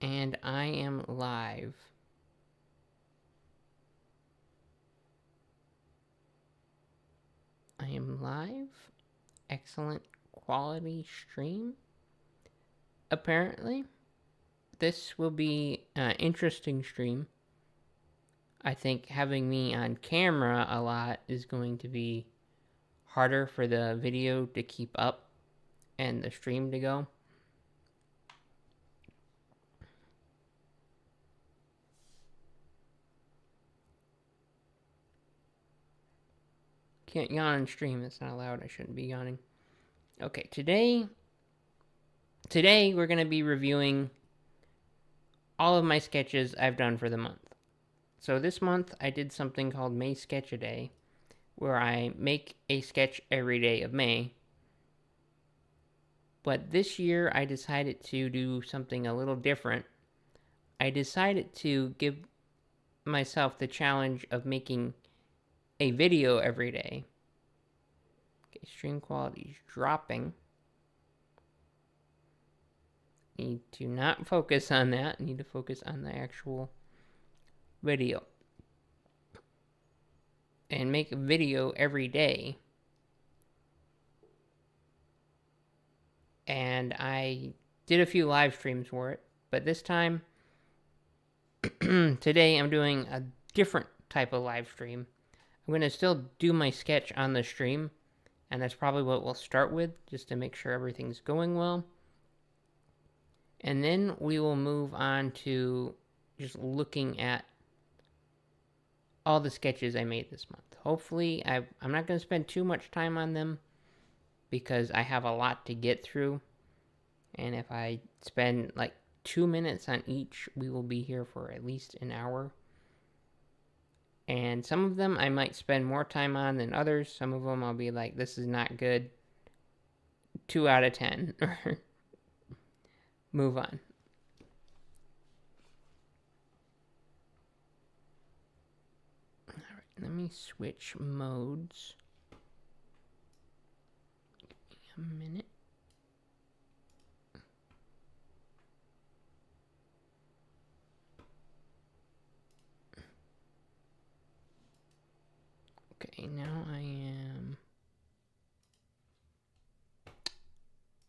And I am live. I am live. Excellent quality stream. Apparently, this will be an interesting stream. I think having me on camera a lot is going to be harder for the video to keep up and the stream to go. Can't yawn on stream. That's not allowed. I shouldn't be yawning. Okay, today we're going to be reviewing all of my sketches I've done for the month. So this month I did something called May Sketch a Day, where I make a sketch every day of May. But this year I decided to do something a little different. I decided to give myself the challenge of making a video every day. Okay, stream quality is dropping. Need to not focus on that. Need to focus on the actual video. And make a video every day. And I did a few live streams for it. But this time, today I'm doing a different type of live stream. I'm going to still do my sketch on the stream. And that's probably what we'll start with, just to make sure everything's going well. And then we will move on to just looking at all the sketches I made this month. Hopefully, I'm not going to spend too much time on them because I have a lot to get through. And if I spend like 2 minutes on each, we will be here for at least an hour. And some of them I might spend more time on than others. Some of them I'll be like, this is not good. 2 out of 10. Move on. Alright, let me switch modes. Give me a minute. Okay, now I am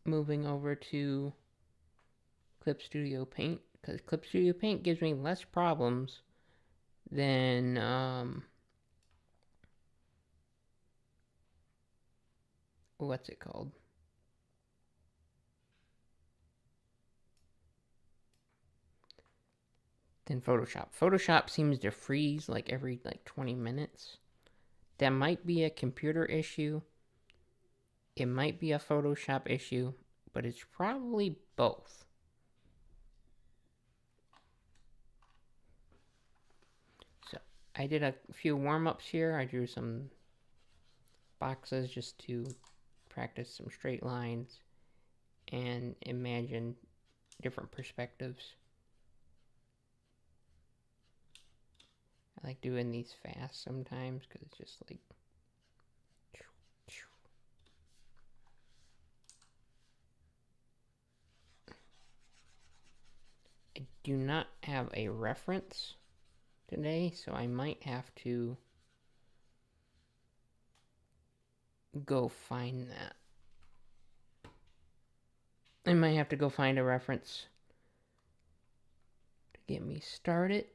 moving over to Clip Studio Paint, because Clip Studio Paint gives me less problems than what's it called? Than Photoshop. Photoshop seems to freeze like every 20 minutes. That might be a computer issue. It might be a Photoshop issue, but it's probably both. So I did a few warm-ups here. I drew some boxes just to practice some straight lines and imagine different perspectives. I like doing these fast sometimes because it's just like I do not have a reference today, so I might have to go find that. I might have to go find a reference to get me started.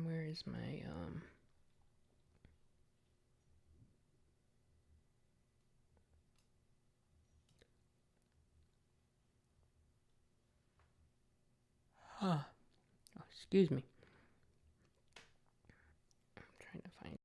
Where is my oh, excuse me. I'm trying to find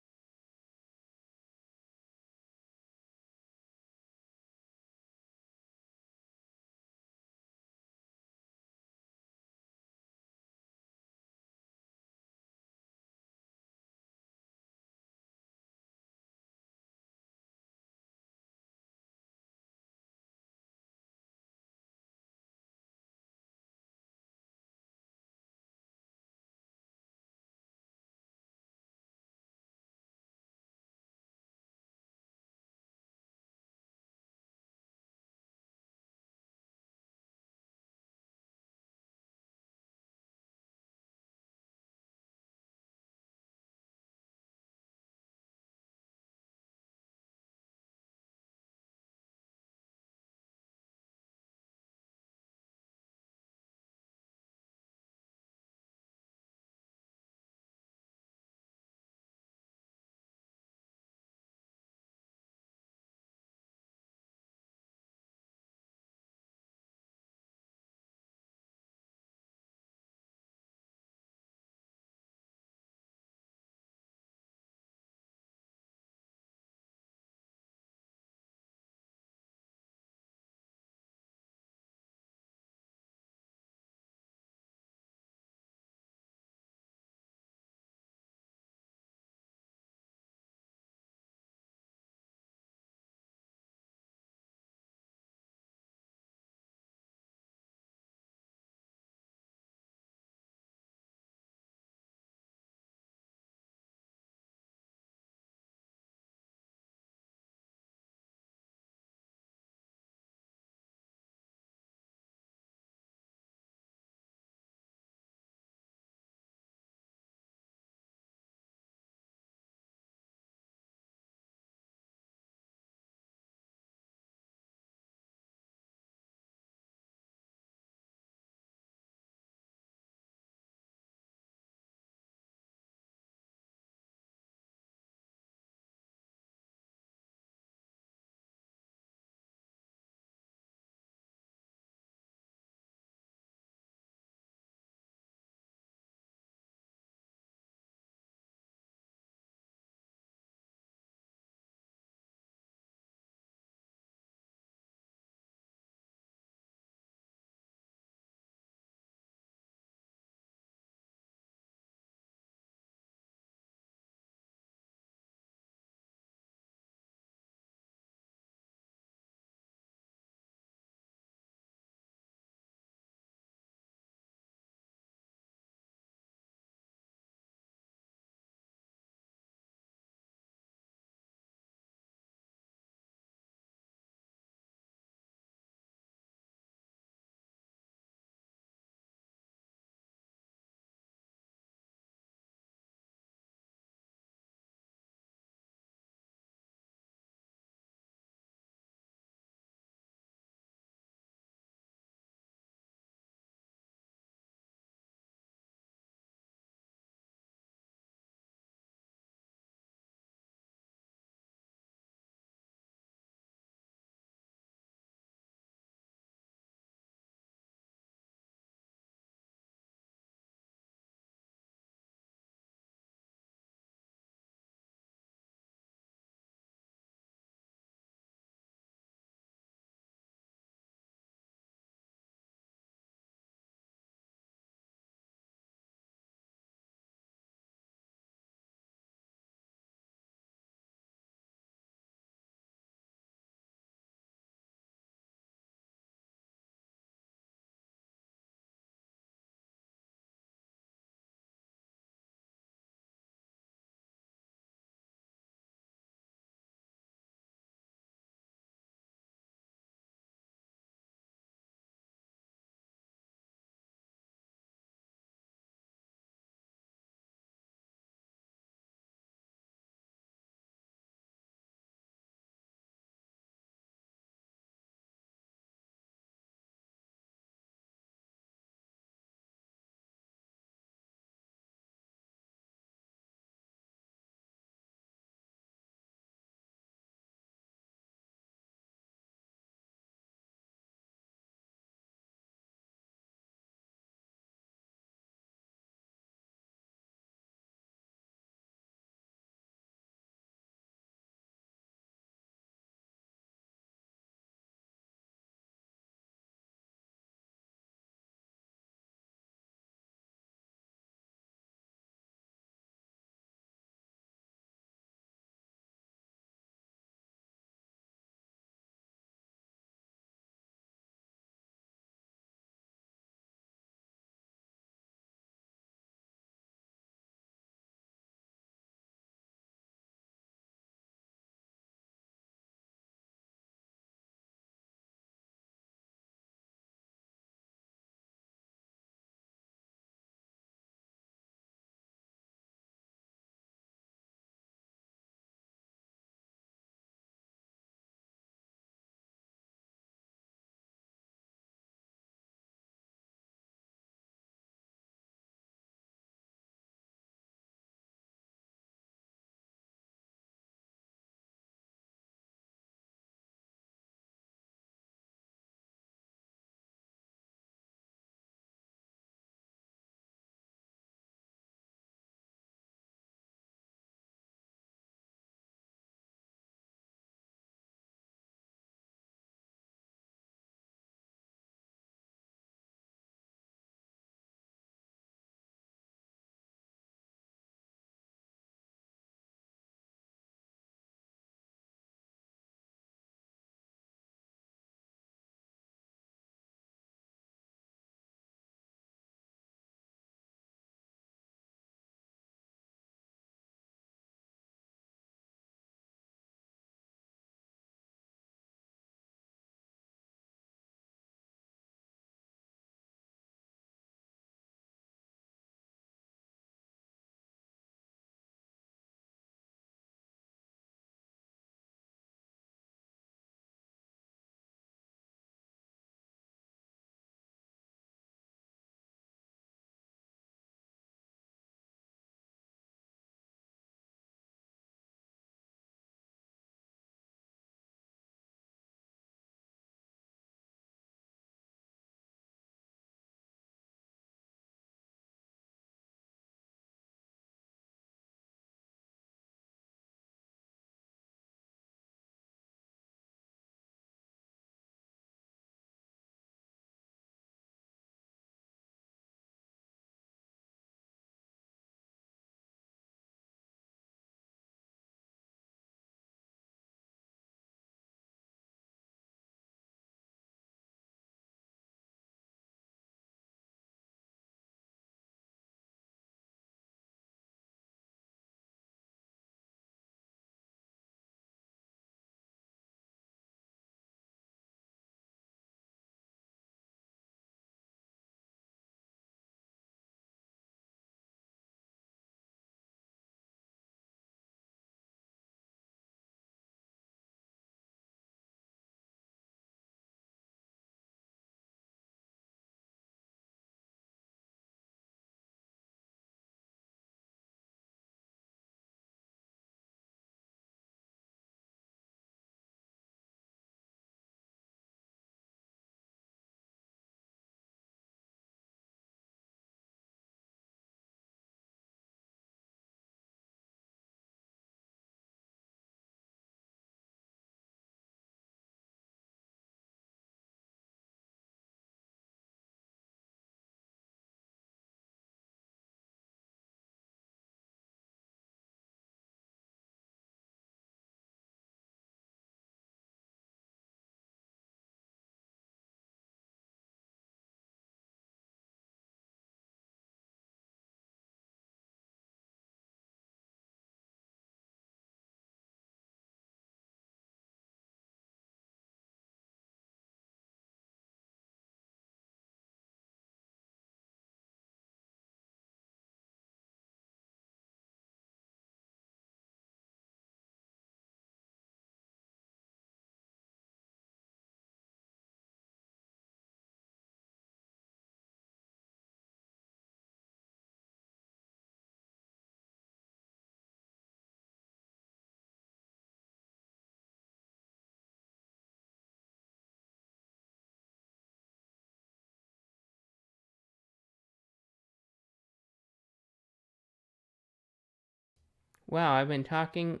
Wow, I've been talking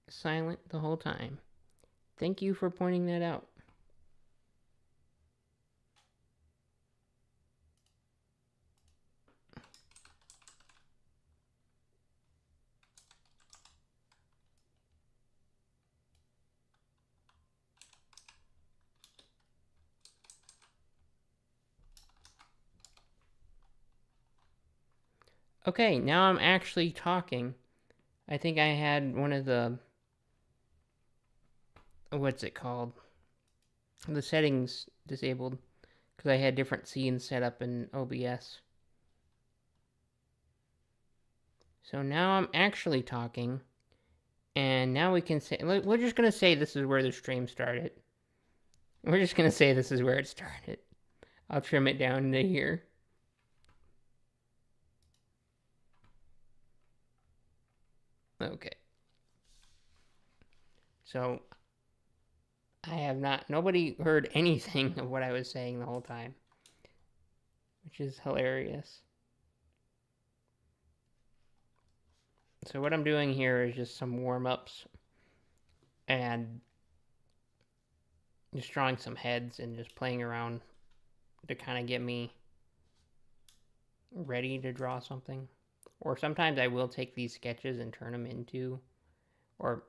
silent the whole time. Thank you for pointing that out. Okay, now I'm actually talking. I think I had one of the, what's it called? The settings disabled because I had different scenes set up in OBS. So now I'm actually talking, and now we can say, we're just going to say this is where the stream started. We're just going to say this is where it started. I'll trim it down to here. Okay. So I have not, nobody heard anything of what I was saying the whole time, which is hilarious. So what I'm doing here is just some warm-ups and just drawing some heads and just playing around to kind of get me ready to draw something. Or sometimes I will take these sketches and turn them into, or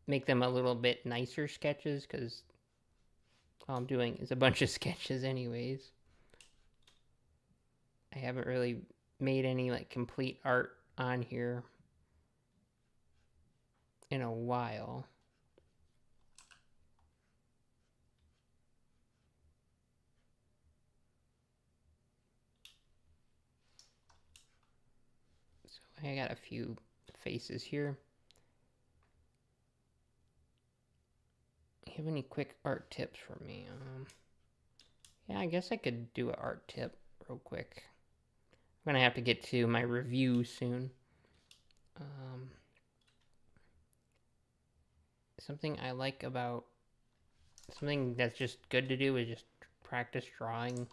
make them a little bit nicer sketches, because all I'm doing is a bunch of sketches anyways. I haven't really made any like complete art on here in a while. So I got a few faces here. Do you have any quick art tips for me? Yeah, I guess I could do an art tip real quick. I'm gonna have to get to my review soon. Something I like about, something that's just good to do is just practice drawing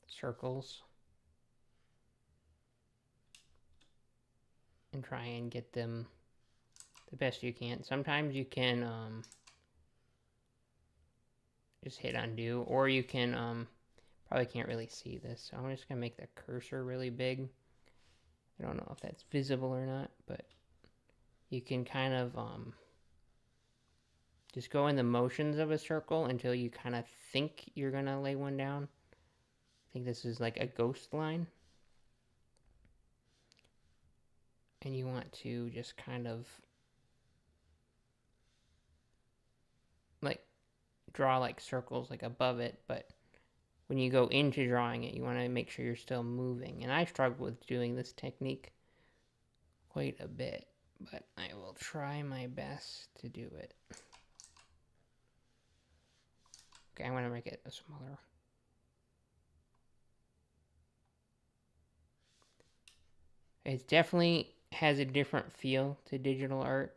circles and try and get them the best you can. Sometimes you can just hit undo, or you can probably can't really see this, so I'm just gonna make the cursor really big. I don't know if that's visible or not, but you can kind of just go in the motions of a circle until you kind of think you're gonna lay one down. I think this is like a ghost line. And you want to just kind of like draw like circles like above it, but when you go into drawing it, you want to make sure you're still moving. And I struggle with doing this technique quite a bit, but I will try my best to do it. Okay, I'm going to make it a smaller. It definitely has a different feel to digital art.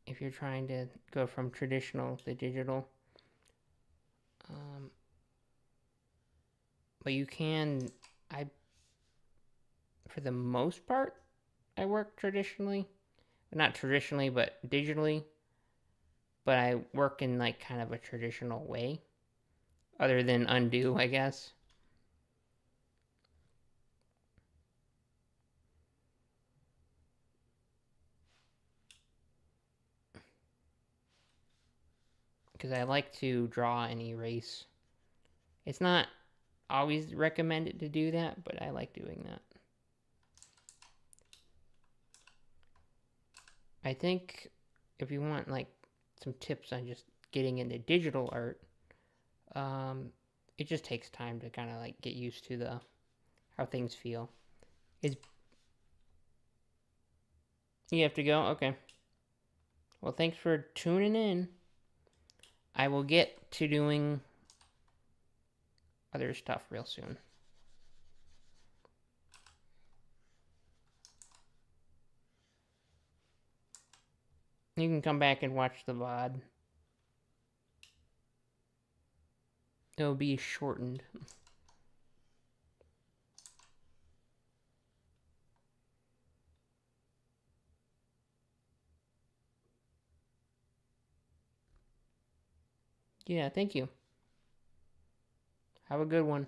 If you're trying to go from traditional to digital. But you can, for the most part, I work traditionally. Not traditionally, but digitally. But I work in like kind of a traditional way. Other than undo, I guess. Because I like to draw and erase. It's not always recommended to do that, but I like doing that. I think if you want like some tips on just getting into digital art, it just takes time to kind of like get used to the how things feel. You have to go? Okay. Well, thanks for tuning in. I will get to doing other stuff real soon. You can come back and watch the VOD. It'll be shortened. Yeah, thank you. Have a good one.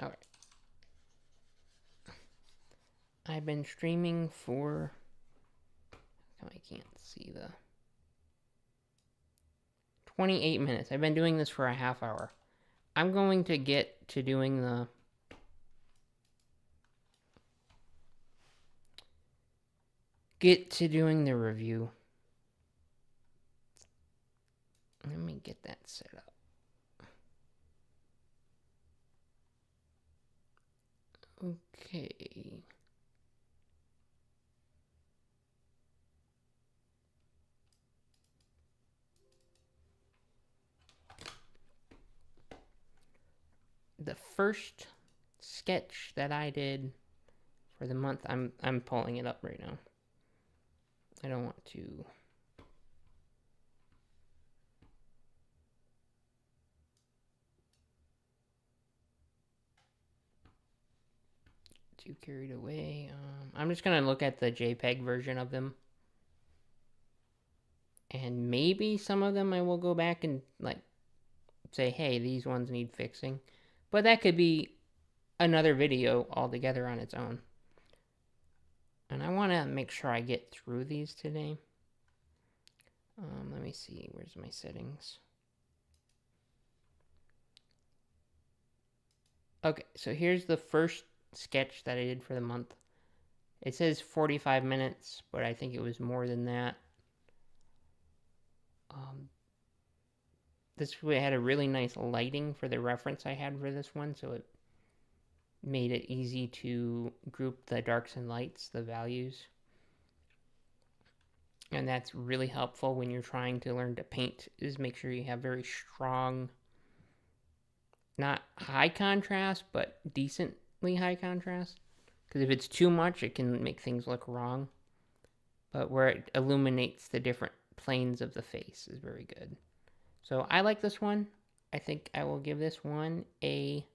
All right. I've been streaming for... I can't see the... 28 minutes. I've been doing this for a half hour. I'm going to get to doing the... review. Let me get that set up. Okay. The first sketch that I did for the month, I'm pulling it up right now. I don't want to... too carried away. I'm just gonna look at the JPEG version of them. And maybe some of them I will go back and like say, hey, these ones need fixing. But that could be another video altogether on its own. And I want to make sure I get through these today. Let me see, where's my settings? Okay, so here's the first sketch that I did for the month. It says 45 minutes, but I think it was more than that. This had a really nice lighting for the reference I had for this one, so it made it easy to group the darks and lights, the values. And that's really helpful when you're trying to learn to paint, is make sure you have very strong, not high contrast, but decently high contrast. Because if it's too much, it can make things look wrong. But where it illuminates the different planes of the face is very good. So I like this one. I think I will give this one a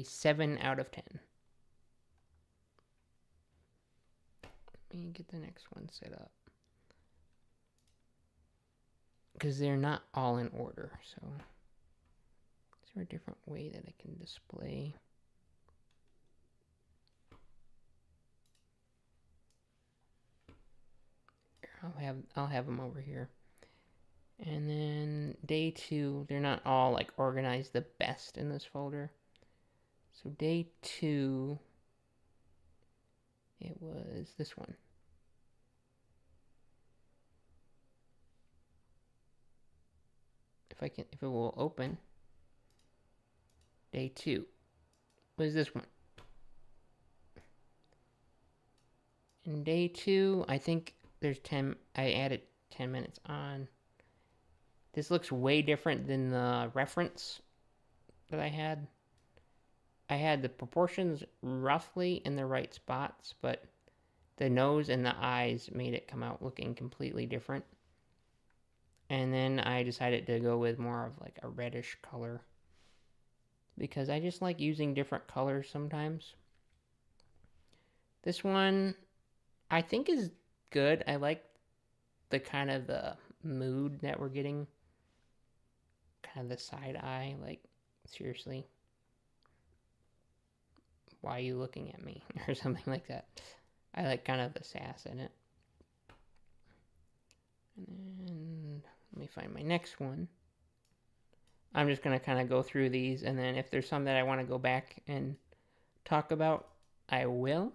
7 out of 10. Let me get the next one set up. Because they're not all in order, so... Is there a different way that I can display? I'll have them over here. And then day 2, they're not all like organized the best in this folder. So day 2, it was this one. If it will open. Day 2 was this one. And day 2, I think there's 10, I added 10 minutes on. This looks way different than the reference that I had. I had the proportions roughly in the right spots, but the nose and the eyes made it come out looking completely different. And then I decided to go with more of like a reddish color, because I just like using different colors sometimes. This one I think is good. I like the kind of the mood that we're getting. Kind of the side eye, like, seriously, why are you looking at me? Or something like that. I like kind of the sass in it. And let me find my next one. I'm just going to kind of go through these, and then if there's some that I want to go back and talk about, I will.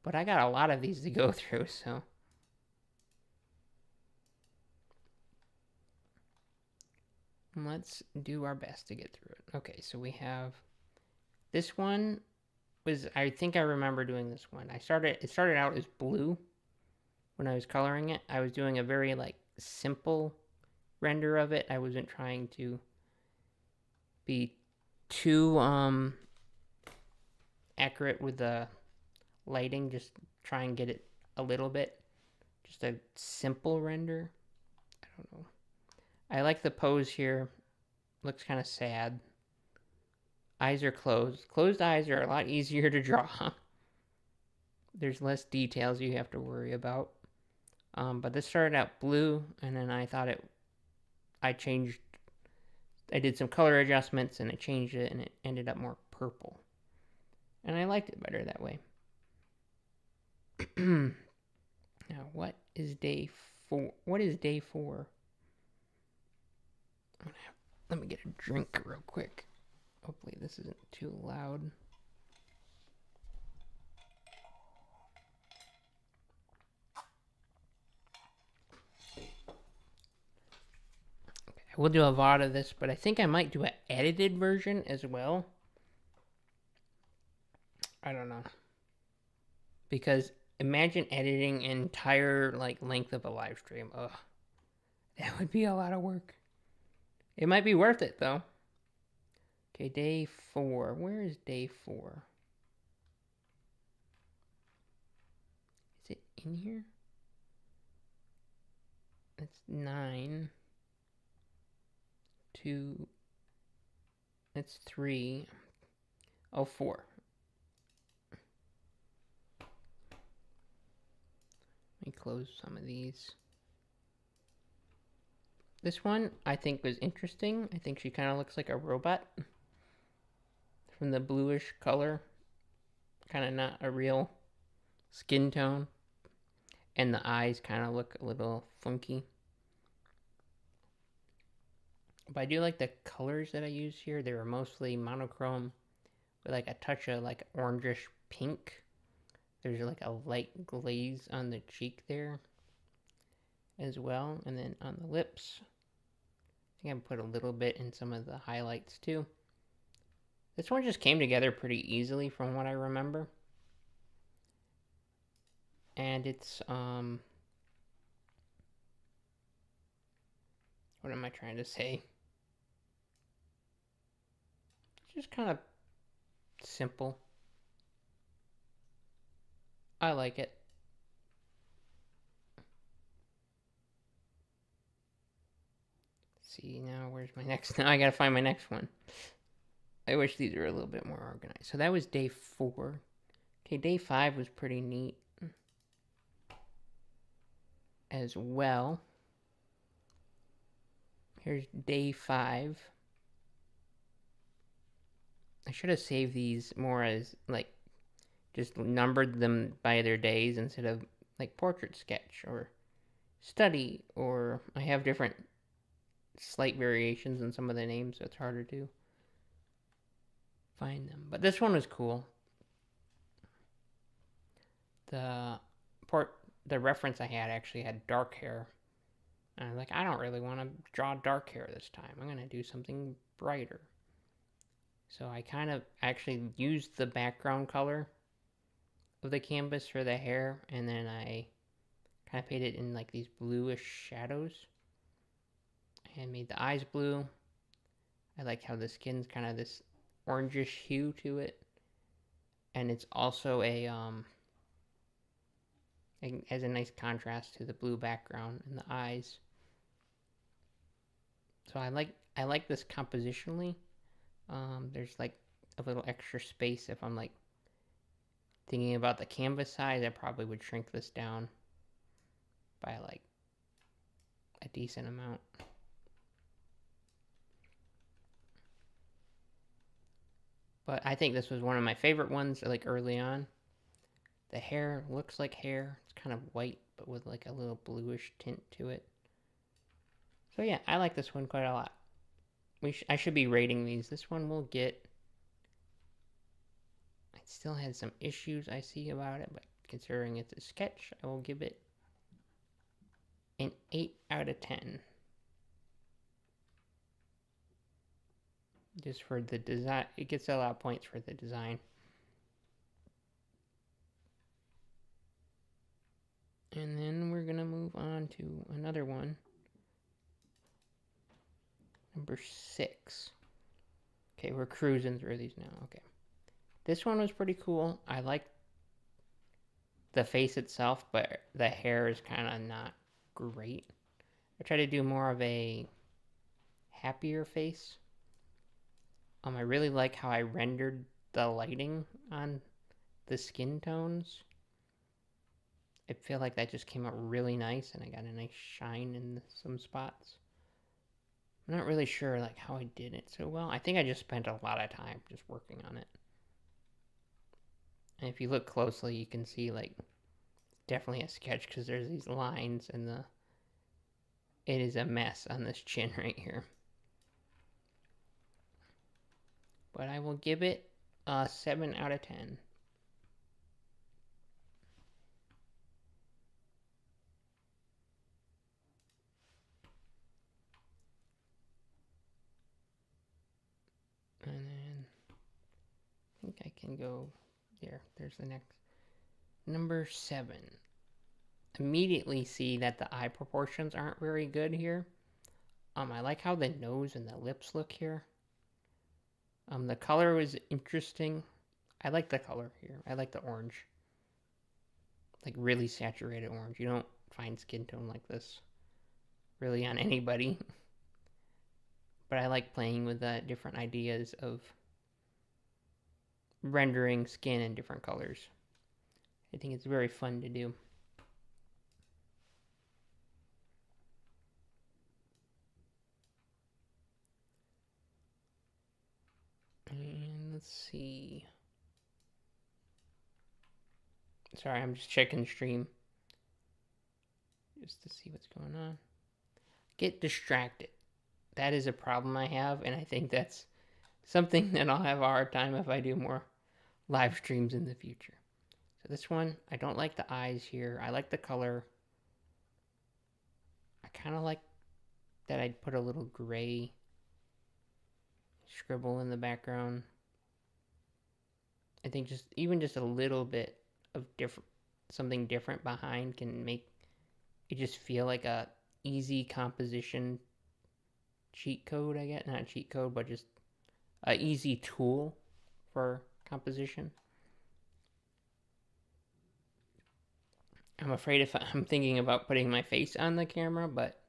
But I got a lot of these to go through, so... let's do our best to get through it. Okay, so we have... this one was... I think I remember doing this one. It started out as blue when I was coloring it. I was doing a very, like, simple render of it. I wasn't trying to be too accurate with the lighting. Just try and get it a little bit. Just a simple render. I don't know. I like the pose here. Looks kind of sad. Eyes are closed. Closed eyes are a lot easier to draw. There's less details you have to worry about. But this started out blue, and then I thought I did some color adjustments, and I changed it, and it ended up more purple. And I liked it better that way. Now, what is day 4? What is day 4? Let me get a drink real quick. Hopefully this isn't too loud. Okay, we'll do a VOD of this, but I think I might do an edited version as well. I don't know. Because imagine editing an entire length of a live stream. Ugh. That would be a lot of work. It might be worth it though. Okay, day 4. Where is day 4? Is it in here? It's 9. 2. It's 3. Oh, 4. Let me close some of these. This one I think was interesting. I think she kind of looks like a robot from the bluish color. Kind of not a real skin tone. And the eyes kind of look a little funky. But I do like the colors that I use here. They were mostly monochrome with like a touch of like orangish pink. There's like a light glaze on the cheek there as well. And then on the lips, I think I put a little bit in some of the highlights too. This one just came together pretty easily from what I remember. And it's, what am I trying to say? It's just kind of simple. I like it. Let's see, now where's my next? Now I gotta find my next one. I wish these were a little bit more organized. So that was day 4. Okay, day 5 was pretty neat as well. Here's day 5. I should have saved these more as like just numbered them by their days instead of like portrait sketch or study, or I have different slight variations in some of the names, so it's harder to find them. But this one was cool. The reference I had actually had dark hair. And I was like, I don't really want to draw dark hair this time. I'm going to do something brighter. So I kind of actually used the background color of the canvas for the hair, and then I kind of painted in like these bluish shadows and made the eyes blue. I like how the skin's kind of this orangish hue to it, and it's also it has a nice contrast to the blue background and the eyes. So I like this compositionally. There's like a little extra space. If I'm like thinking about the canvas size, I probably would shrink this down by like a decent amount. But I think this was one of my favorite ones, like early on. The hair looks like hair. It's kind of white, but with like a little bluish tint to it. So yeah, I like this one quite a lot. I should be rating these. This one will get... I still had some issues I see about it, but considering it's a sketch, I will give it an 8 out of 10. Just for the design. It gets a lot of points for the design. And then we're going to move on to another one. Number 6. Okay, we're cruising through these now. Okay. This one was pretty cool. I like the face itself, but the hair is kind of not great. I try to do more of a happier face. I really like how I rendered the lighting on the skin tones. I feel like that just came out really nice, and I got a nice shine in some spots. I'm not really sure like how I did it so well. I think I just spent a lot of time just working on it. And if you look closely, you can see like definitely a sketch because there's these lines and it is a mess on this chin right here. But I will give it a 7 out of 10. And then I think I can go there. There's the next. Number 7. Immediately see that the eye proportions aren't very good here. I like how the nose and the lips look here. The color was interesting. I like the color here. I like the orange. Like really saturated orange. You don't find skin tone like this really on anybody. But I like playing with different ideas of rendering skin in different colors. I think it's very fun to do. And let's see. Sorry, I'm just checking stream just to see what's going on. Get distracted. That is a problem I have, and I think that's something that I'll have a hard time if I do more live streams in the future. So this one, I don't like the eyes here. I like the color. I kind of like that I'd put a little gray scribble in the background. I think even just a little bit of something different behind can make it just feel like a easy composition cheat code, I guess. Not cheat code, but just a easy tool for composition. I'm afraid if I'm thinking about putting my face on the camera, but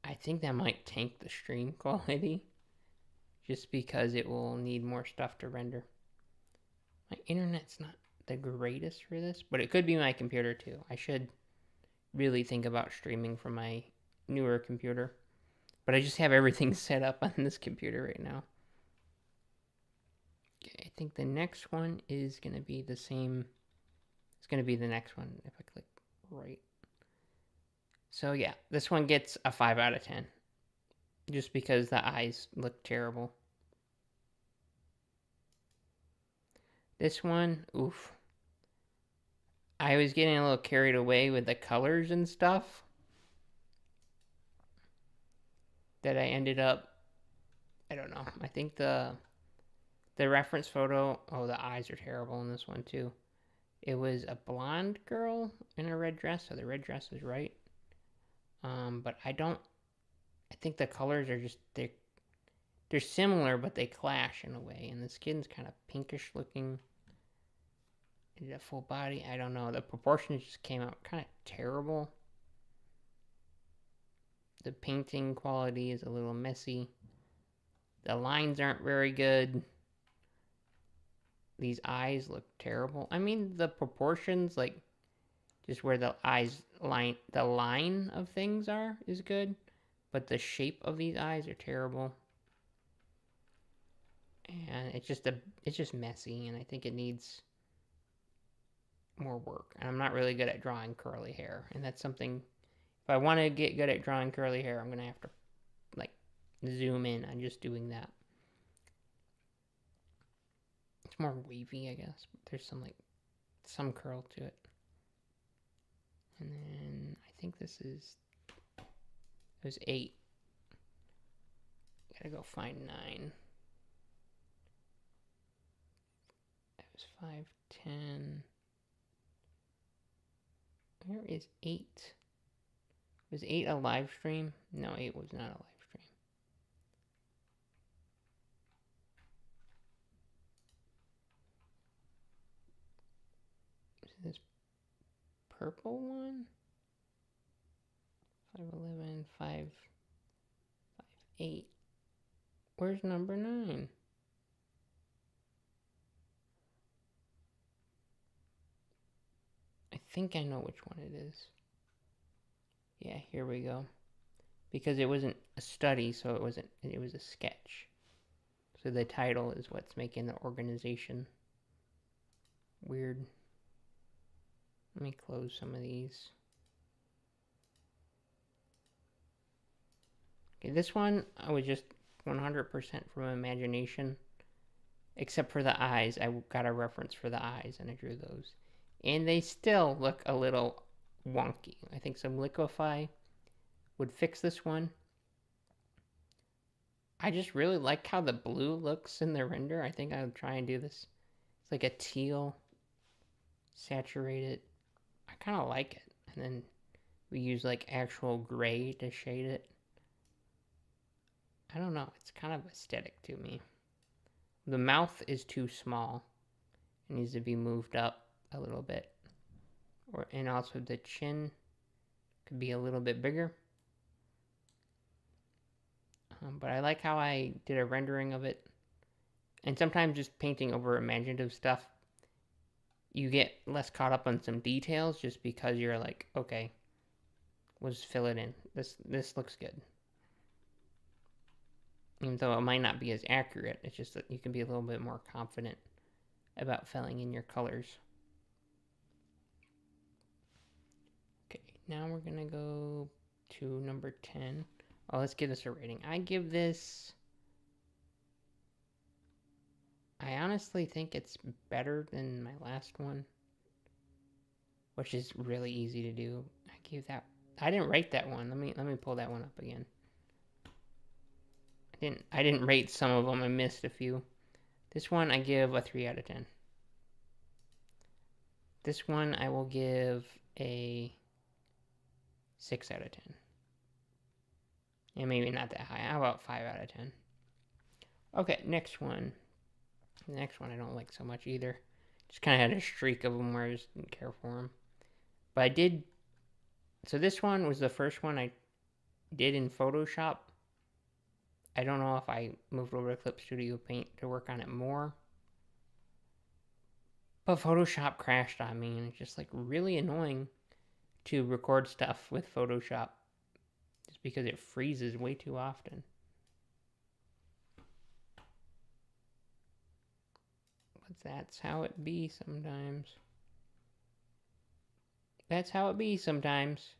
I think that might tank the stream quality just because it will need more stuff to render. My internet's not the greatest for this, but it could be my computer too. I should really think about streaming from my newer computer, but I just have everything set up on this computer right now. Okay, I think the next one is going to be the same. It's going to be the next one if I click right. So yeah, this one gets a 5 out of 10. Just because the eyes look terrible. This one, oof. I was getting a little carried away with the colors and stuff. That I ended up, I don't know. I think the reference photo, oh, the eyes are terrible in this one too. It was a blonde girl in a red dress, so the red dress is right. But I think the colors are just, they're similar, but they clash in a way. And the skin's kind of pinkish looking. A full body, I don't know. The proportions just came out kind of terrible. The painting quality is a little messy. The lines aren't very good. These eyes look terrible. I mean, the proportions, like just where the the line of things are, is good, but the shape of these eyes are terrible. And it's just messy, and I think it needs more work. And I'm not really good at drawing curly hair, and that's something. If I want to get good at drawing curly hair, I'm gonna have to like zoom in on just doing that. It's more wavy, I guess. But there's some curl to it. And then I think it was 8. Gotta go find 9. That was 5, 10. Where is 8? Was 8 a live stream? No, 8 was not a live stream. Is this purple one? 511, 5, 8. Where's number 9? I think I know which one it is. Yeah, here we go. Because it wasn't a study, so it was a sketch. So the title is what's making the organization weird. Let me close some of these. Okay, this one I was just 100% from imagination. Except for the eyes. I got a reference for the eyes and I drew those. And they still look a little wonky. I think some Liquify would fix this one. I just really like how the blue looks in the render. I think I'll try and do this. It's like a teal, saturated. I kind of like it. And then we use like actual gray to shade it. I don't know. It's kind of aesthetic to me. The mouth is too small. It needs to be moved up a little bit. And also the chin could be a little bit bigger. But I like how I did a rendering of it. And sometimes just painting over imaginative stuff, you get less caught up on some details just because you're like, okay, we'll just fill it in. This looks good. Even though it might not be as accurate, it's just that you can be a little bit more confident about filling in your colors. Okay, now we're gonna go to number 10. Oh, let's give this a rating. I give this... I honestly think it's better than my last one, which is really easy to do. I gave that... I didn't rate that one. Let me pull that one up again. I didn't rate some of them. I missed a few. This one I give a 3 out of 10. This one I will give a 6 out of 10. And maybe not that high. How about 5 out of 10? Okay, next one. The next one I don't like so much either. Just kind of had a streak of them where I just didn't care for them. But I did... So this one was the first one I did in Photoshop. I don't know if I moved over to Clip Studio Paint to work on it more. But Photoshop crashed on me, and it's just like really annoying to record stuff with Photoshop. Just because it freezes way too often. But that's how it be sometimes. That's how it be sometimes.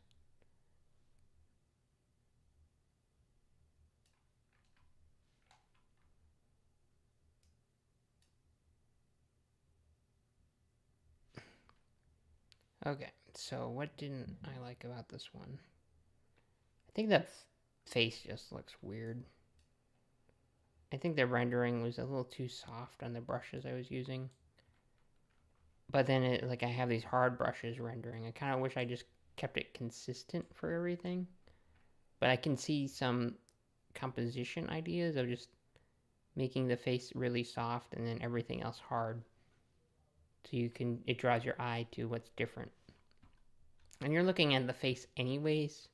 Okay, so what didn't I like about this one? I think the face just looks weird. I think the rendering was a little too soft on the brushes I was using. But then I have these hard brushes rendering. I kind of wish I just kept it consistent for everything. But I can see some composition ideas of just making the face really soft and then everything else hard. So it draws your eye to what's different. And you're looking at the face anyways.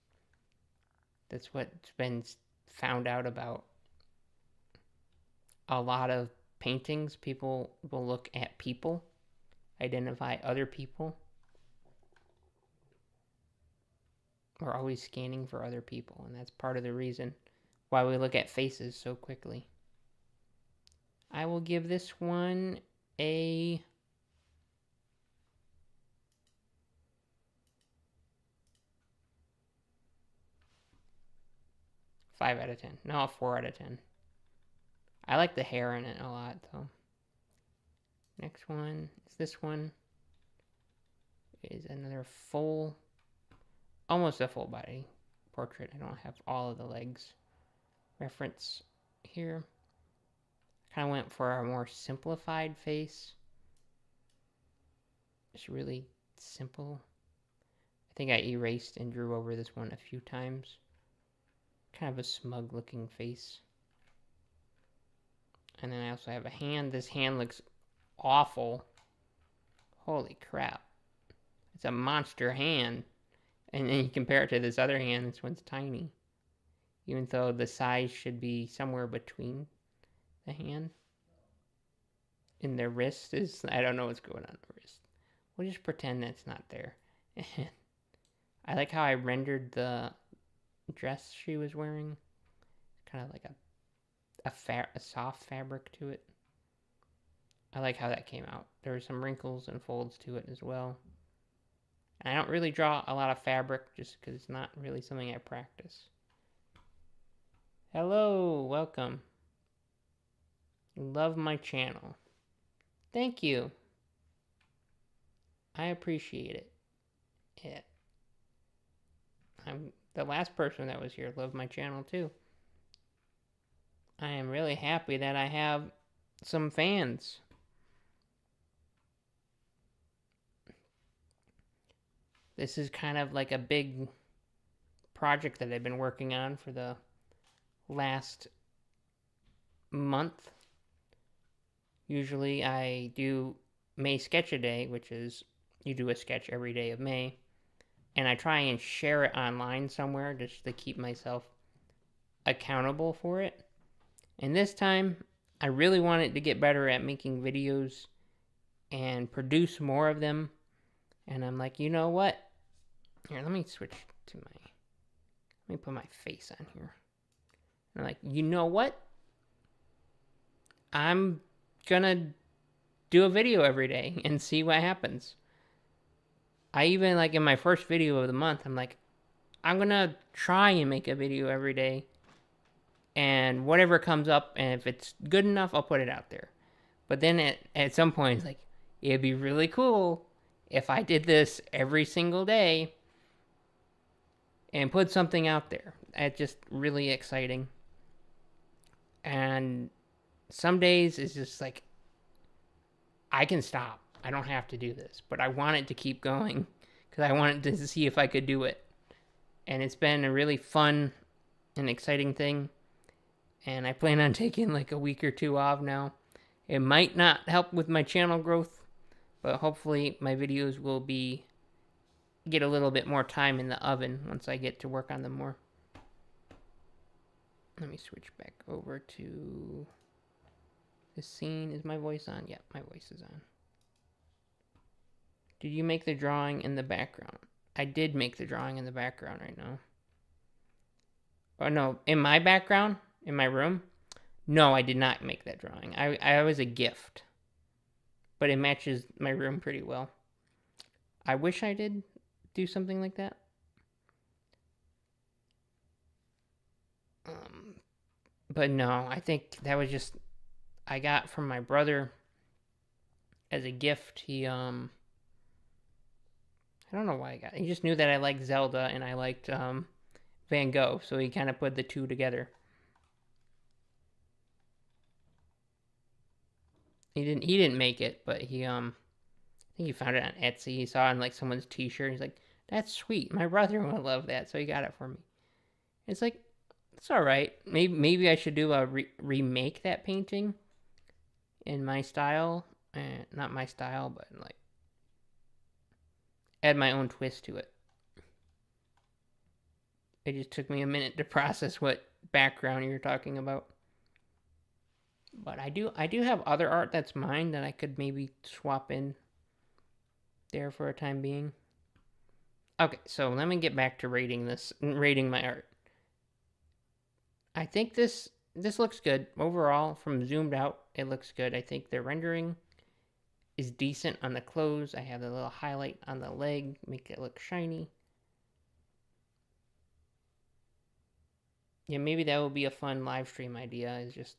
That's what's been found out about a lot of paintings. People will look at people, identify other people. We're always scanning for other people, and that's part of the reason why we look at faces so quickly. I will give this one a... five out of 10. No, a 4 out of 10. I like the hair in it a lot, though. Next one is this one. Is another full, almost a full body portrait. I don't have all of the legs reference here. Kind of went for a more simplified face. It's really simple. I think I erased and drew over this one a few times. Kind of a smug looking face. And then I also have a hand. This hand looks awful. Holy crap. It's a monster hand. And then you compare it to this other hand, this one's tiny. Even though the size should be somewhere between the hand. And their wrist is, I don't know what's going on the wrist. We'll just pretend that's not there. I like how I rendered the dress she was wearing. Kind of like a soft fabric to it. I like how that came out. There were some wrinkles and folds to it as well. And I don't really draw a lot of fabric just because it's not really something I practice. Hello, welcome. Love my channel. Thank you. I appreciate it. Yeah. I'm the last person that was here loved my channel too. I am really happy that I have some fans. This is kind of like a big project that I've been working on for the last month. Usually I do May Sketch a Day, which is you do a sketch every day of May. And I try and share it online somewhere just to keep myself accountable for it. And this time, I really wanted to get better at making videos and produce more of them. And I'm like, you know what? Here, let me switch to let me put my face on here. And I'm like, you know what? I'm gonna do a video every day and see what happens. I even, like, in my first video of the month, I'm like, I'm gonna try and make a video every day. And whatever comes up, and if it's good enough, I'll put it out there. But then at some point, it's like, it'd be really cool if I did this every single day and put something out there. It's just really exciting. And some days it's just like, I can stop. I don't have to do this. But I want it to keep going because I wanted to see if I could do it. And it's been a really fun and exciting thing. And I plan on taking like a week or two off now. It might not help with my channel growth, but hopefully my videos will get a little bit more time in the oven once I get to work on them more. Let me switch back over to the scene. Is my voice on? Yeah, my voice is on. Did you make the drawing in the background? I did make the drawing in the background right now. Oh no, in my background? In my room? No, I did not make that drawing. I was a gift. But it matches my room pretty well. I wish I did do something like that. But no, I think that was just I got from my brother as a gift. He I don't know why I got it. He just knew that I liked Zelda and I liked Van Gogh, so he kind of put the two together. He didn't make it, but he I think he found it on Etsy. He saw it on like someone's t-shirt. He's like, "That's sweet. My brother would love that." So he got it for me. It's like, it's all right. Maybe I should do a remake that painting in my style, not my style, but like add my own twist to it. It just took me a minute to process what background you're talking about. But I do have other art that's mine that I could maybe swap in there for a time being. Okay, so let me get back to rating my art. I think this looks good. Overall, from zoomed out, it looks good. I think the rendering is decent on the clothes. I have a little highlight on the leg, make it look shiny. Yeah, maybe that would be a fun live stream idea, is just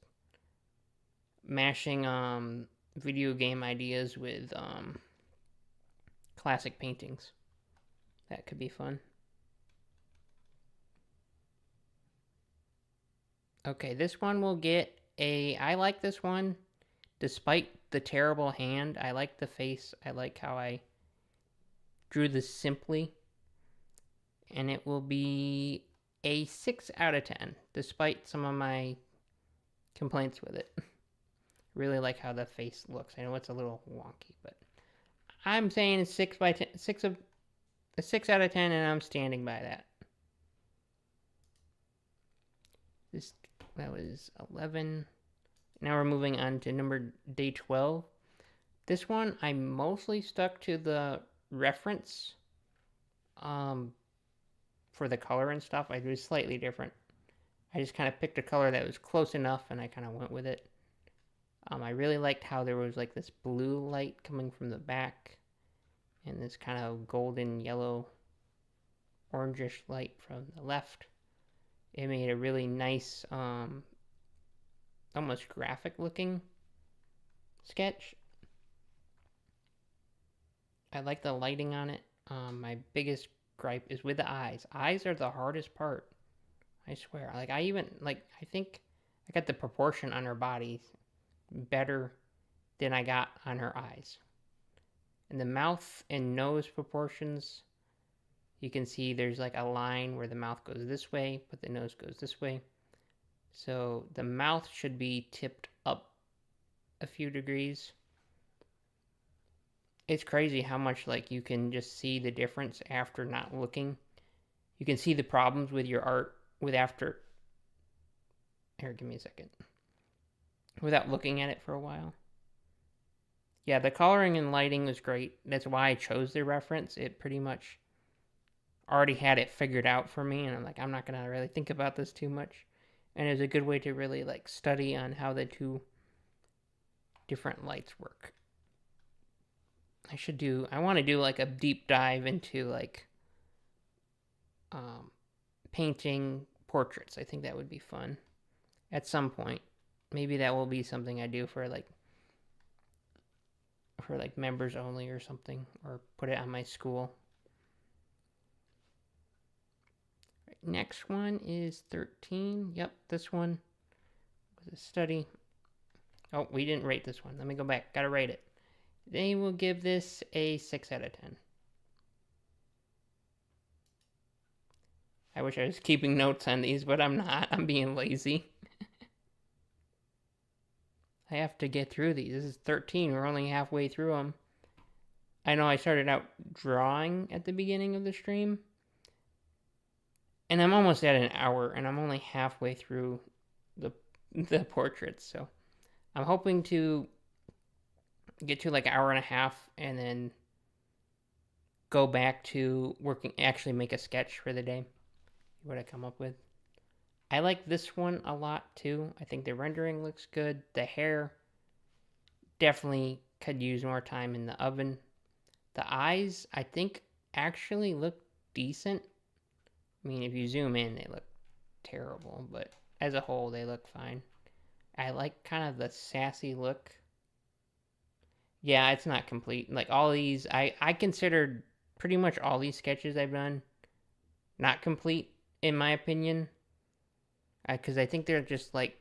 mashing video game ideas with classic paintings. That could be fun. Okay, this one will get I like this one. Despite the terrible hand, I like the face. I like how I drew this simply. And it will be a 6 out of 10, despite some of my complaints with it. Really like how the face looks. I know it's a little wonky, but I'm saying it's 6 out of 10, and I'm standing by that. That was 11. Now we're moving on to day 12. This one, I mostly stuck to the reference for the color and stuff. I was slightly different. I just kind of picked a color that was close enough and I kind of went with it. I really liked how there was like this blue light coming from the back and this kind of golden yellow orangish light from the left. It made a really nice, almost graphic looking sketch. I like the lighting on it. My biggest gripe is with the eyes. Eyes are the hardest part. I swear. Like I think I got the proportion on her body better than I got on her eyes. And the mouth and nose proportions, you can see there's like a line where the mouth goes this way, but the nose goes this way. So the mouth should be tipped up a few degrees. It's crazy how much like you can just see the difference after not looking. You can see the problems with your art with after. Here, give me a second. Without looking at it for a while. Yeah, the coloring and lighting was great. That's why I chose the reference. It pretty much already had it figured out for me, and I'm like, I'm not gonna really think about this too much. And it was a good way to really like study on how the two different lights work. I want to do like a deep dive into like painting portraits. I think that would be fun at some point. Maybe that will be something I do for like members only or something, or put it on my school. Right, next one is 13. Yep, this one was a study. Oh, we didn't rate this one. Let me go back. Gotta rate it. They will give this a 6 out of 10. I wish I was keeping notes on these, but I'm not. I'm being lazy. I have to get through these. This is 13. We're only halfway through them. I know I started out drawing at the beginning of the stream. And I'm almost at an hour, and I'm only halfway through the portraits. So I'm hoping to get to like an hour and a half and then go back to working, actually make a sketch for the day. What I come up with. I like this one a lot too. I think the rendering looks good. The hair definitely could use more time in the oven. The eyes, I think, actually look decent. I mean, if you zoom in, they look terrible, but as a whole, they look fine. I like kind of the sassy look. Yeah, it's not complete. Like all these, I considered pretty much all these sketches I've done not complete, in my opinion. Because I think they're just like,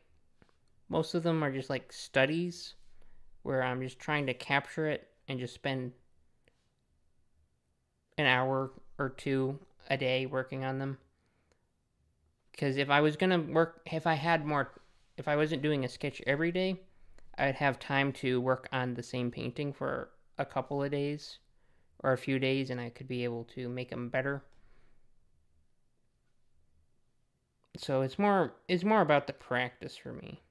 most of them are just like studies where I'm just trying to capture it and just spend an hour or two a day working on them. Because if I was gonna work, if I wasn't doing a sketch every day, I'd have time to work on the same painting for a couple of days or a few days, and I could be able to make them better. So it's more about the practice for me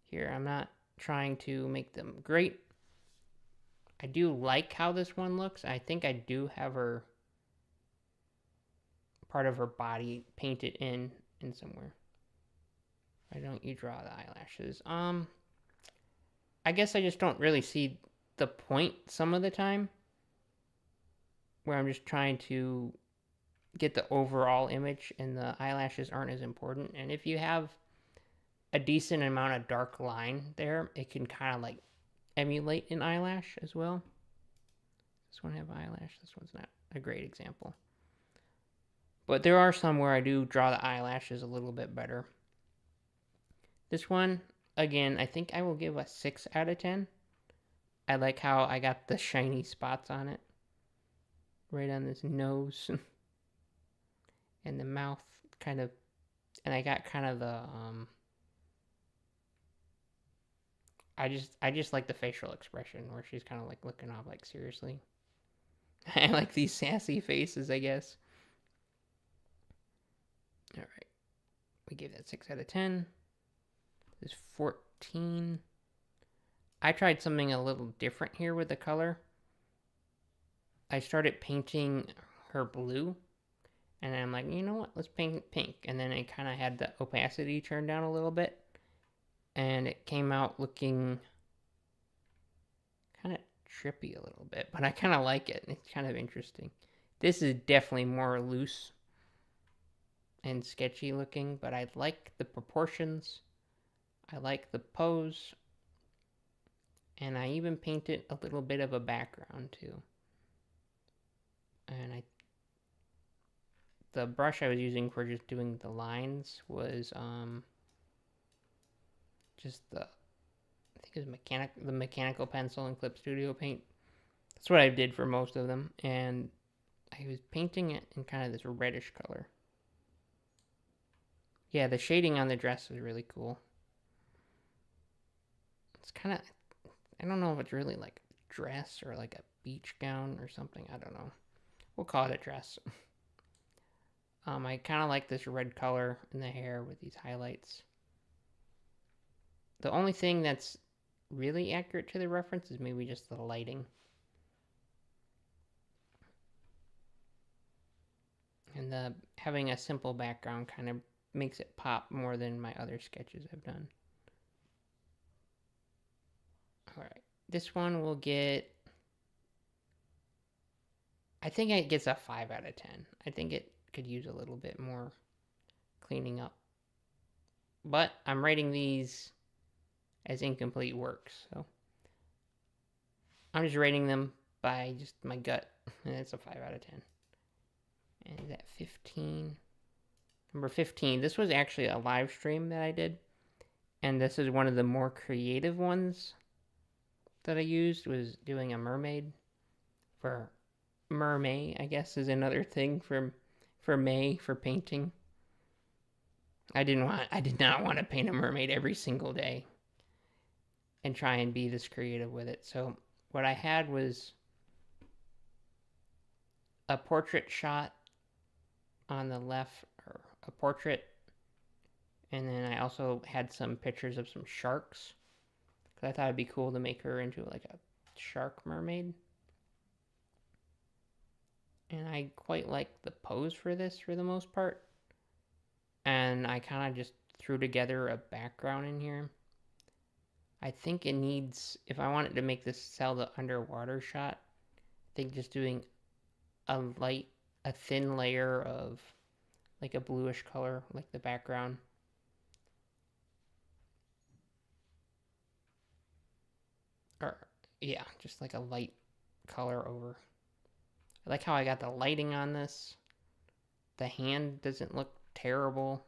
here. I'm not trying to make them great. I do like how this one looks. I think I do have her part of her body painted in somewhere. Why don't you draw the eyelashes? I guess I just don't really see the point some of the time, where I'm just trying to get the overall image and the eyelashes aren't as important. And if you have a decent amount of dark line there, it can kind of like emulate an eyelash as well. This one have eyelash. This one's not a great example. But there are some where I do draw the eyelashes a little bit better. This one, again, I think I will give a 6 out of 10. I like how I got the shiny spots on it. Right on this nose. And the mouth kind of, and I got kind of the, I just like the facial expression where she's kind of like looking off like, seriously. I like these sassy faces, I guess. All right. We gave that 6 out of 10. This 15. I tried something a little different here with the color. I started painting her blue, and I'm like, you know what, let's paint it pink. And then I kind of had the opacity turned down a little bit, and it came out looking kind of trippy a little bit, but I kind of like it. It's kind of interesting. This is definitely more loose and sketchy looking, but I like the proportions. I like the pose. And I even painted a little bit of a background too. And the brush I was using for just doing the lines was just I think it was the mechanical pencil in Clip Studio Paint. That's what I did for most of them, and I was painting it in kind of this reddish color. Yeah, the shading on the dress is really cool. It's kind of, I don't know if it's really like a dress or like a beach gown or something. I don't know. We'll call it a dress. I kind of like this red color in the hair with these highlights. The only thing that's really accurate to the reference is maybe just the lighting. And having a simple background kind of makes it pop more than my other sketches I've done. Alright, this one will get, I think it gets a 5 out of 10. I think it could use a little bit more cleaning up. But I'm rating these as incomplete works, so I'm just rating them by just my gut, and it's a 5 out of 10. And that 15. Number 15, this was actually a live stream that I did, and this is one of the more creative ones that I used, was doing a mermaid. For mermaid, I guess, is another thing for May for painting. I did not want to paint a mermaid every single day and try and be this creative with it. So what I had was a portrait shot on the left, or a portrait, and then I also had some pictures of some sharks, because I thought it'd be cool to make her into like a shark mermaid. And I quite like the pose for this for the most part. And I kind of just threw together a background in here. I think it needs, if I wanted to make this sell the underwater shot, I think just doing a thin layer of like a bluish color, like the background. Or, yeah, just like a light color over. I like how I got the lighting on this. The hand doesn't look terrible.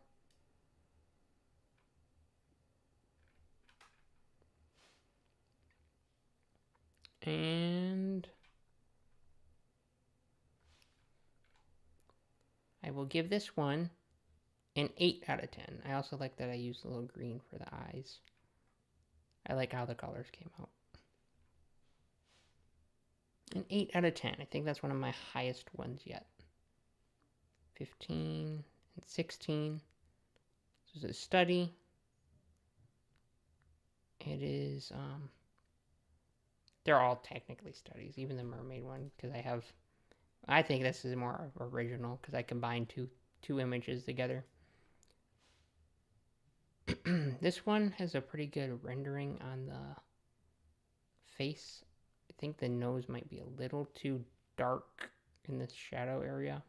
And I will give this one an 8 out of 10. I also like that I used a little green for the eyes. I like how the colors came out. An 8 out of 10. I think that's one of my highest ones yet. 15 and 16. This is a study. It is, they're all technically studies, even the mermaid one, because I think this is more original, because I combined two images together. This one has a pretty good rendering on the face. I think the nose might be a little too dark in this shadow area.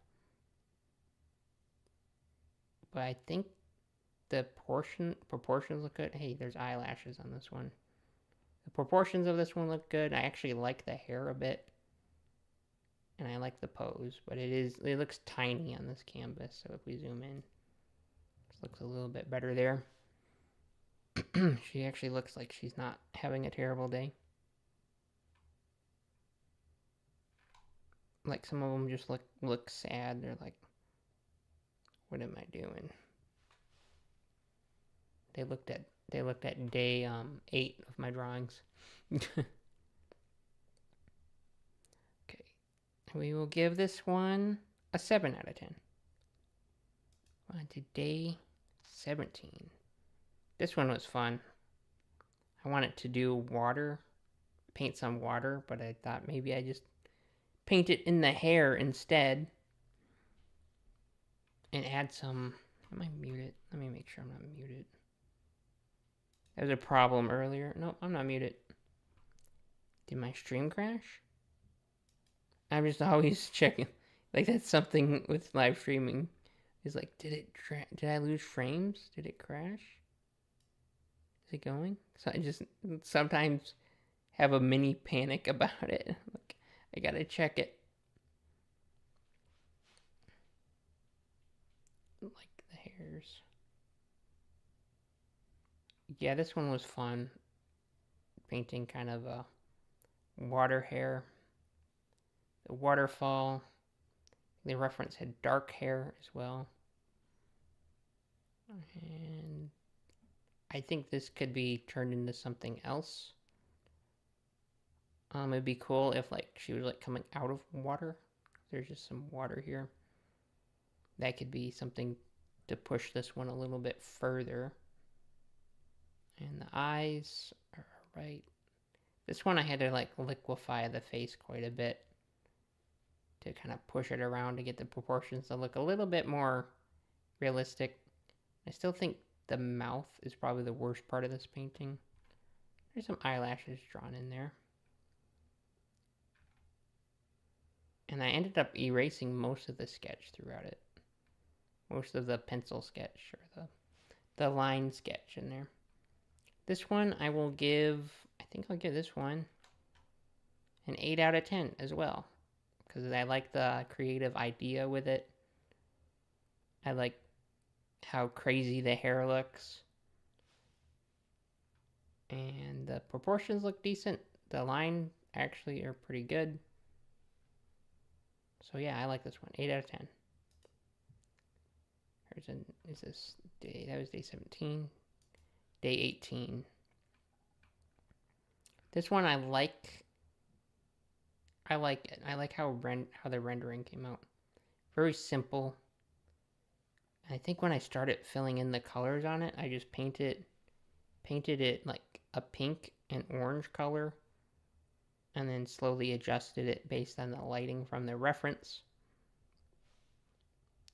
But I think the proportions look good. Hey, there's eyelashes on this one. The proportions of this one look good. I actually like the hair a bit. And I like the pose, but it looks tiny on this canvas. So if we zoom in, this looks a little bit better there. She actually looks like she's not having a terrible day. Like some of them just look sad. They're like, what am I doing? They looked at day 8 of my drawings. Okay. We will give this one a 7 out of 10. On to day 17. This one was fun. I wanted to do water, paint some water, but I thought maybe I just paint it in the hair instead and add some. Am I muted? Let me make sure I'm not muted. There was a problem earlier. Nope, I'm not muted. Did my stream crash? I'm just always checking. Like, that's something with live streaming. Is like, did I lose frames? Did it crash? Is it going? So I just sometimes have a mini panic about it. Like, I gotta check it. Like the hairs. Yeah, this one was fun. Painting kind of a water hair. The waterfall. The reference had dark hair as well. And I think this could be turned into something else. It'd be cool if like she was like coming out of water. There's just some water here. That could be something to push this one a little bit further. And the eyes are right. This one I had to like liquefy the face quite a bit to kind of push it around to get the proportions to look a little bit more realistic. I still think the mouth is probably the worst part of this painting. There's some eyelashes drawn in there. And I ended up erasing most of the sketch throughout it. Most of the pencil sketch or the line sketch in there. This one I will give, I think I'll give this one an 8 out of 10 as well. Because I like the creative idea with it. I like how crazy the hair looks. And the proportions look decent. The line actually are pretty good. So yeah, I like this one. 8 out of 10. Is this day? That was day 17. Day 18. This one I like. I like it. I like how the rendering came out. Very simple. I think when I started filling in the colors on it, I just painted it like a pink and orange color, and then slowly adjusted it based on the lighting from the reference.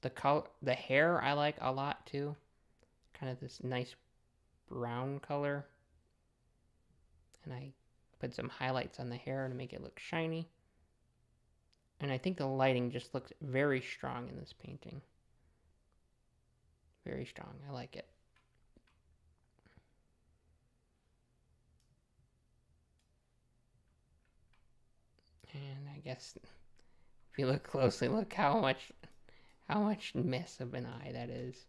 The hair I like a lot too. Kind of this nice brown color. And I put some highlights on the hair to make it look shiny. And I think the lighting just looks very strong in this painting. Very strong. I like it. And I guess if you look closely, look how much mess of an eye that is.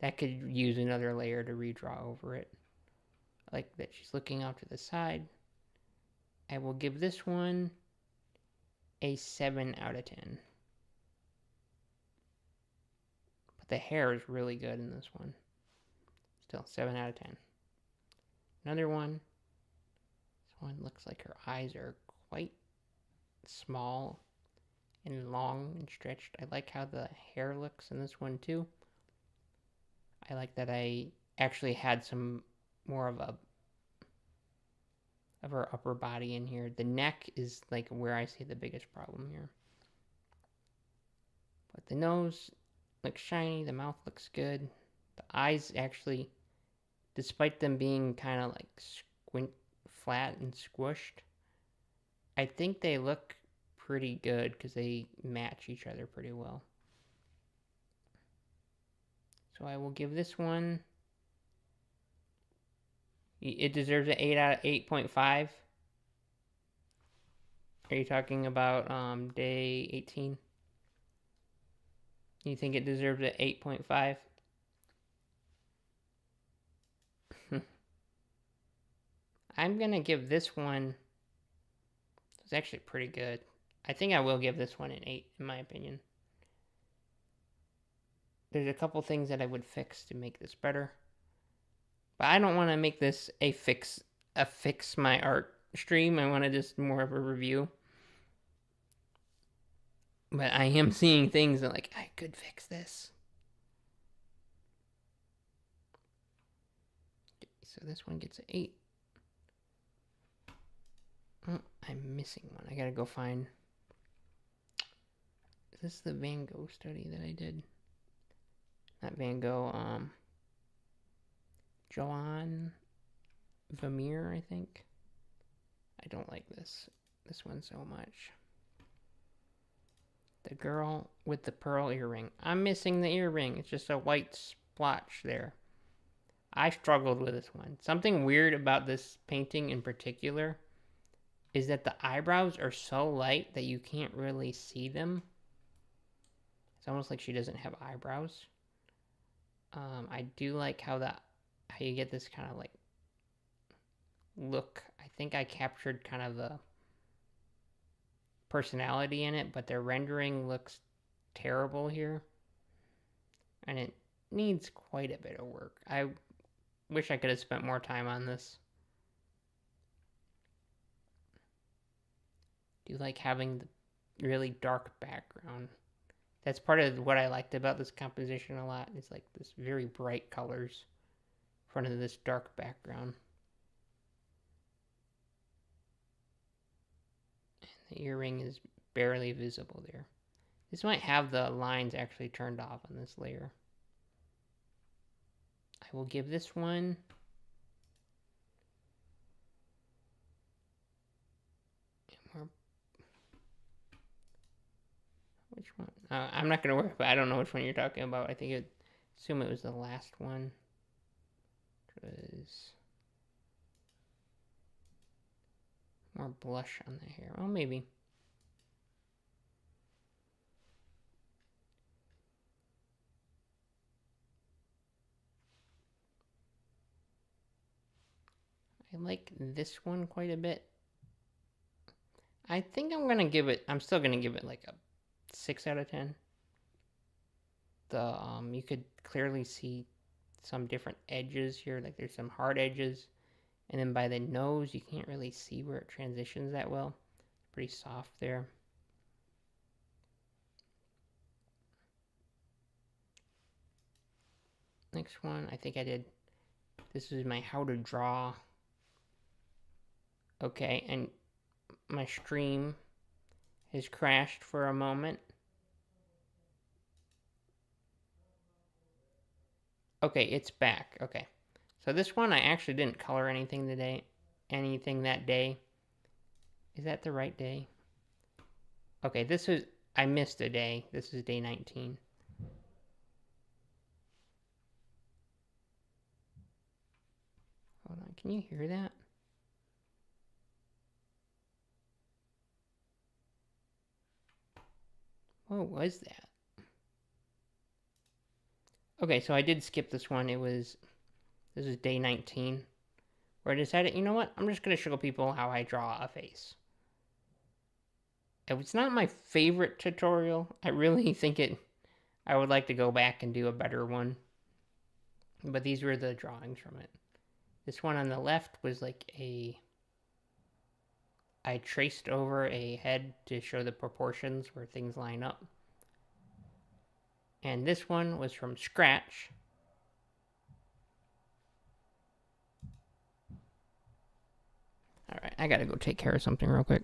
That could use another layer to redraw over it. Like that she's looking off to the side. I will give this one a 7 out of 10. But the hair is really good in this one. Still 7 out of 10. Another one. This one looks like her eyes are quite small and long and stretched. I like how the hair looks in this one too. I like that I actually had some more of her upper body in here. The neck is like where I see the biggest problem here. But the nose looks shiny, the mouth looks good. The eyes actually, despite them being kind of like flat and squished, I think they look pretty good because they match each other pretty well. So I will give this one, it deserves an 8 out of 8.5. Are you talking about day 18? You think it deserves an 8.5? I'm going to give this one, it's actually pretty good. I think I will give this one an 8, in my opinion. There's a couple things that I would fix to make this better. But I don't want to make this a fix my art stream. I want to just more of a review. But I am seeing things that like, I could fix this. So this one gets an 8. I'm missing one. I gotta go find. Is this the Van Gogh study that I did? Not Van Gogh. Joan Vermeer, I think. I don't like this one so much. The girl with the pearl earring. I'm missing the earring. It's just a white splotch there. I struggled with this one. Something weird about this painting in particular is that the eyebrows are so light that you can't really see them. It's almost like she doesn't have eyebrows. I do like how you get this kind of like look. I think I captured kind of the personality in it, but their rendering looks terrible here. And it needs quite a bit of work. I wish I could have spent more time on this. Do you like having the really dark background? That's part of what I liked about this composition a lot. It's like this very bright colors in front of this dark background. And the earring is barely visible there. This might have the lines actually turned off on this layer. I will give this one which one? I'm not gonna worry about. I don't know which one you're talking about. Assume it was the last one. It was more blush on the hair. Oh, maybe. I like this one quite a bit. I think I'm still gonna give it like a 6 out of 10. You could clearly see some different edges here, like there's some hard edges, and then by the nose you can't really see where it transitions that well. It's pretty soft there. Next one, I think I did. This is my how to draw. Okay, and my stream has crashed for a moment. Okay, it's back. Okay. So this one I actually didn't color anything that day. Is that the right day? Okay, I missed a day. This is day 19. Hold on, can you hear that? What was that? Okay, so I did skip this one. This is day 19, where I decided, you know what? I'm just going to show people how I draw a face. It's not my favorite tutorial. I really think I would like to go back and do a better one. But these were the drawings from it. This one on the left was like I traced over a head to show the proportions where things line up. And this one was from scratch. All right, I gotta go take care of something real quick.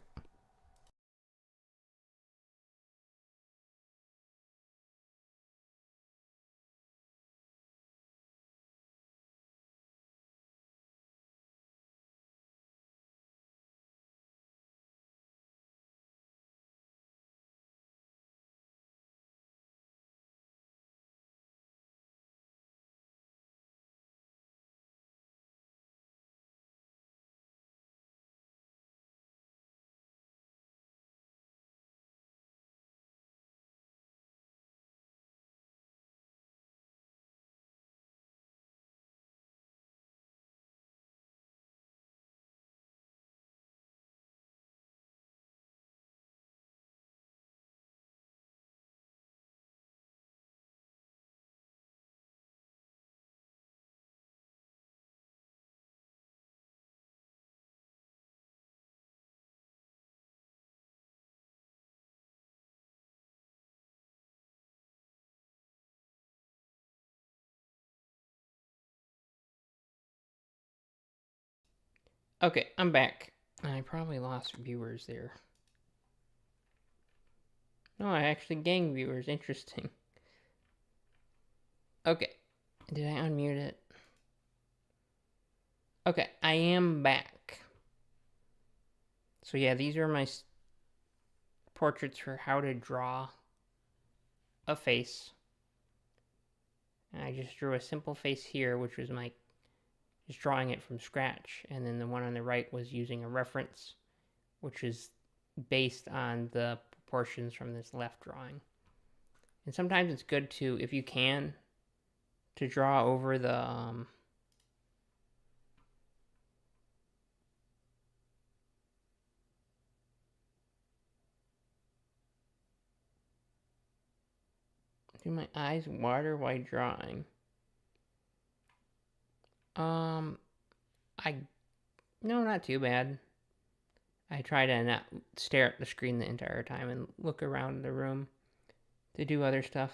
Okay, I'm back. I probably lost viewers there. No, I actually gained viewers. Interesting. Okay. Did I unmute it? Okay, I am back. So yeah, these are my portraits for how to draw a face. And I just drew a simple face here, which was my just drawing it from scratch. And then the one on the right was using a reference, which is based on the proportions from this left drawing. And sometimes it's good to, if you can, to draw over the do my eyes water while drawing? I no, not too bad. I try to not stare at the screen the entire time and look around the room to do other stuff.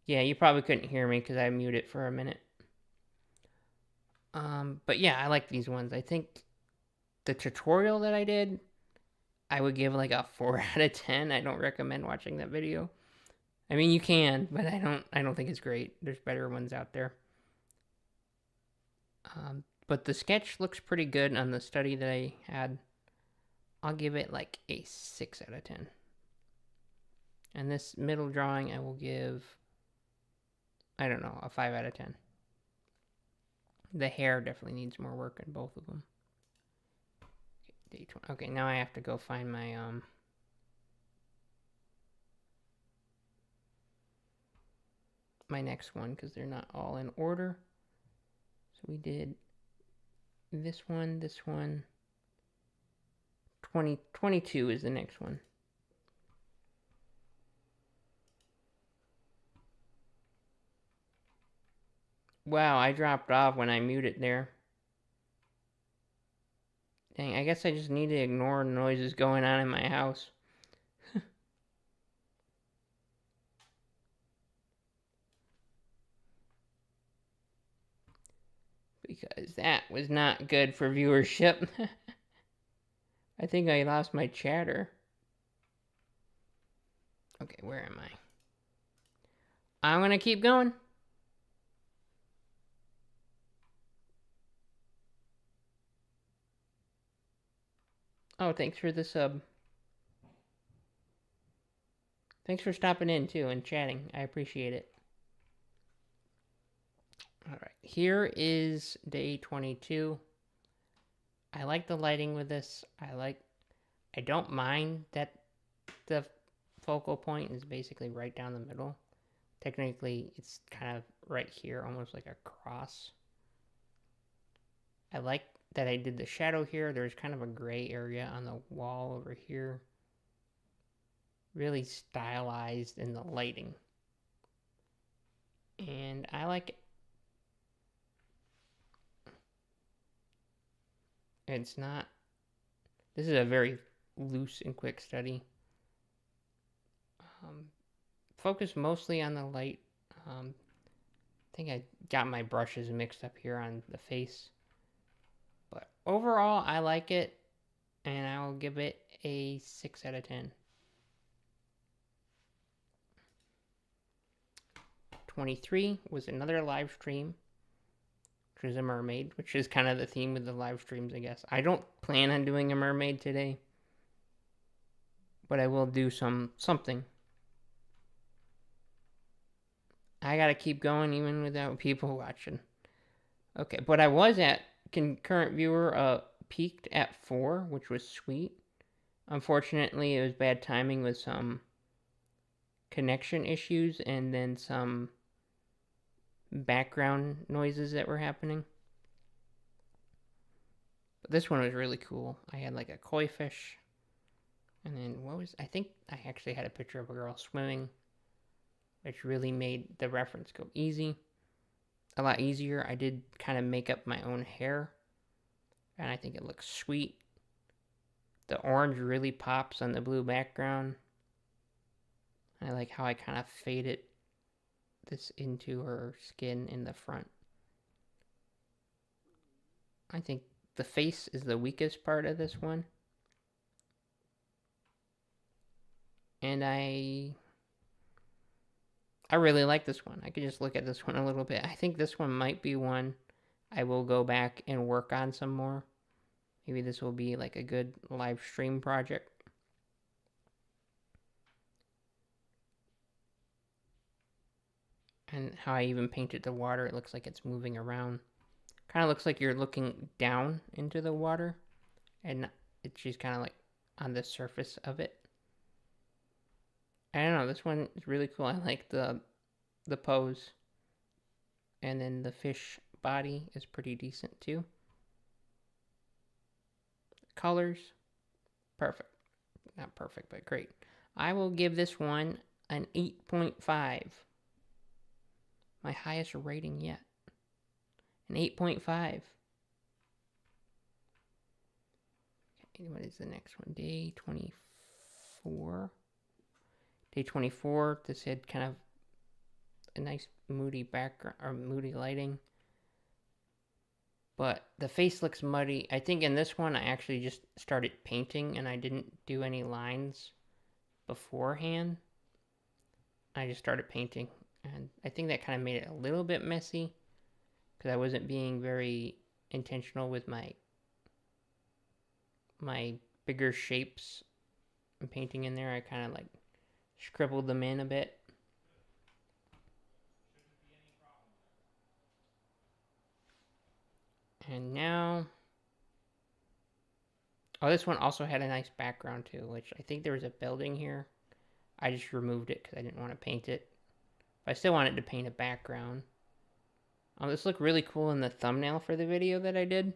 Yeah, you probably couldn't hear me because I muted for a minute. But yeah, I like these ones. I think the tutorial that I did, I would give like a 4 out of 10. I don't recommend watching that video. I mean, you can, but I don't think it's great. There's better ones out there. But the sketch looks pretty good on the study that I had. I'll give it like a 6 out of 10. And this middle drawing, I will give, I don't know, a 5 out of 10. The hair definitely needs more work in both of them. Okay, day 20. Okay, now I have to go find my my next one because they're not all in order. So we did this one, 2022 is the next one. Wow, I dropped off when I muted there. Dang, I guess I just need to ignore noises going on in my house. Because that was not good for viewership. I think I lost my chatter. Okay, where am I? I'm gonna keep going. Oh, thanks for the sub. Thanks for stopping in too and chatting. I appreciate it. Alright, here is day 22. I like the lighting with this. I don't mind that the focal point is basically right down the middle. Technically, it's kind of right here, almost like a cross. I like that I did the shadow here. There's kind of a gray area on the wall over here. Really stylized in the lighting. And I like it. It's not... This is a very loose and quick study. Focus mostly on the light. I think I got my brushes mixed up here on the face. But overall, I like it. And I will give it a 6 out of 10. 23 was another live stream, which was a mermaid, which is kind of the theme of the live streams, I guess. I don't plan on doing a mermaid today, but I will do something. I gotta keep going even without people watching. Okay, but I was at concurrent viewer peaked at 4, which was sweet. Unfortunately, it was bad timing with some connection issues and then some background noises that were happening. But this one was really cool. I had like a koi fish. And then I think I actually had a picture of a girl swimming, which really made the reference go a lot easier. I did kind of make up my own hair, and I think it looks sweet. The orange really pops on the blue background. I like how I kind of faded this into her skin in the front. I think the face is the weakest part of this one. And I really like this one. I could just look at this one a little bit. I think this one might be one I will go back and work on some more. Maybe this will be like a good live stream project. And how I even painted the water, it looks like it's moving around. Kind of looks like you're looking down into the water, and it's just kind of like on the surface of it. I don't know, this one is really cool. I like the pose. And then the fish body is pretty decent too. Colors, perfect. Not perfect, but great. I will give this one an 8.5. My highest rating yet. An 8.5. Okay, what is the next one? Day 24. Day 24, this had kind of a nice moody background, or moody lighting. But the face looks muddy. I think in this one I actually just started painting and I didn't do any lines beforehand. I just started painting, and I think that kind of made it a little bit messy because I wasn't being very intentional with my bigger shapes and painting in there. I kind of like scribbled them in a bit. And now, oh, this one also had a nice background too, which I think there was a building here. I just removed it because I didn't want to paint it. But I still wanted to paint a background. This looked really cool in the thumbnail for the video that I did.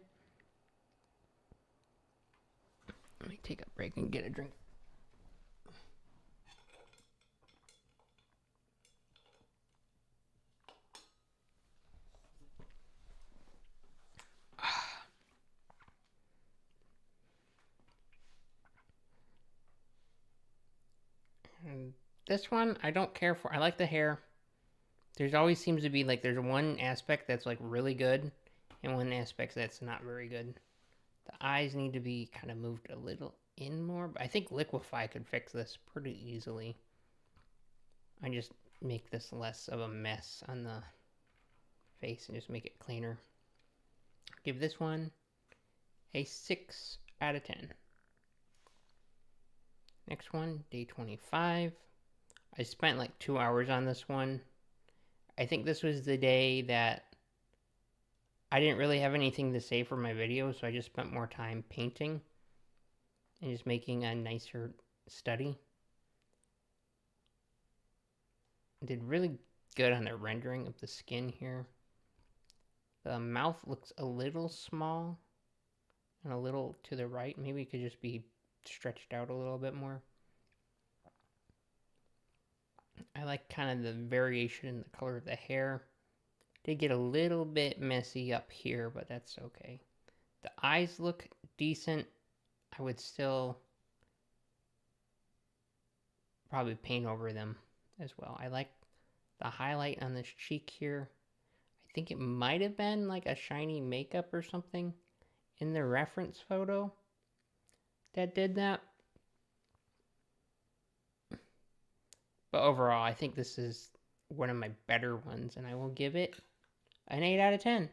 Let me take a break and get a drink. And this one, I don't care for. I like the hair. There's always seems to be like there's one aspect that's like really good and one aspect that's not very good. The eyes need to be kind of moved a little in more, but I think Liquify could fix this pretty easily. I just make this less of a mess on the face and just make it cleaner. Give this one a 6 out of 10. Next one, day 25. I spent like 2 hours on this one. I think this was the day that I didn't really have anything to say for my video, so I just spent more time painting and just making a nicer study. I did really good on the rendering of the skin here. The mouth looks a little small and a little to the right. Maybe it could just be stretched out a little bit more. I like kind of the variation in the color of the hair. Did get a little bit messy up here, but that's okay. The eyes look decent. I would still probably paint over them as well. I like the highlight on this cheek here. I think it might have been like a shiny makeup or something in the reference photo that did that. But overall, I think this is one of my better ones, and I will give it an 8 out of 10.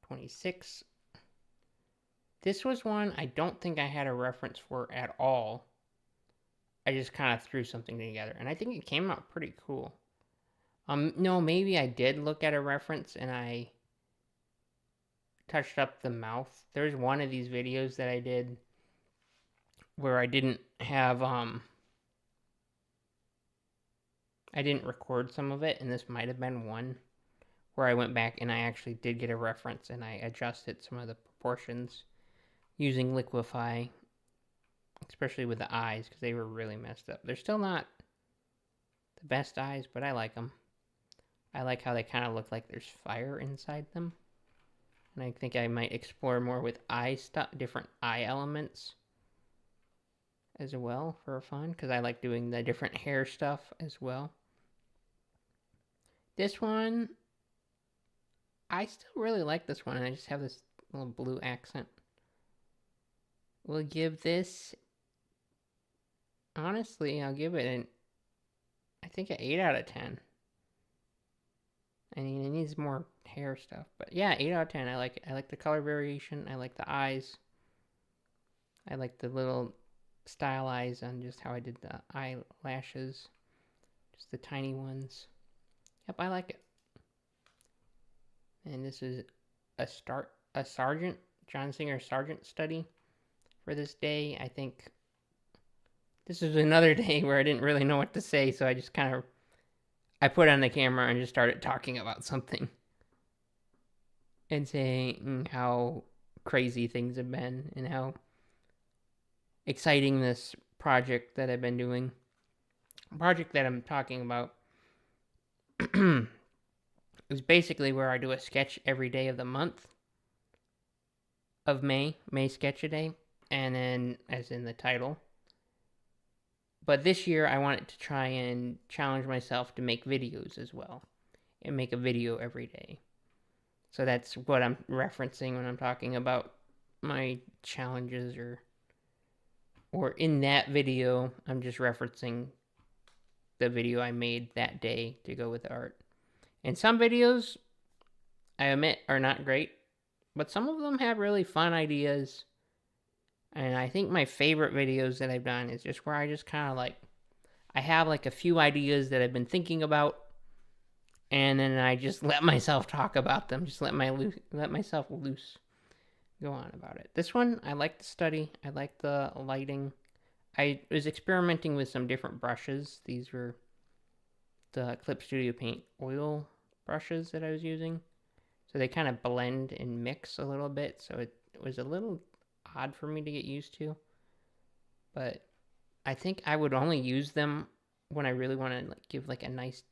26. This was one I don't think I had a reference for at all. I just kind of threw something together, and I think it came out pretty cool. No, maybe I did look at a reference and I touched up the mouth. There's one of these videos that I did where I didn't have, I didn't record some of it, and this might have been one where I went back and I actually did get a reference and I adjusted some of the proportions using Liquify, especially with the eyes, because they were really messed up. They're still not the best eyes, but I like them. I like how they kind of look like there's fire inside them. And I think I might explore more with eye stuff, different eye elements as well for fun, because I like doing the different hair stuff as well. This one, I still really like this one, and I just have this little blue accent. We'll give this, honestly, I'll give it I think an 8 out of 10. I mean, it needs more hair stuff, but yeah, 8 out of 10. I like it. I like the color variation. I like the eyes. I like the little style eyes on just how I did the eyelashes, just the tiny ones. Yep, I like it. And this is a Sargent, John Singer Sargent study for this day. I think this is another day where I didn't really know what to say, so I just kind of I put on the camera and just started talking about something and saying how crazy things have been and how exciting this project that I've been doing, project that I'm talking about, is basically where I do a sketch every day of the month of May sketch a day, and then as in the title. But this year I wanted to try and challenge myself to make videos as well and make a video every day. So that's what I'm referencing when I'm talking about my challenges, or in that video, I'm just referencing the video I made that day to go with the art. And some videos, I admit, are not great, but some of them have really fun ideas. And I think my favorite videos that I've done is just where I just kind of like, I have like a few ideas that I've been thinking about, and then I just let myself talk about them. Just let myself loose, go on about it. This one, I like the study. I like the lighting. I was experimenting with some different brushes. These were the Clip Studio Paint oil brushes that I was using. So they kind of blend and mix a little bit. So it was a little odd for me to get used to. But I think I would only use them when I really want to like give like a nice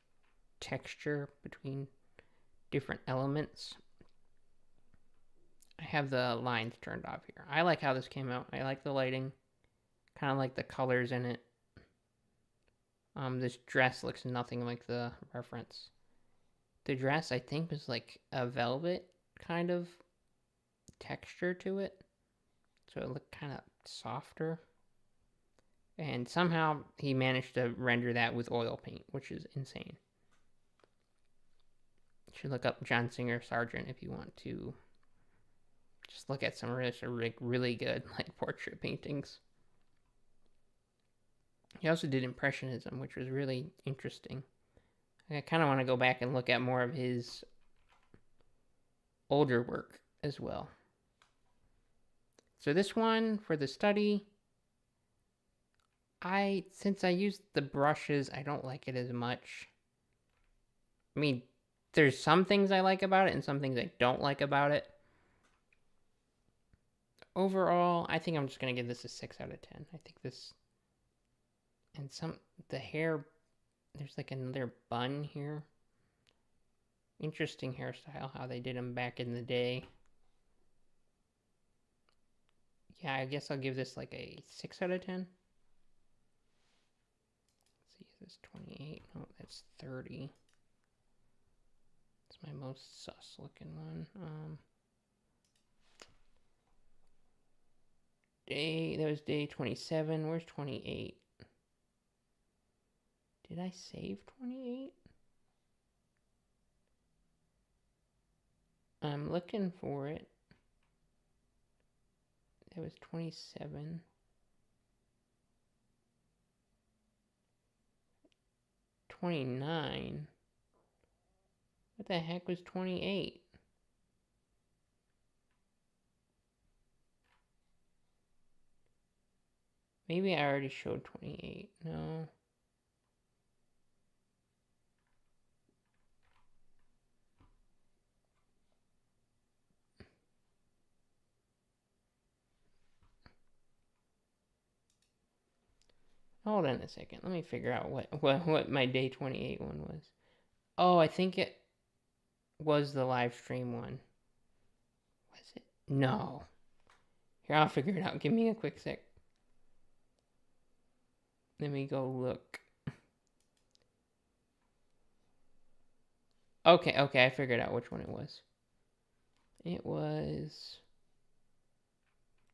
texture between different elements. I have the lines turned off here. I like how this came out. I like the lighting. Kind of like the colors in it. This dress looks nothing like the reference. The dress, I think, was like a velvet kind of texture to it. So it looked kind of softer. And somehow he managed to render that with oil paint, which is insane. You should look up John Singer Sargent if you want to just look at some really good like portrait paintings. He also did Impressionism, which was really interesting. I kind of want to go back and look at more of his older work as well. So this one for the study, since I used the brushes, I don't like it as much. I mean, there's some things I like about it and some things I don't like about it. Overall, I think I'm just going to give this a 6 out of 10. I think this, and the hair, there's like another bun here. Interesting hairstyle, how they did them back in the day. Yeah, I guess I'll give this like a 6 out of 10. Let's see, is this 28? Oh, that's 30. It's my most sus looking one. That was day 27. Where's 28? Did I save 28? I'm looking for it. That was 27. 29. What the heck was 28? Maybe I already showed 28. No. Hold on a second. Let me figure out what my day 28 one was. Oh, I think it was the live stream one. Was it? No. Here, I'll figure it out. Give me a quick sec. Let me go look. Okay, I figured out which one it was. It was...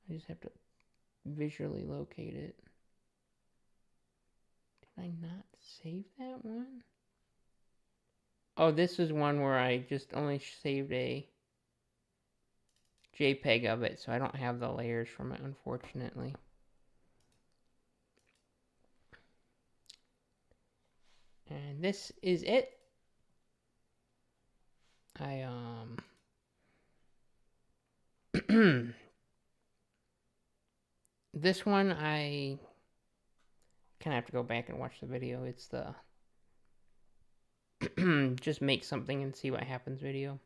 I just have to visually locate it. Did I not save that one? Oh, this is one where I just only saved a JPEG of it, so I don't have the layers from it, unfortunately. And this is it. This one I kind of have to go back and watch the video. It's the just make something and see what happens video.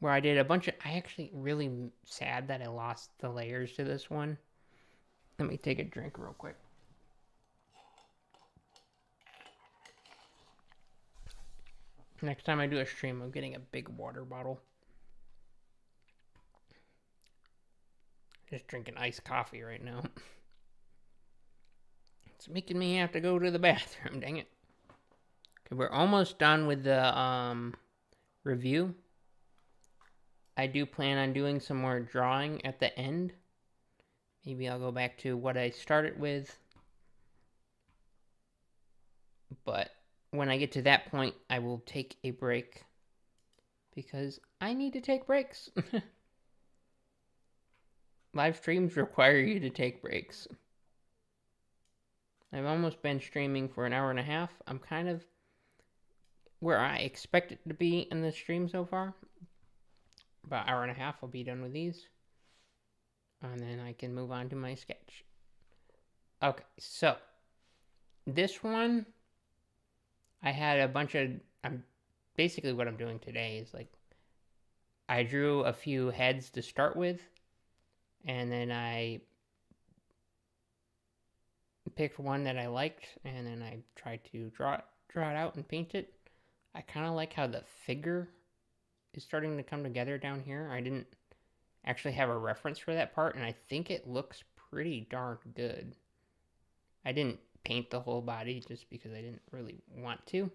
Where I did a bunch of... I actually really sad that I lost the layers to this one. Let me take a drink real quick. Next time I do a stream, I'm getting a big water bottle. Just drinking iced coffee right now. It's making me have to go to the bathroom, dang it. Okay, we're almost done with the review. I do plan on doing some more drawing at the end. Maybe I'll go back to what I started with. But when I get to that point, I will take a break. Because I need to take breaks. Live streams require you to take breaks. I've almost been streaming for an hour and a half. I'm kind of where I expect it to be in the stream so far. About an hour and a half, I'll be done with these. And then I can move on to my sketch. Okay, so this one, I had a bunch of... basically what I'm doing today is like, I drew a few heads to start with. And then I picked one that I liked, and then I tried to draw it out and paint it. I kind of like how the figure is starting to come together down here. I didn't actually have a reference for that part, and I think it looks pretty darn good. I didn't paint the whole body just because I didn't really want to.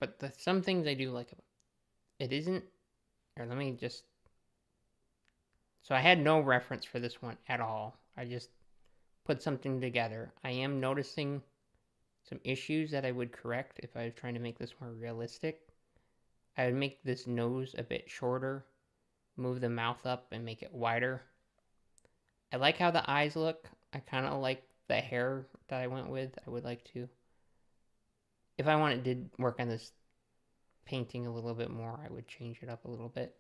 But some things I do like about it isn't... Or let me just... So I had no reference for this one at all. I just put something together. I am noticing some issues that I would correct if I was trying to make this more realistic. I would make this nose a bit shorter, move the mouth up and make it wider. I like how the eyes look. I kind of like the hair that I went with. I would like to... If I wanted to work on this painting a little bit more, I would change it up a little bit.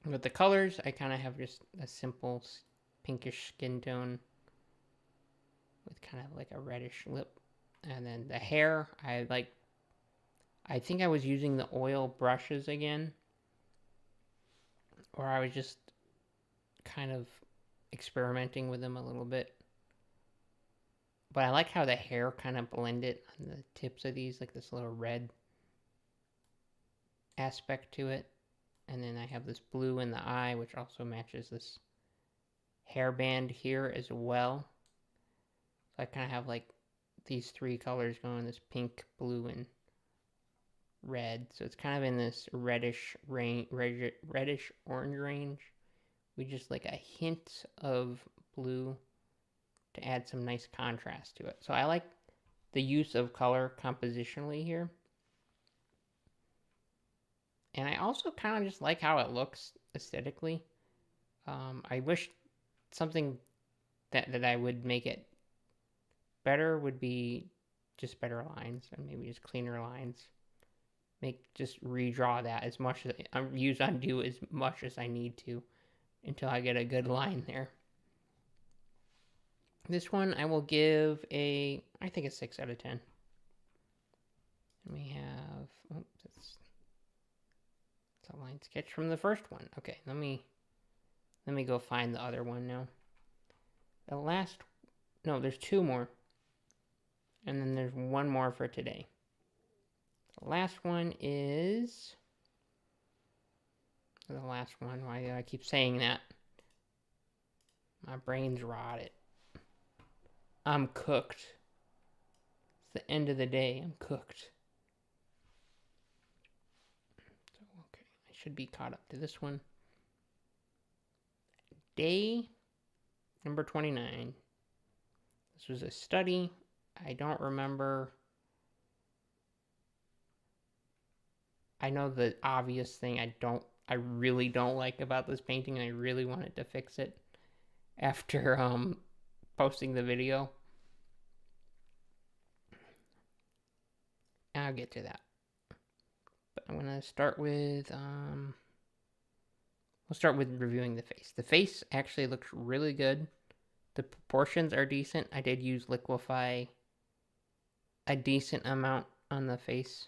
With the colors, I kind of have just a simple pinkish skin tone with kind of like a reddish lip. And then the hair, I think I was using the oil brushes again. Or I was just kind of experimenting with them a little bit. But I like how the hair kind of blended on the tips of these, like this little red aspect to it. And then I have this blue in the eye, which also matches this hairband here as well. So I kind of have like these three colors going, this pink, blue, and red. So it's kind of in this reddish orange range. We just like a hint of blue to add some nice contrast to it. So I like the use of color compositionally here. And I also kind of just like how it looks aesthetically. I wish something that I would make it better would be just better lines and maybe just cleaner lines. Just redraw that as much as use undo as much as I need to until I get a good line there. This one I will give I think a 6 out of 10. And we have, it's a line sketch from the first one. Okay, let me go find the other one now. There's two more. And then there's one more for today. The last one is... The last one, why do I keep saying that? My brain's rotted. I'm cooked. It's the end of the day. I'm cooked. So, okay, I should be caught up to this one. Day number 29. This was a study. I don't remember. I know the obvious thing I really don't like about this painting, and I really wanted to fix it after posting the video. I'll get to that. But I'm gonna start with we'll start with reviewing the face. The face actually looks really good. The proportions are decent. I did use Liquify a decent amount on the face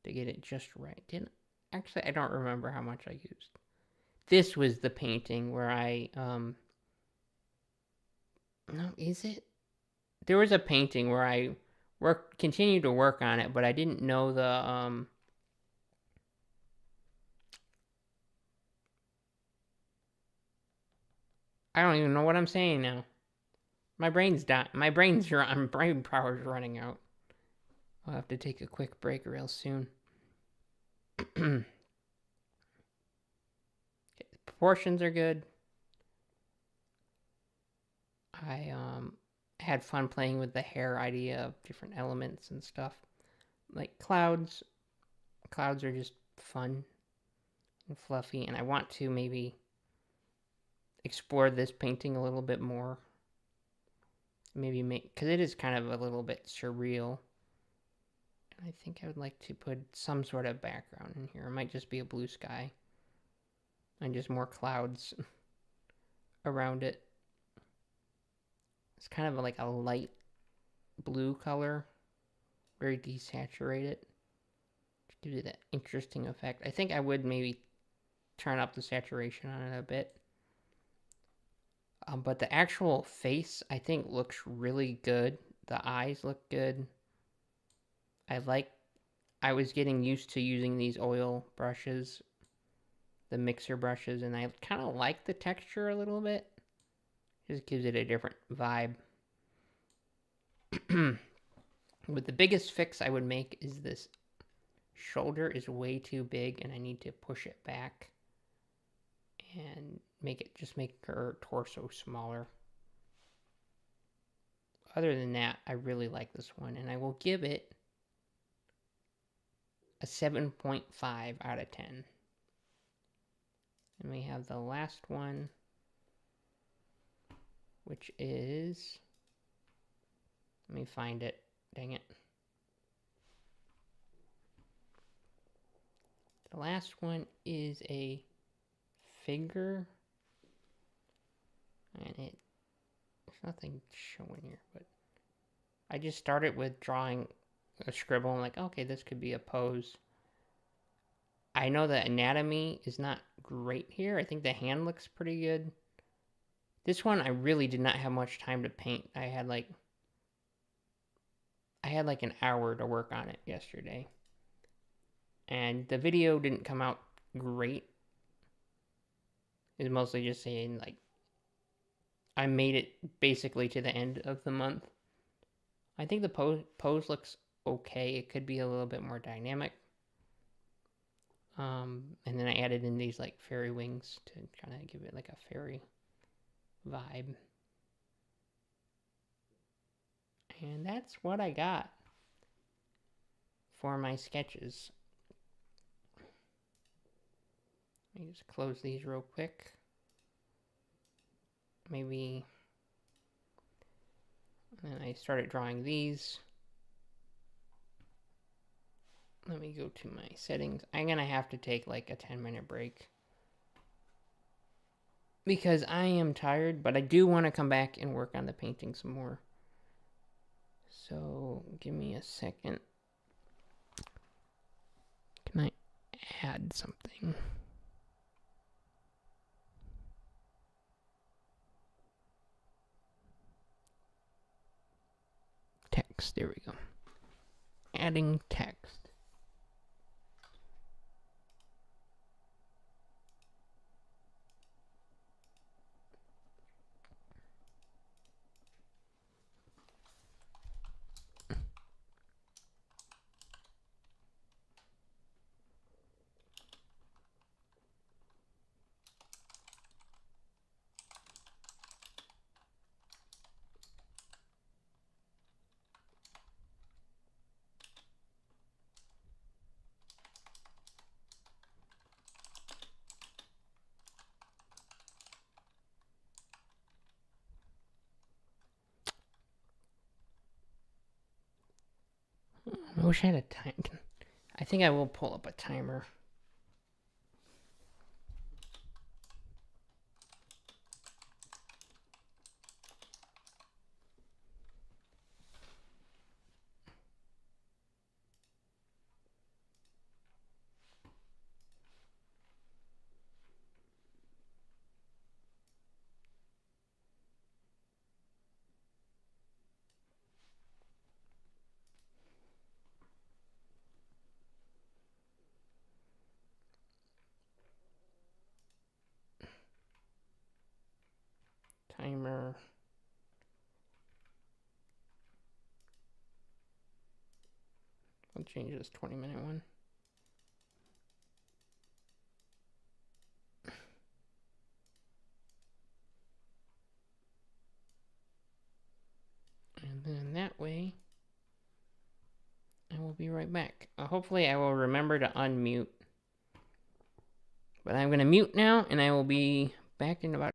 to get it just right. Didn't actually, I don't remember how much I used. This was the painting where I no, is it? There was a painting where I continued to work on it, but I didn't know the I don't even know what I'm saying now. My brain's dying. My brain power's running out. I'll have to take a quick break real soon. Proportions are good. I had fun playing with the hair idea of different elements and stuff. Like clouds. Clouds are just fun and fluffy, and I want to maybe explore this painting a little bit more. Maybe make, because it is kind of a little bit surreal. And I think I would like to put some sort of background in here. It might just be a blue sky and just more clouds around it. It's kind of like a light blue color, very desaturated, to give it that interesting effect. I think I would maybe turn up the saturation on it a bit. But the actual face, I think, looks really good. The eyes look good. I was getting used to using these oil brushes, the mixer brushes, and I kind of like the texture a little bit. Just gives it a different vibe. But the biggest fix I would make is this shoulder is way too big, and I need to push it back and make her torso smaller. Other than that, I really like this one, and I will give it a 7.5 out of 10. And we have the last one, which is, let me find it, dang it. The last one is a figure, and there's nothing showing here, but I just started with drawing a scribble and like, okay, this could be a pose. I know the anatomy is not great here. I think the hand looks pretty good. This one I really did not have much time to paint. I had like an hour to work on it yesterday. And the video didn't come out great. It's mostly just saying like I made it basically to the end of the month. I think the pose looks okay. It could be a little bit more dynamic. And then I added in these like fairy wings to kind of give it like a fairy vibe. And that's what I got for my sketches. Let me just close these real quick. Maybe. And then I started drawing these. Let me go to my settings. I'm gonna have to take like a 10-minute break because I am tired, but I do want to come back and work on the painting some more. So give me a second. Can I add something? Text, there we go. Adding text. I wish I had a time. I think I will pull up a timer. Timer. I'll change this 20-minute one. And then that way, I will be right back. Hopefully I will remember to unmute. But I'm going to mute now, and I will be back in about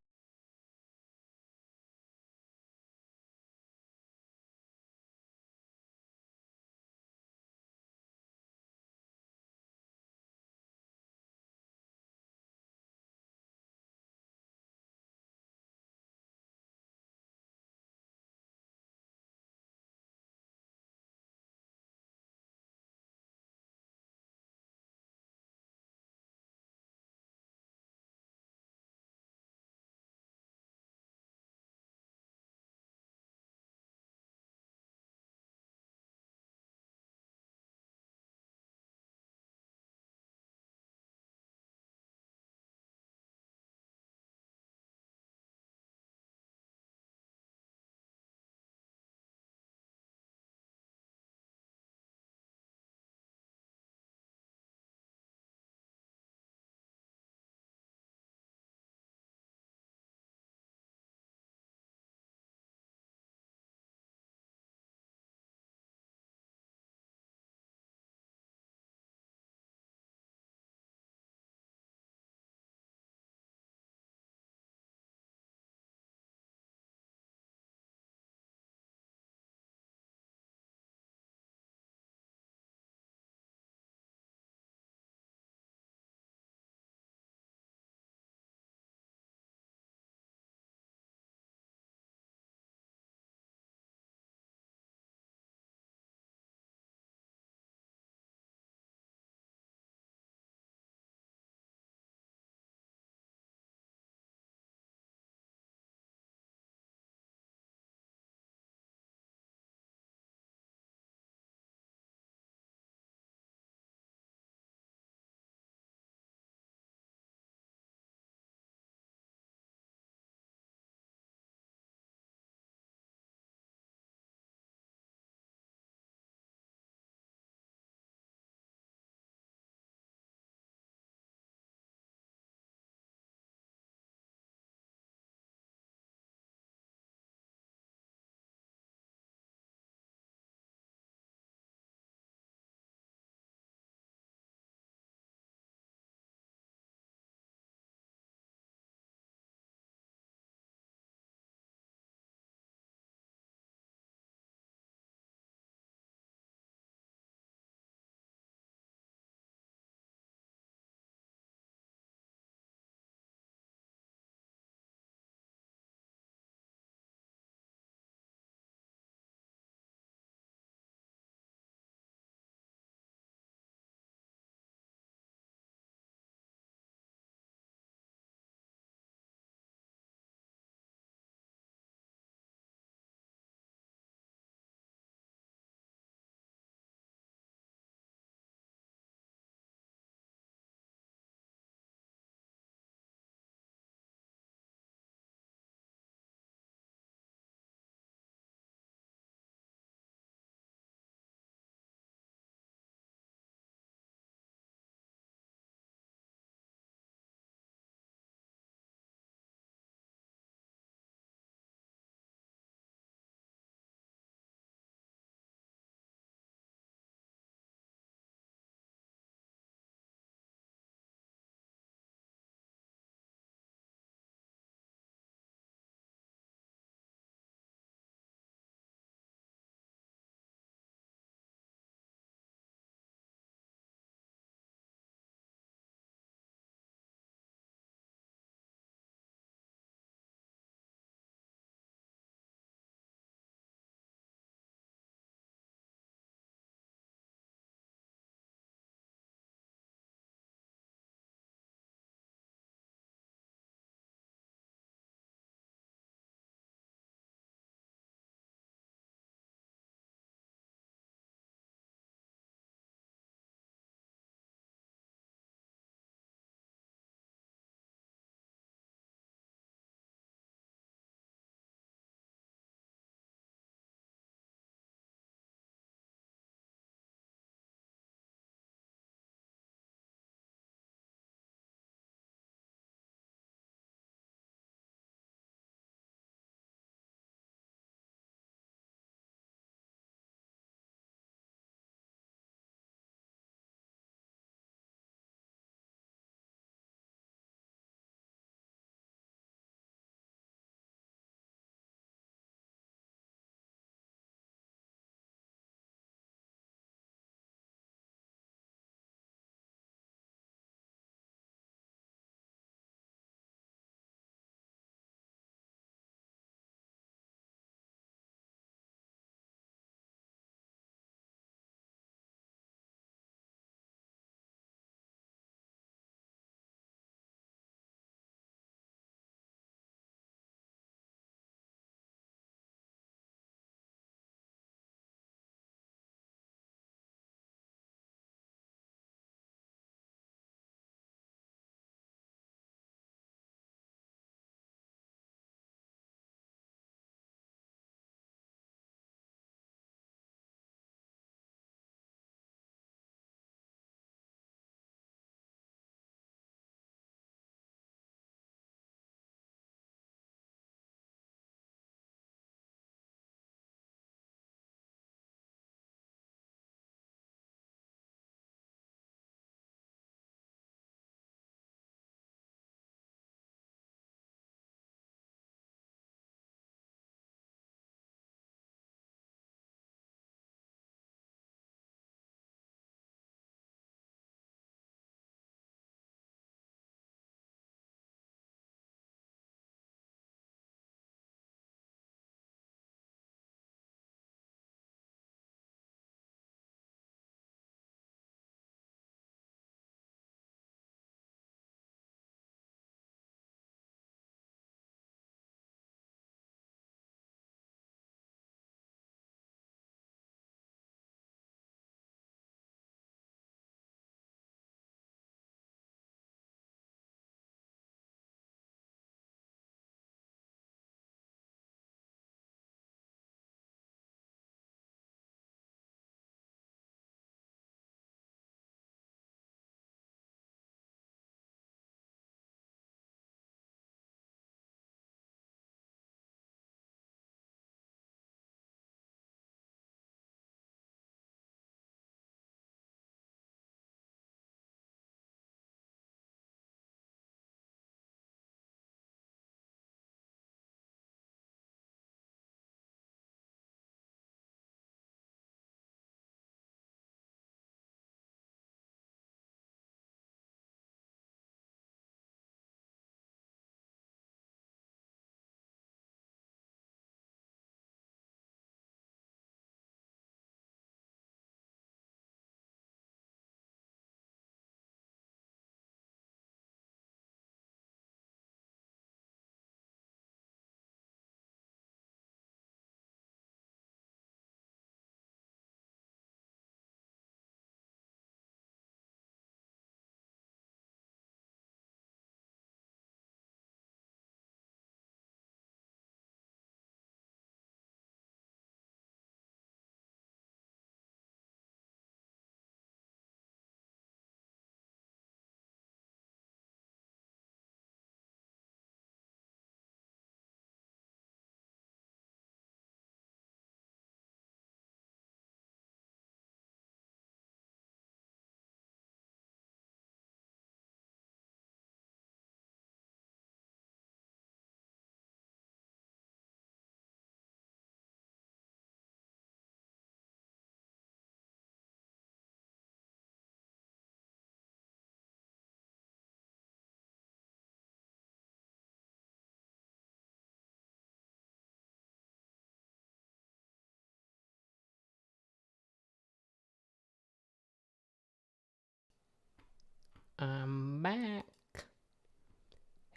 I'm back.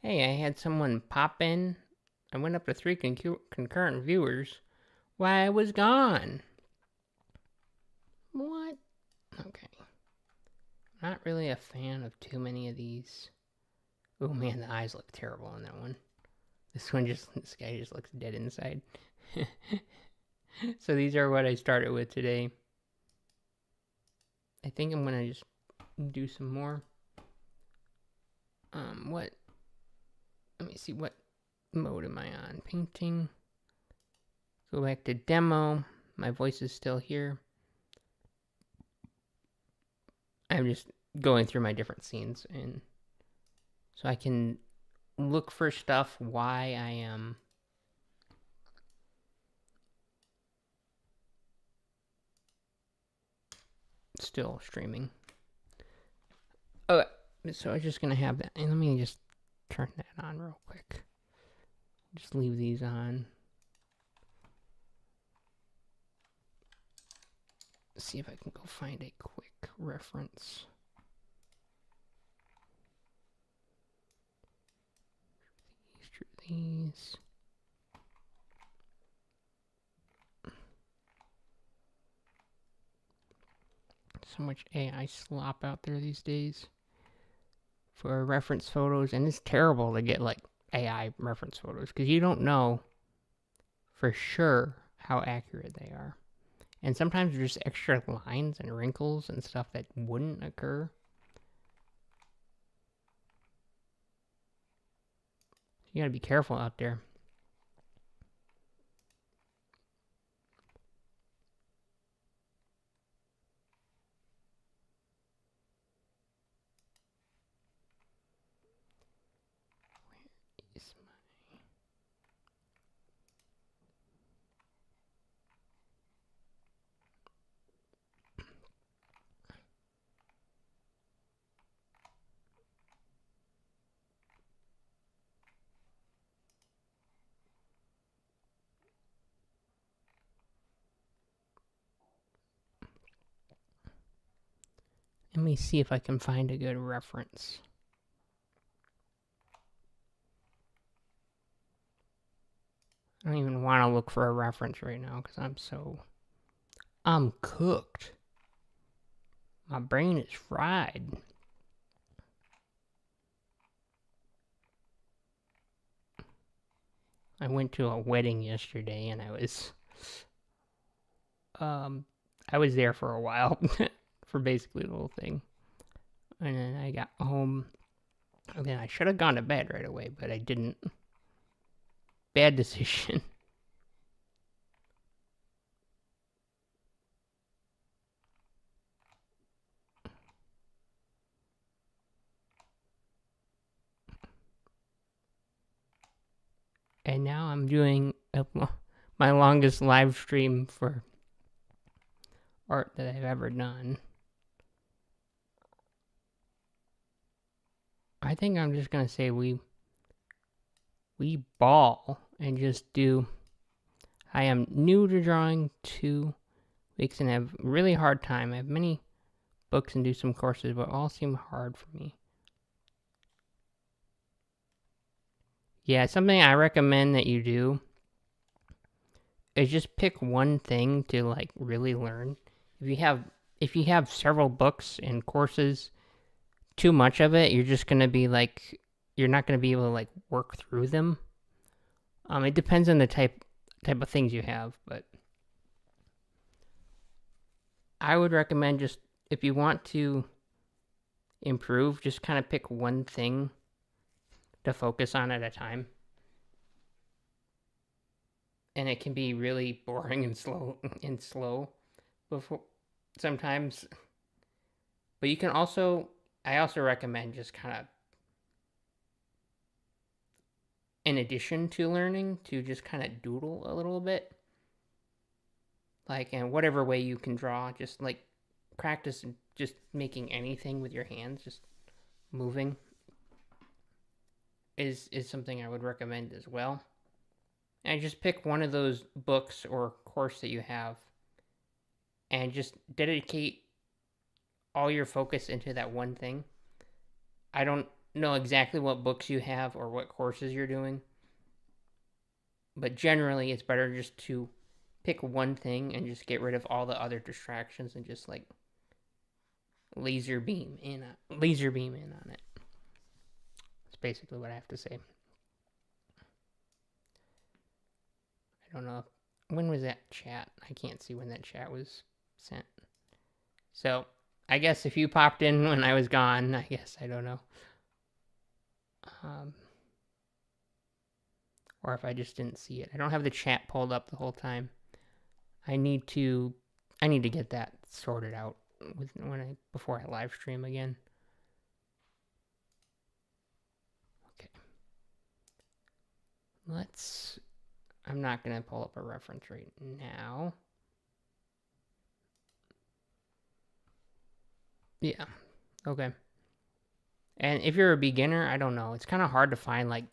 Hey, I had someone pop in. I went up to 3 concurrent viewers while I was gone. What? Okay. Not really a fan of too many of these. Oh man, the eyes look terrible on that one. This guy just looks dead inside. So these are what I started with today. I think I'm gonna just do some more. Let me see, what mode am I on? Painting. Go back to demo. My voice is still here. I'm just going through my different scenes, and so I can look for stuff why I am still streaming. Oh, so I'm just gonna have that, and let me just turn that on real quick. Just leave these on. See if I can go find a quick reference. These. So much AI slop out there these days for reference photos, and it's terrible to get like AI reference photos because you don't know for sure how accurate they are. And sometimes there's just extra lines and wrinkles and stuff that wouldn't occur. You gotta be careful out there. Where is my... Let me see if I can find a good reference. I don't even want to look for a reference right now because I'm cooked. My brain is fried. I went to a wedding yesterday and I was there for a while for basically the whole thing. And then I got home. And then I should have gone to bed right away, but I didn't. Bad decision. And now I'm doing my longest live stream for art that I've ever done. I think I'm just gonna say we ball and just do. I am new to drawing 2 weeks and have a really hard time. I have many books and do some courses, but all seem hard for me. Yeah, something I recommend that you do is just pick one thing to like really learn. If you have several books and courses, too much of it, you're just gonna be like, you're not gonna be able to like work through them. It depends on the type of things you have, but I would recommend just, if you want to improve, just kind of pick one thing to focus on at a time. And it can be really boring and slow before sometimes. But you can also, I also recommend just kind of, in addition to learning, to just kind of doodle a little bit. Like, in whatever way you can draw, just like practice just making anything with your hands, just moving is something I would recommend as well. And just pick one of those books or course that you have and just dedicate all your focus into that one thing. I don't know exactly what books you have or what courses you're doing, but generally it's better just to pick one thing and just get rid of all the other distractions and just like laser beam in on it. That's basically what I have to say. I don't know when was that chat. I can't see when that chat was sent. So I guess if you popped in when I was gone, I guess I don't know. Or if I just didn't see it. I don't have the chat pulled up the whole time. I need to get that sorted out before I live stream again. Okay. I'm not going to pull up a reference right now. Yeah. Okay. And if you're a beginner, I don't know. It's kind of hard to find like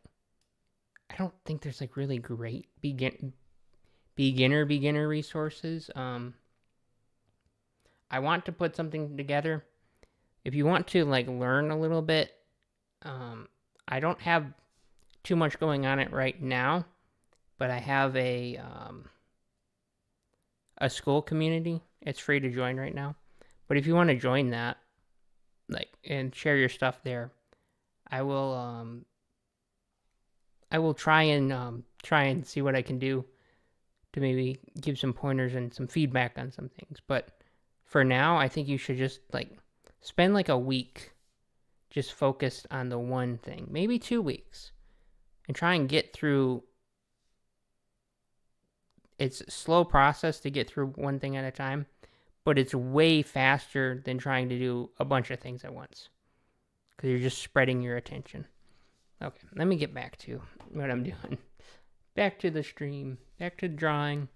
I don't think there's like really great beginner resources. I want to put something together. If you want to like learn a little bit, I don't have too much going on it right now, but I have a school community. It's free to join right now. But if you want to join that, like and share your stuff there, I will try and see what I can do to maybe give some pointers and some feedback on some things. But for now, I think you should just like spend like a week just focused on the one thing, maybe 2 weeks, and try and get through. It's a slow process to get through one thing at a time, but it's way faster than trying to do a bunch of things at once because you're just spreading your attention. Okay, let me get back to what I'm doing. Back to the stream, back to drawing.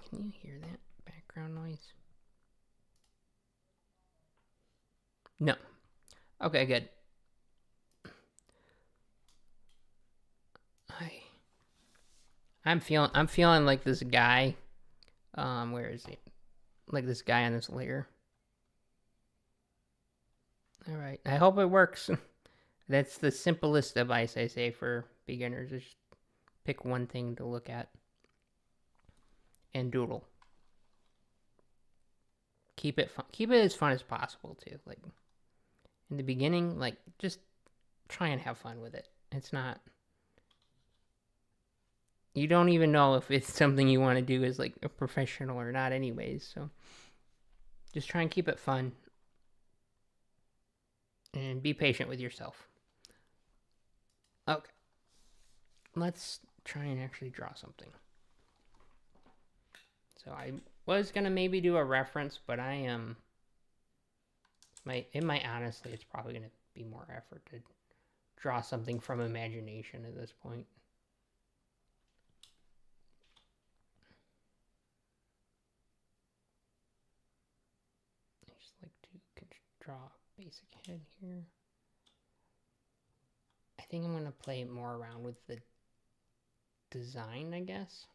Can you hear that background noise? No. Okay, good. I'm feeling like this guy. Where is he? Like this guy on this layer. All right. I hope it works. That's the simplest advice I say for beginners: is just pick one thing to look at and doodle. Keep it fun. Keep it as fun as possible too. Like in the beginning, like just try and have fun with it. It's not. You don't even know if it's something you want to do as like a professional or not, anyways. So just try and keep it fun and be patient with yourself. Okay, let's try and actually draw something. So I was gonna maybe do a reference, but I am. It might honestly, it's probably gonna be more effort to draw something from imagination at this point. I just like to draw a basic head here. I think I'm gonna play more around with the design, I guess.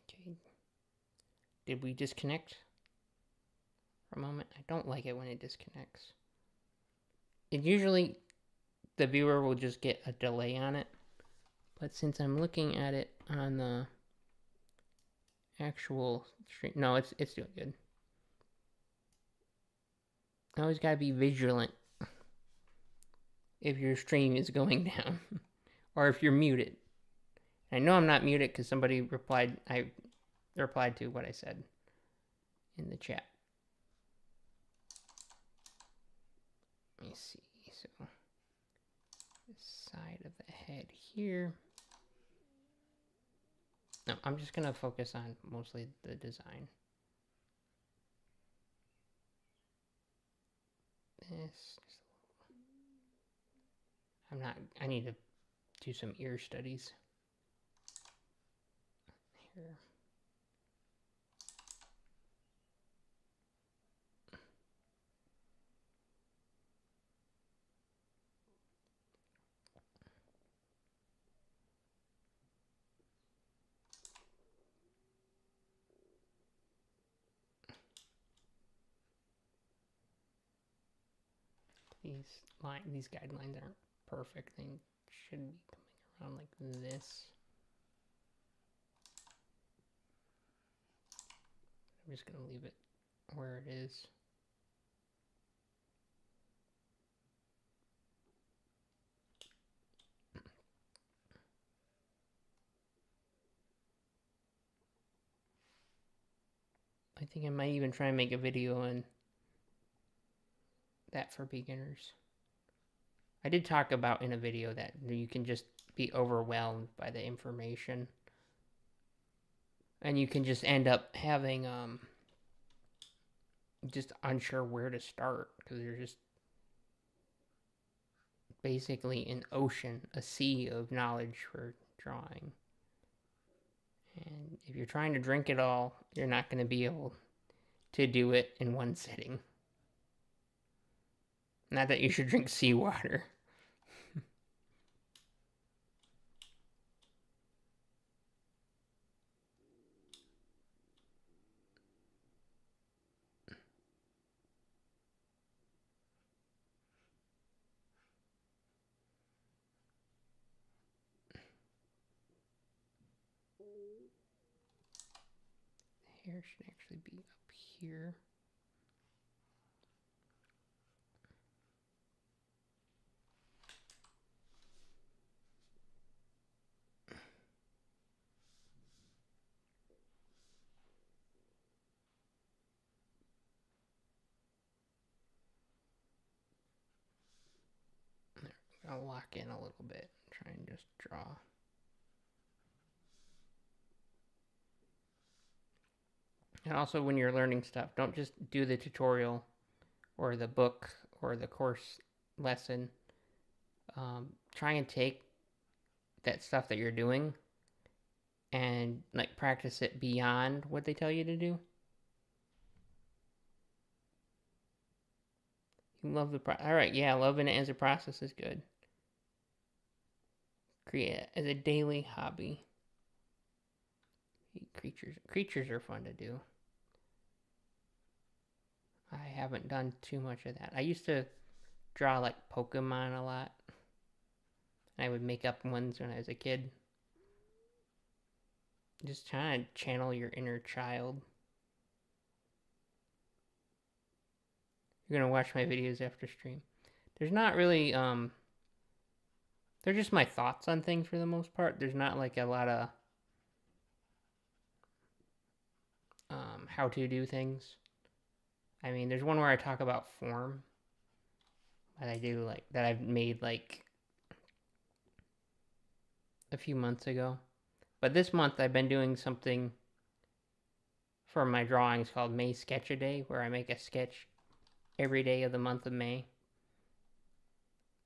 Okay. Did we disconnect for a moment? I don't like it when it disconnects. It usually, the viewer will just get a delay on it. But since I'm looking at it on the actual stream, no, it's doing good. Always gotta be vigilant if your stream is going down or if you're muted. I know I'm not muted because somebody replied. I replied to what I said in the chat. Let me see. So this side of the head here. No, I'm just gonna focus on mostly the design. This. I need to do some ear studies. Here. these guidelines aren't perfect. They should be coming around like this. I'm just gonna leave it where it is. I think I might even try and make a video on that for beginners. I did talk about in a video that you can just be overwhelmed by the information. And you can just end up having just unsure where to start because you're just basically an ocean, a sea of knowledge for drawing. And if you're trying to drink it all, you're not going to be able to do it in one sitting. Not that you should drink seawater. The hair should actually be up here. I'll lock in a little bit and try and just draw. And also when you're learning stuff, don't just do the tutorial or the book or the course lesson. Try and take that stuff that you're doing and like practice it beyond what they tell you to do. You love the all right, yeah, loving it as a process is good. Create it as a daily hobby. Creatures are fun to do. I haven't done too much of that. I used to draw like Pokemon a lot. I would make up ones when I was a kid. Just trying to channel your inner child. You're gonna watch my videos after stream. There's not really they're just my thoughts on things for the most part. There's not like a lot of how to do things. I mean, there's one where I talk about form that I do like that I've made like a few months ago. But this month I've been doing something for my drawings called May Sketch a Day, where I make a sketch every day of the month of May.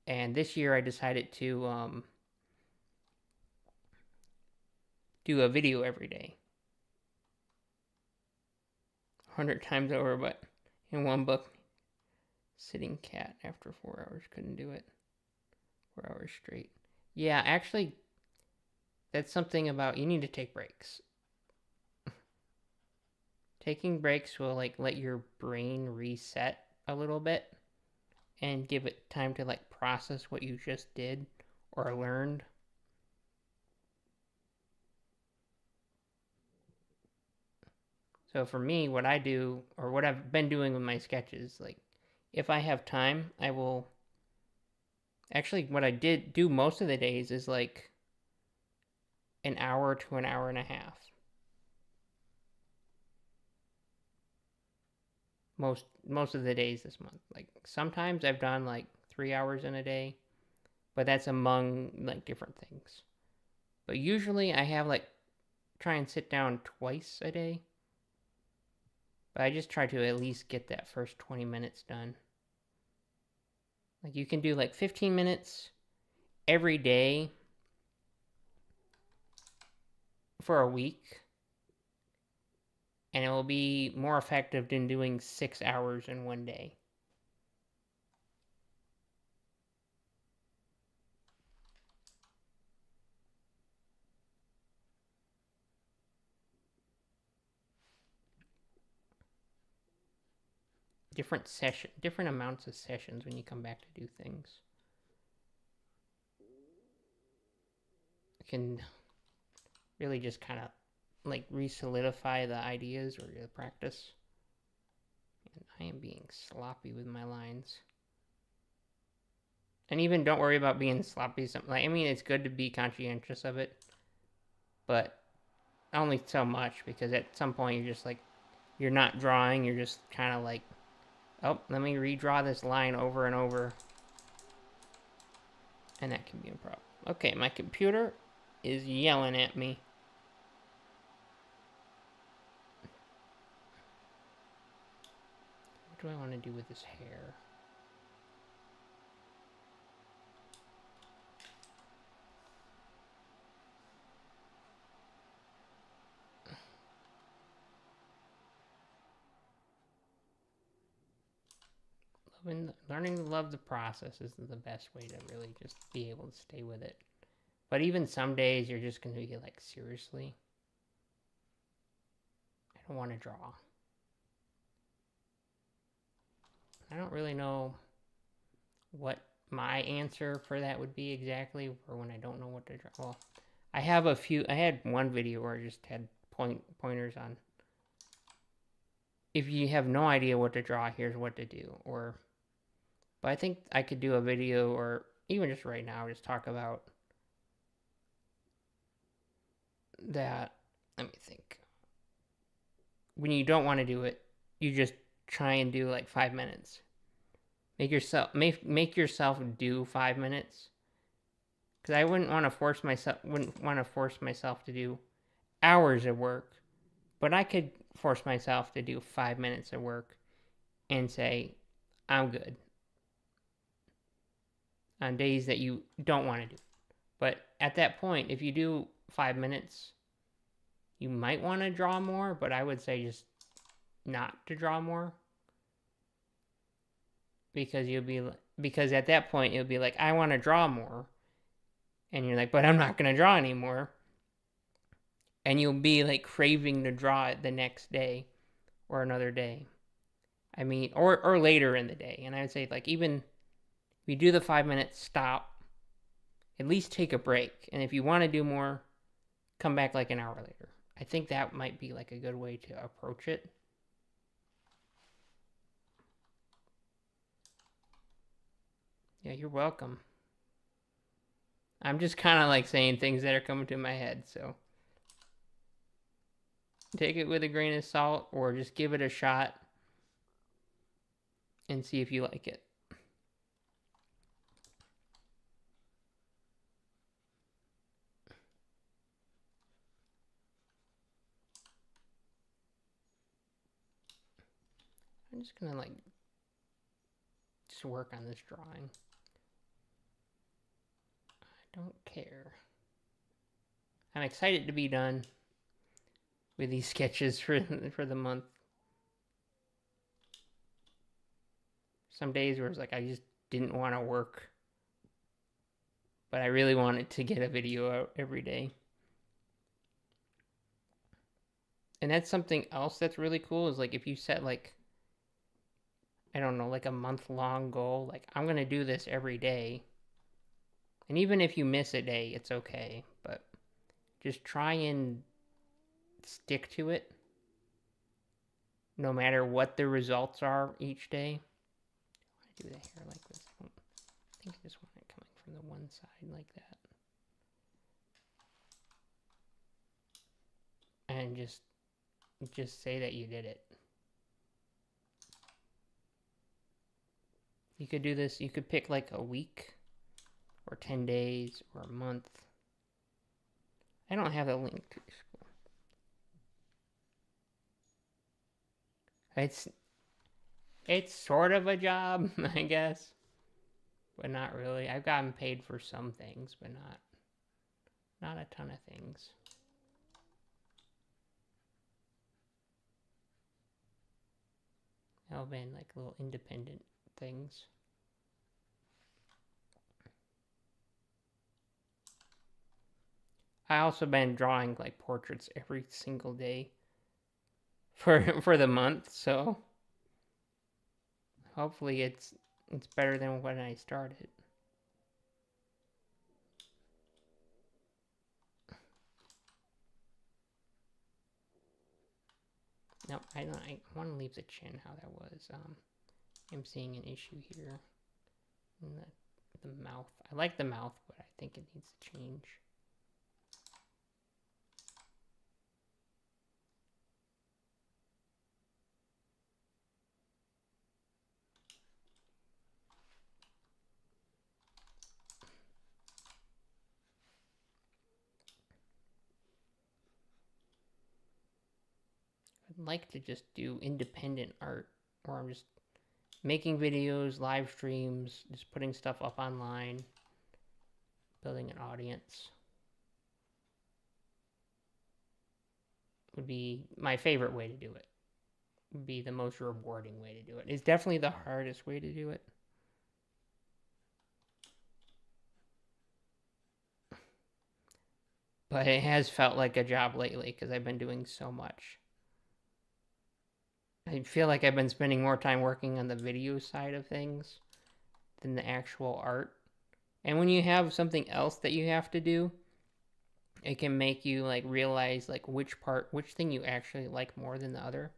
And this year I decided to do a video every day. 100 times over, but in one book, sitting cat after 4 hours, couldn't do it. 4 hours straight. Yeah, actually, that's something about you need to take breaks. Taking breaks will like let your brain reset a little bit and give it time to like process what you just did or learned. So for me, what I do or what I've been doing with my sketches, like if I have time, I will actually what I did do most of the days is like an hour to an hour and a half. Most of the days this month. Like sometimes I've done like 3 hours in a day, but that's among like different things. But usually I have like try and sit down twice a day. But I just try to at least get that first 20 minutes done. Like you can do like 15 minutes every day for a week. And it will be more effective than doing 6 hours in one day. different amounts of sessions when you come back to do things. It can really just kind of like re-solidify the ideas or the practice. And I am being sloppy with my lines. And even don't worry about being sloppy. I mean, it's good to be conscientious of it, but only so much, because at some point you're just like, you're not drawing, you're just kind of like, oh, let me redraw this line over and over. And that can be a problem. Okay, my computer is yelling at me. What do I want to do with this hair? Learning to love the process is the best way to really just be able to stay with it. But even some days you're just going to be like, seriously? I don't want to draw. I don't really know what my answer for that would be exactly, for when I don't know what to draw. Well, I had one video where I just had pointers on, if you have no idea what to draw, here's what to do. But I think I could do a video, or even just right now, just talk about that. Let me think. When you don't want to do it, you just try and do like 5 minutes. Make yourself do 5 minutes. Because I wouldn't want to force myself to do hours of work, but I could force myself to do 5 minutes of work and say, I'm good, on days that you don't want to do. But at that point, if you do 5 minutes, you might want to draw more, but I would say just not to draw more. Because at that point, you'll be like, I want to draw more. And you're like, but I'm not going to draw anymore. And you'll be like craving to draw it the next day or another day. I mean, or later in the day. And I would say, like, even if you do the 5 minutes, stop. At least take a break. And if you want to do more, come back like an hour later. I think that might be like a good way to approach it. Yeah, you're welcome. I'm just kind of like saying things that are coming to my head, so take it with a grain of salt, or just give it a shot and see if you like it. I'm just gonna like just work on this drawing. I don't care. I'm excited to be done with these sketches for the month. Some days where it's like I just didn't want to work, but I really wanted to get a video out every day. And that's something else that's really cool, is like if you set like, I don't know, like a month-long goal, like I'm gonna do this every day. And even if you miss a day, it's okay, but just try and stick to it, no matter what the results are each day. I do the hair like this. I think I just want it coming from the one side like that. And just say that you did it. You could do this, you could pick like a week, or 10 days, or a month. I don't have a link to school. It's sort of a job, I guess, but not really. I've gotten paid for some things, but not a ton of things. I've been like little independent things. I also been drawing like portraits every single day for the month, so hopefully it's better than when I started. No, I don't. I want to leave the chin how that was. I'm seeing an issue here in the mouth. I like the mouth, but I think it needs to change. I'd like to just do independent art, or I'm just making videos, live streams, just putting stuff up online, building an audience. Would be my favorite way to do it. Would be the most rewarding way to do it. It's definitely the hardest way to do it. But it has felt like a job lately because I've been doing so much. I feel like I've been spending more time working on the video side of things than the actual art. And when you have something else that you have to do, it can make you like realize like which thing you actually like more than the other.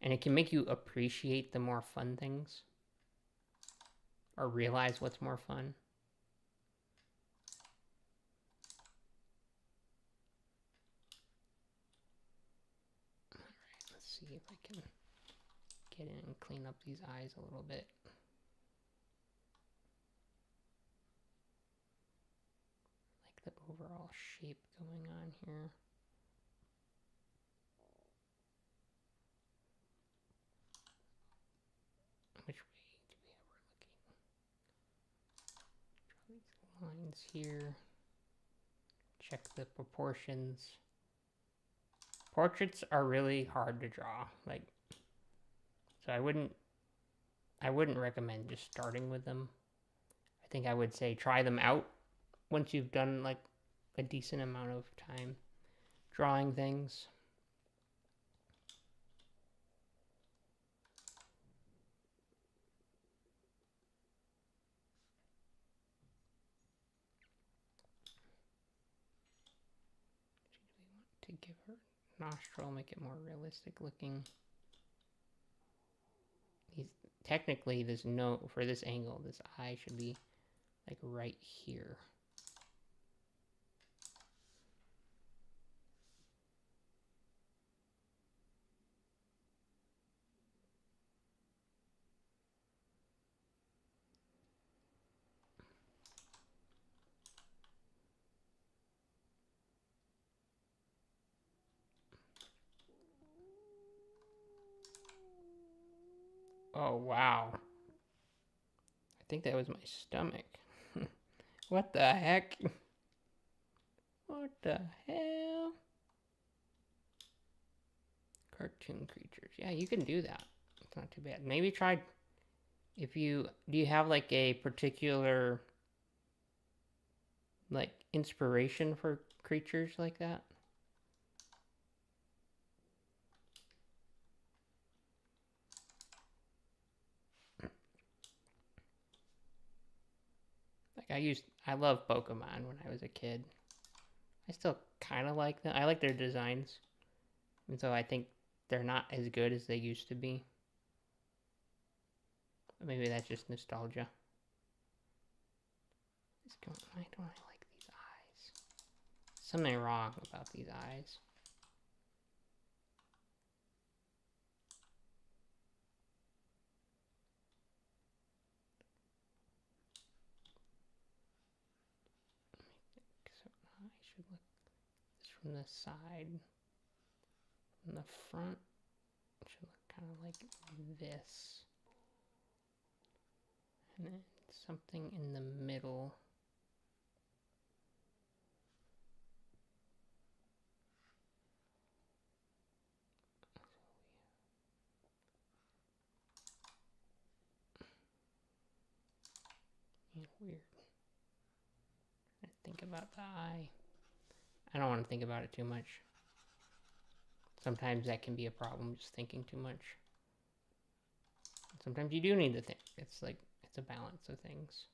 And it can make you appreciate the more fun things or realize what's more fun. All right, let's see if I can get in and clean up these eyes a little bit. The overall shape going on here. Which way do we have we're looking? Draw these lines here. Check the proportions. Portraits are really hard to draw. Like, so I wouldn't recommend just starting with them. I think I would say try them out once you've done like a decent amount of time drawing things. Do we want to give her nostril, make it more realistic looking? Technically, for this angle, this eye should be like right here. Oh, wow. I think that was my stomach. What the heck? What the hell? Cartoon creatures. Yeah, you can do that. It's not too bad. Maybe try do you have like a particular like inspiration for creatures like that? Like I love Pokemon when I was a kid. I still kind of like them. I like their designs. And so I think they're not as good as they used to be. Maybe that's just nostalgia. Why don't I like these eyes? Something wrong about these eyes. So I should look this from the side. From the front, it should look kind of like this. And then something in the middle. Yeah, weird. I think about the eye. I don't want to think about it too much. Sometimes that can be a problem, just thinking too much. sometimes you do need to think. It's like, it's a balance of things.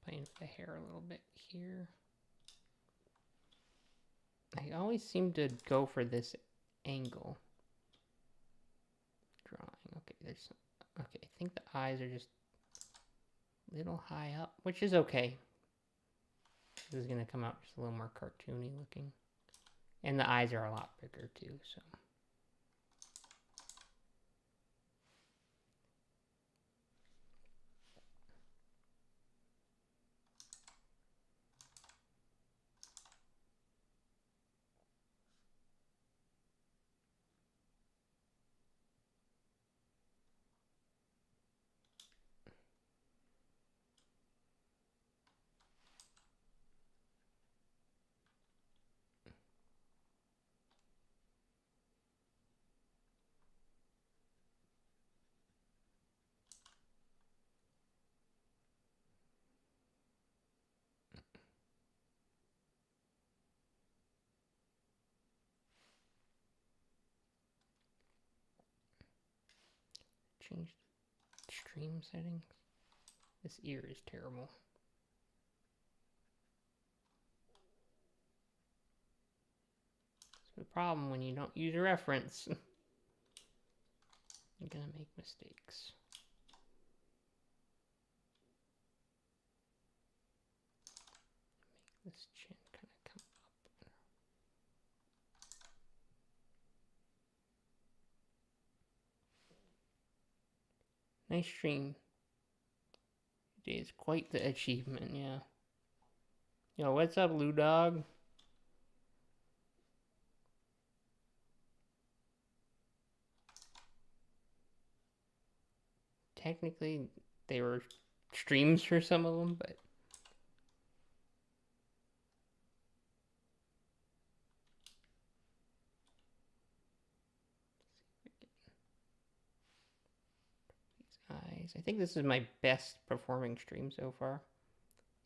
Playing with the hair a little bit here. I always seem to go for this angle. Drawing. Okay, there's. Okay, I think the eyes are just a little high up, which is okay. This is gonna come out just a little more cartoony looking, and the eyes are a lot bigger too. So. Change the stream settings. This ear is terrible. It's the problem when you don't use a reference. You're gonna make mistakes. Make this chin kind of come up. Nice stream. Today is quite the achievement, yeah. Yo, what's up, Lou Dog? Technically, they were streams for some of them, but eyes. I think this is my best performing stream so far.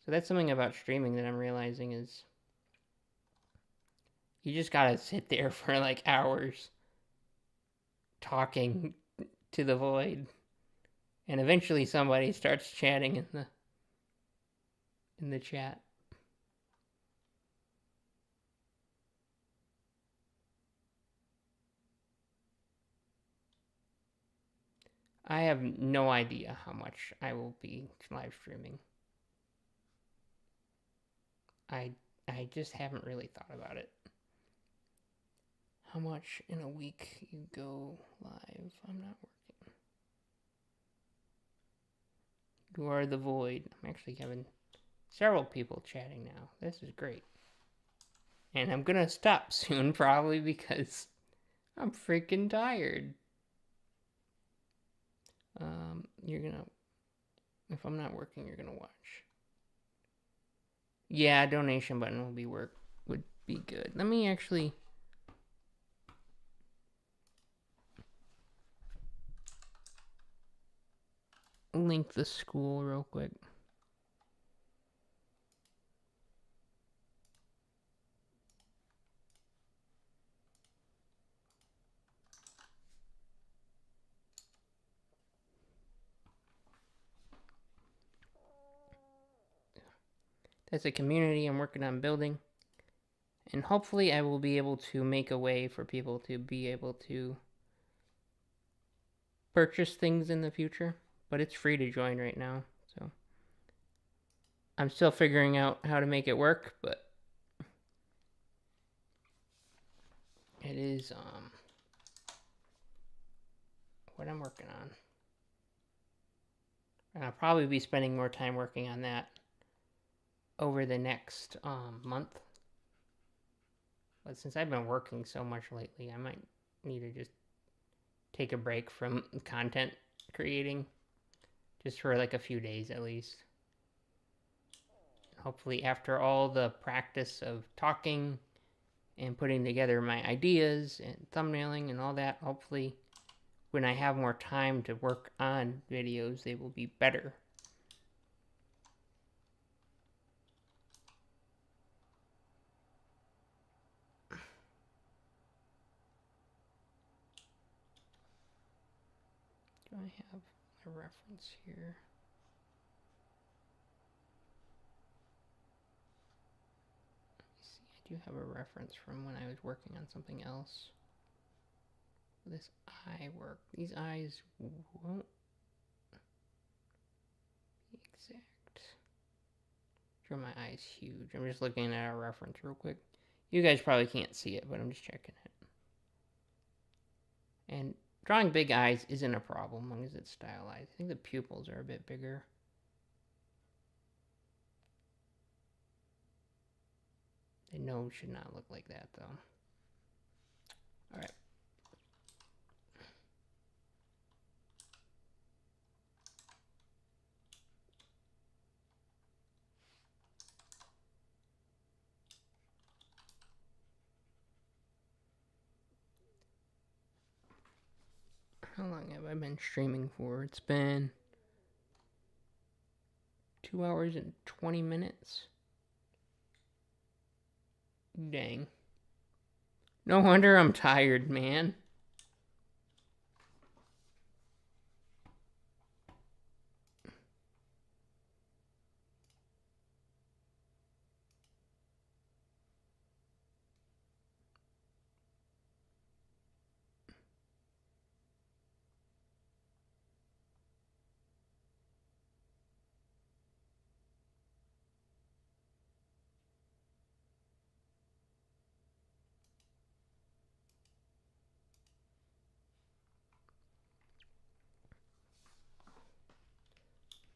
So that's something about streaming that I'm realizing is you just gotta sit there for like hours talking to the void, and eventually somebody starts chatting in the chat. I have no idea how much I will be live streaming. I just haven't really thought about it. How much in a week you go live? I'm not working. You are the void. I'm actually having several people chatting now. This is great. And I'm gonna stop soon probably because I'm freaking tired. You're gonna, if I'm not working, you're gonna watch. Yeah, donation button would be good. Let me actually link the school real quick. That's a community I'm working on building. And hopefully I will be able to make a way for people to be able to purchase things in the future. But it's free to join right now. So I'm still figuring out how to make it work, but it is what I'm working on. And I'll probably be spending more time working on that over the next month. But since I've been working so much lately, I might need to just take a break from content creating just for like a few days at least. Hopefully, after all the practice of talking and putting together my ideas and thumbnailing and all that, hopefully, when I have more time to work on videos, they will be better. Do I have a reference here? I do have a reference from when I was working on something else. This eye work. These eyes won't be exact. Sure, my eye's huge. I'm just looking at a reference real quick. You guys probably can't see it, but I'm just checking it. And drawing big eyes isn't a problem as long as it's stylized. I think the pupils are a bit bigger. The nose should not look like that, though. All right. How long have I been streaming for? It's been 2 hours and 20 minutes. Dang. No wonder I'm tired, man.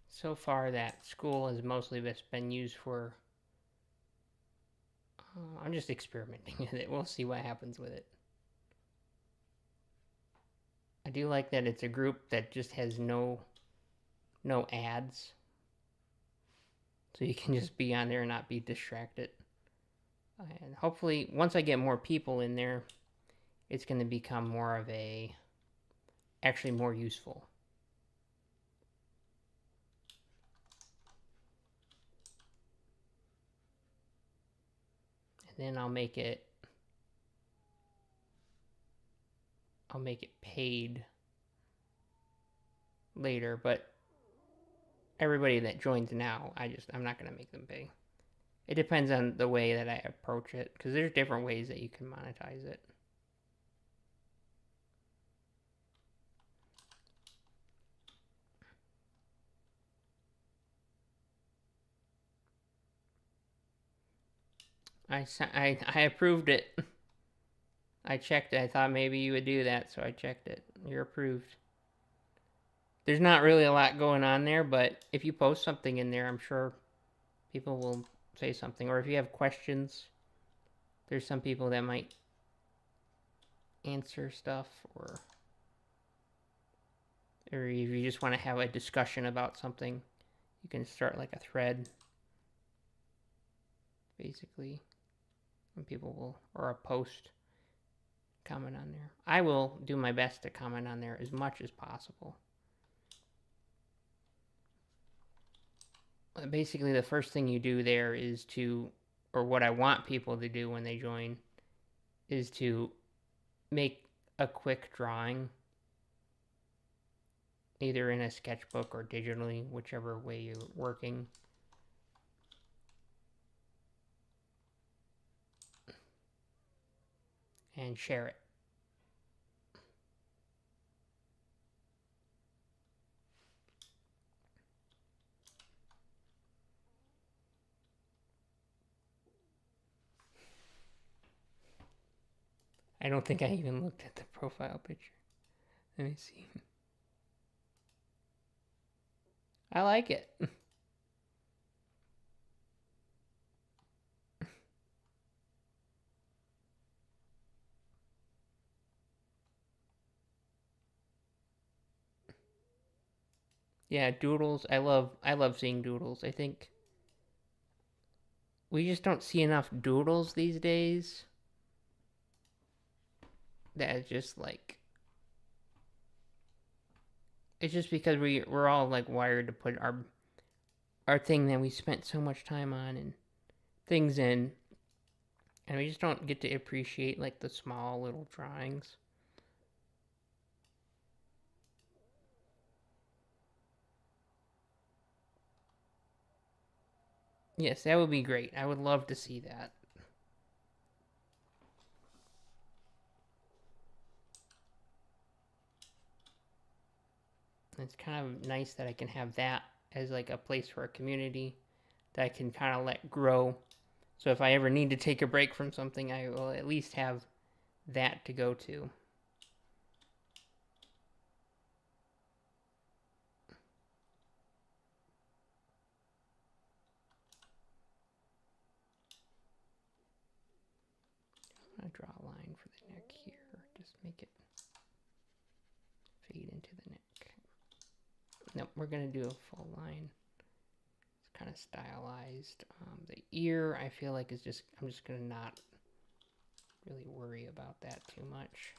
So far, that school has mostly just been used for. I'm just experimenting with it. We'll see what happens with it. I do like that it's a group that just has no ads. So you can just be on there and not be distracted. And hopefully, once I get more people in there, it's going to become more of a. Actually, more useful. And then I'll make it paid later, but everybody that joins now, I'm not going to make them pay. It depends on the way that I approach it, because there's different ways that you can monetize it. I approved it. I checked it. I thought maybe you would do that, so I checked it. You're approved. There's not really a lot going on there, but if you post something in there, I'm sure people will say something. Or if you have questions, there's some people that might answer stuff, or if you just want to have a discussion about something, you can start like a thread, basically, and people will, or a post, comment on there. I will do my best to comment on there as much as possible. Basically, the first thing you do there is to, or what I want people to do when they join, is to make a quick drawing, either in a sketchbook or digitally, whichever way you're working. And share it. I don't think I even looked at the profile picture. Let me see. I like it. Yeah, doodles. I love seeing doodles. I think we just don't see enough doodles these days. That is just like it's just because we're all like wired to put our thing that we spent so much time on and things in, and we just don't get to appreciate like the small little drawings. Yes, that would be great. I would love to see that. It's kind of nice that I can have that as like a place for a community that I can kind of let grow. So if I ever need to take a break from something, I will at least have that to go to. I'm going to draw a line for the neck here. Just make it fade into the neck. Nope, we're going to do a full line. It's kind of stylized. The ear, I feel like, is just, I'm just going to not really worry about that too much.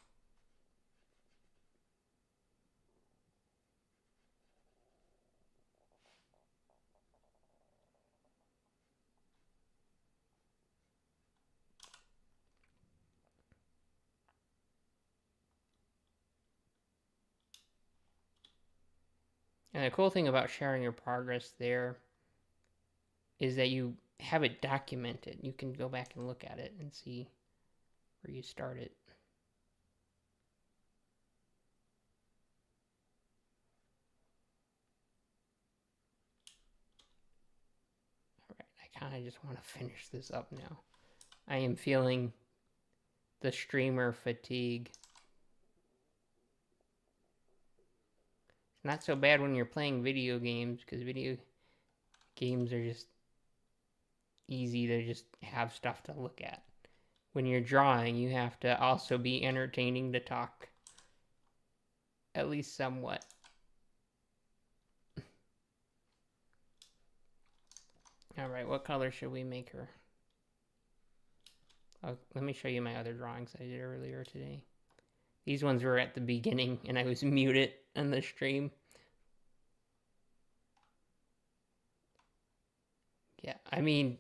And the cool thing about sharing your progress there is that you have it documented. You can go back and look at it and see where you started. All right, I kind of just want to finish this up now. I am feeling the streamer fatigue. It's not so bad when you're playing video games because video games are just easy to just have stuff to look at. When you're drawing, you have to also be entertaining to talk, at least somewhat. All right, what color should we make her? Oh, let me show you my other drawings I did earlier today. These ones were at the beginning, and I was muted on the stream. Yeah, I mean,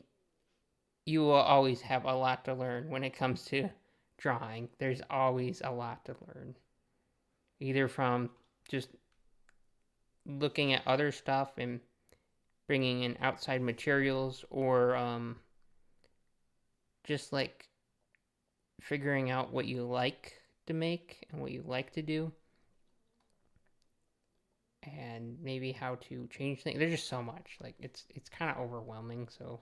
you will always have a lot to learn when it comes to drawing. There's always a lot to learn, either from just looking at other stuff and bringing in outside materials, or just like figuring out what you like to make and what you like to do, and maybe how to change things. There's just so much. Like it's kind of overwhelming. So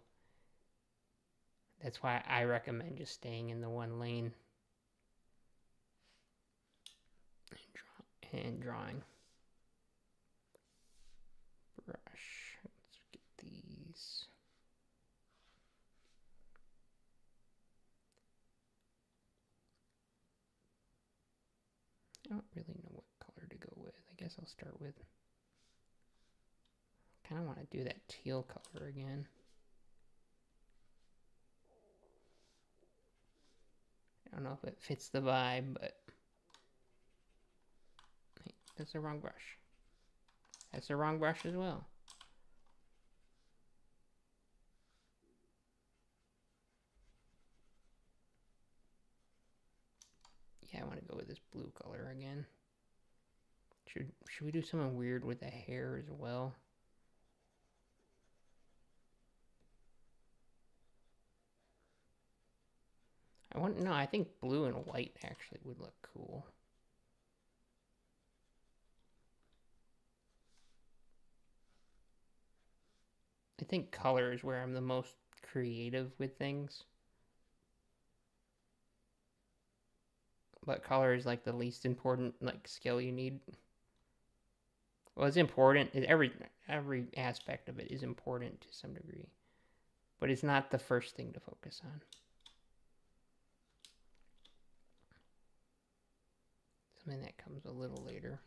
that's why I recommend just staying in the one lane and drawing. Brush. Let's get these. I don't really know what color to go with. I guess I'll start with. Kind of want to do that teal color again. I don't know if it fits the vibe, but hey, that's the wrong brush. That's the wrong brush as well. Yeah, I want to go with this blue color again. Should we do something weird with the hair as well? No, I think blue and white actually would look cool. I think color is where I'm the most creative with things. But color is like the least important like skill you need. Well, it's important. Every aspect of it is important to some degree, but it's not the first thing to focus on. Something that comes a little later.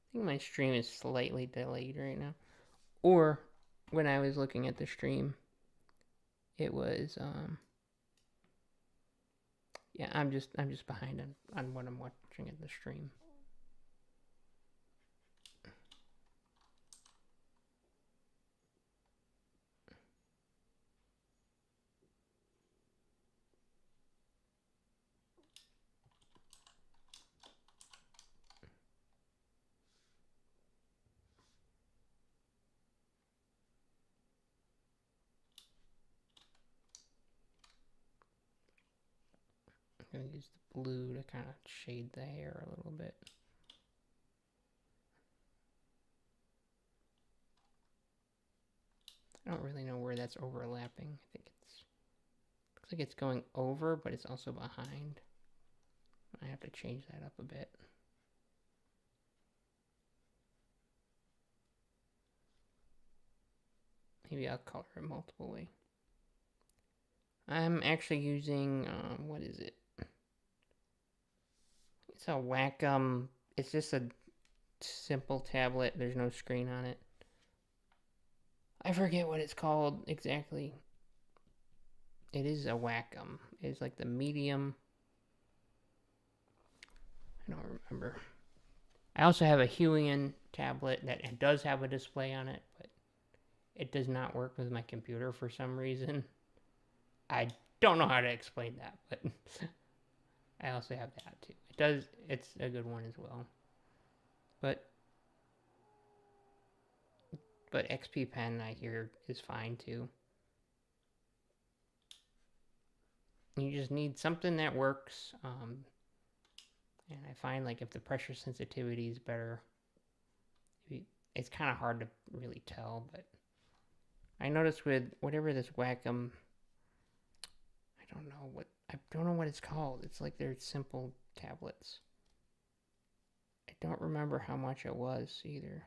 I think my stream is slightly delayed right now. Or when I was looking at the stream, it was yeah, I'm just behind on what I'm watching at the stream. I'm gonna use the blue to kind of shade the hair a little bit. I don't really know where that's overlapping. I think it's looks like it's going over, but it's also behind. I have to change that up a bit. Maybe I'll color it multiple ways. I'm actually using what is it? It's a Wacom. It's just a simple tablet. There's no screen on it. I forget what it's called exactly. It is a Wacom. It's like the medium. I don't remember. I also have a Huion tablet that does have a display on it, but it does not work with my computer for some reason. I don't know how to explain that, but I also have that too. It's a good one as well. But XP Pen I hear is fine too. You just need something that works. And I find like if the pressure sensitivity is better, it's kind of hard to really tell. But I noticed with whatever this Wacom, I don't know what it's called. It's like they're simple tablets. I don't remember how much it was either.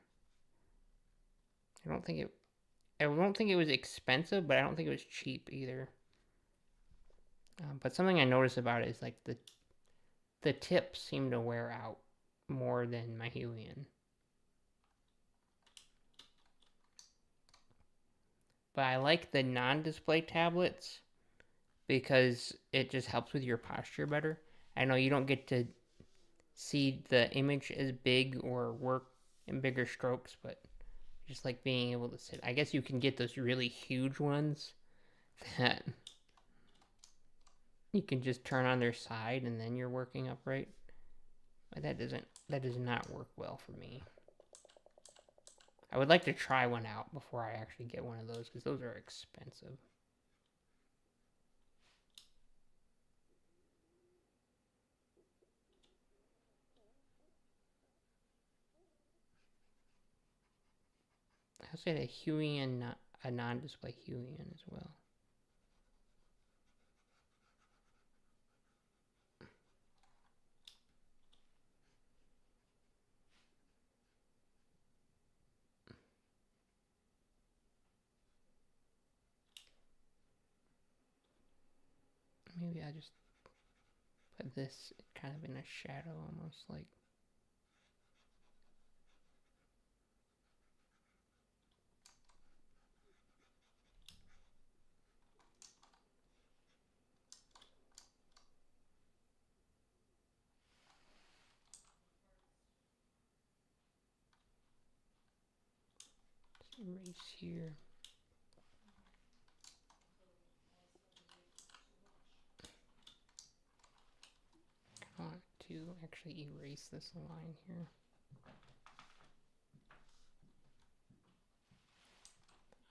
I don't think it was expensive, but I don't think it was cheap either. But something I noticed about it is like the tips seem to wear out more than my Huion. But I like the non-display tablets because it just helps with your posture better. I know you don't get to see the image as big or work in bigger strokes, but just like being able to sit. I guess you can get those really huge ones that you can just turn on their side and then you're working upright. But that does not work well for me. I would like to try one out before I actually get one of those because those are expensive. I also had a Huion, a non-display Huion as well. Maybe I just put this kind of in a shadow, almost like. Erase here. I want to actually erase this line here.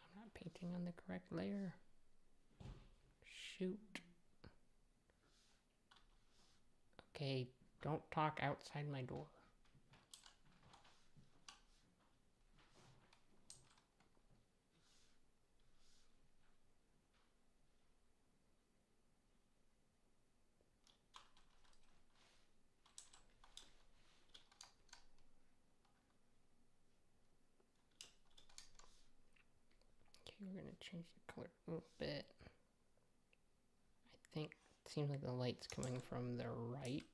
I'm not painting on the correct layer. Shoot. Okay, don't talk outside my door. Okay, we're gonna change the color a little bit. I think it seems like the light's coming from the right.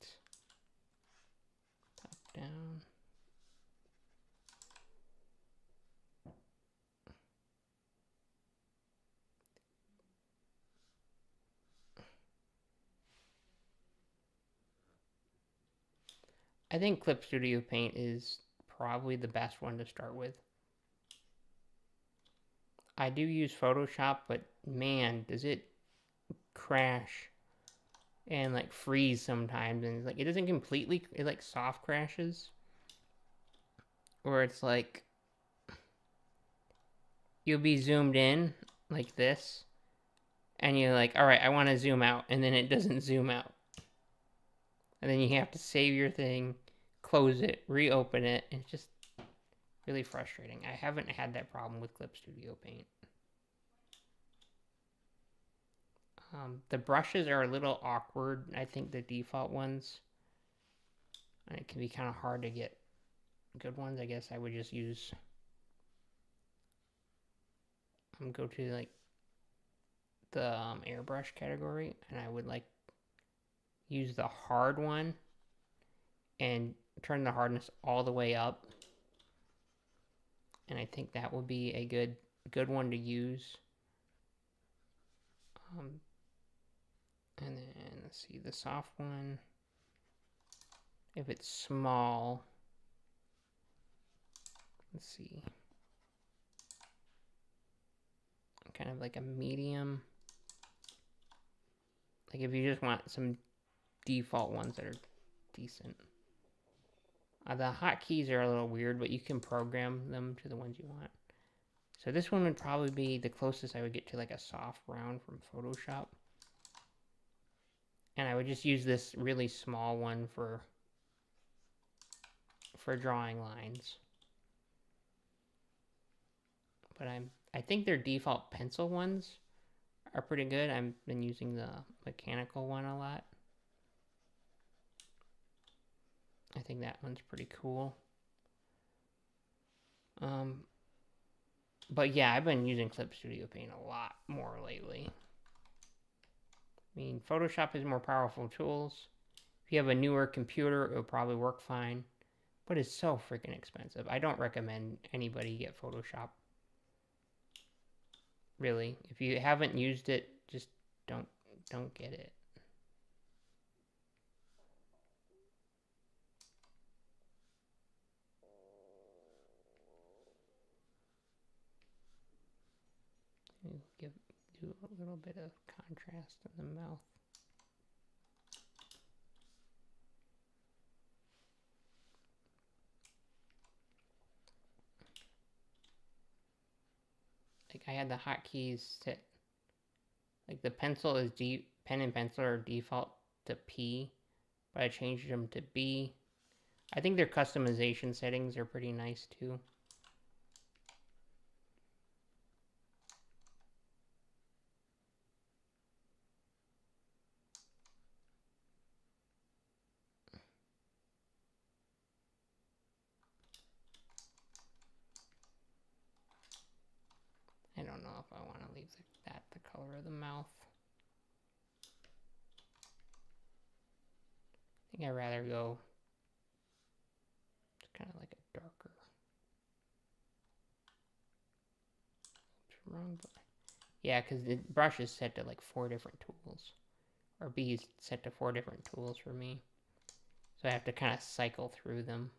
Top down. I think Clip Studio Paint is probably the best one to start with. I do use Photoshop, but man, does it crash and like freeze sometimes, and like it doesn't completely, it like soft crashes, or it's like you'll be zoomed in like this, and you're like, all right, I want to zoom out, and then it doesn't zoom out, and then you have to save your thing, close it, reopen it, and it's just really frustrating. I haven't had that problem with Clip Studio Paint. The brushes are a little awkward. I think the default ones, and it can be kind of hard to get good ones. I guess I would just use, go to like the airbrush category, and I would like use the hard one and turn the hardness all the way up. And I think that would be a good one to use. And then let's see, the soft one, if it's small, let's see, kind of like a medium. Like if you just want some default ones that are decent. The hotkeys are a little weird, but you can program them to the ones you want. So this one would probably be the closest I would get to like a soft round from Photoshop. And I would just use this really small one for drawing lines. But I think their default pencil ones are pretty good. I've been using the mechanical one a lot. I think that one's pretty cool. But yeah, I've been using Clip Studio Paint a lot more lately. I mean, Photoshop has more powerful tools. If you have a newer computer, it'll probably work fine. But it's so freaking expensive. I don't recommend anybody get Photoshop. Really. If you haven't used it, just don't get it. Do a little bit of contrast in the mouth. Like I had the hotkeys set, like the pencil is pen and pencil are default to P, but I changed them to B. I think their customization settings are pretty nice too. I don't know if I want to leave that the color of the mouth. I think I'd rather go, it's kind of like a darker. Oops, wrong button. Yeah, because the brush is set to like 4 different tools. Or B is set to 4 different tools for me. So I have to kind of cycle through them.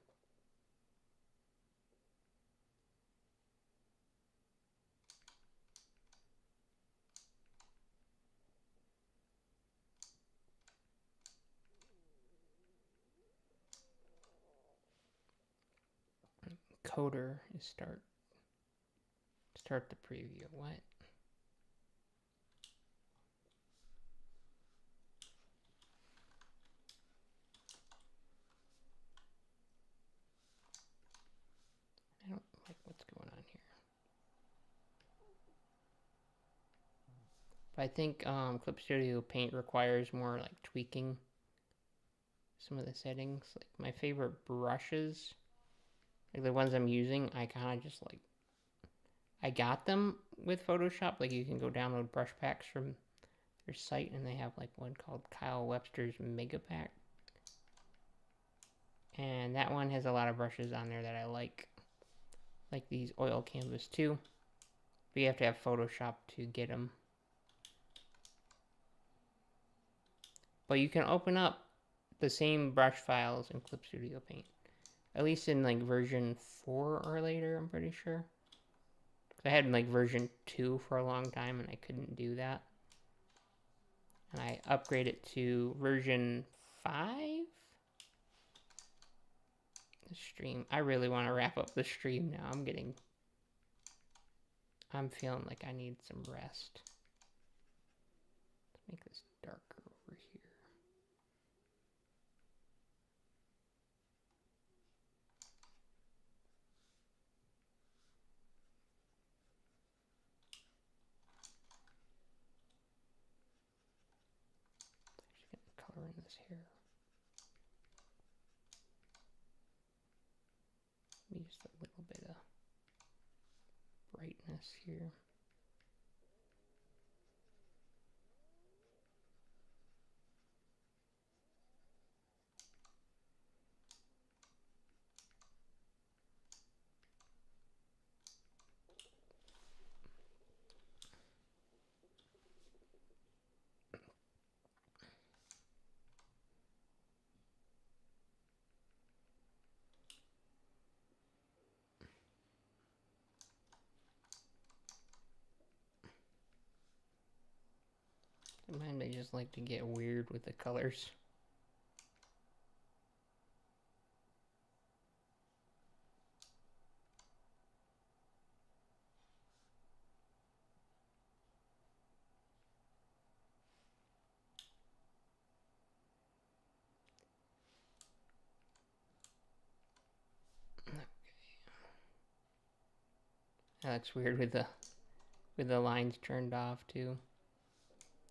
Coder is start the preview. What? But I think Clip Studio Paint requires more like tweaking some of the settings. Like my favorite brushes, like the ones I'm using, I kind of just like, I got them with Photoshop. Like you can go download brush packs from their site, and they have like one called Kyle Webster's Mega Pack. And that one has a lot of brushes on there that I like these oil canvas too. But you have to have Photoshop to get them. But you can open up the same brush files in Clip Studio Paint. At least in like version 4 or later, I'm pretty sure. I had like version 2 for a long time and I couldn't do that. And I upgraded to version 5? The stream. I really want to wrap up the stream now. I'm feeling like I need some rest. Let's make this darker over here. Just gonna color in this hair. Maybe just a little bit of brightness here. Sometimes I just like to get weird with the colors. That looks weird with the lines turned off too.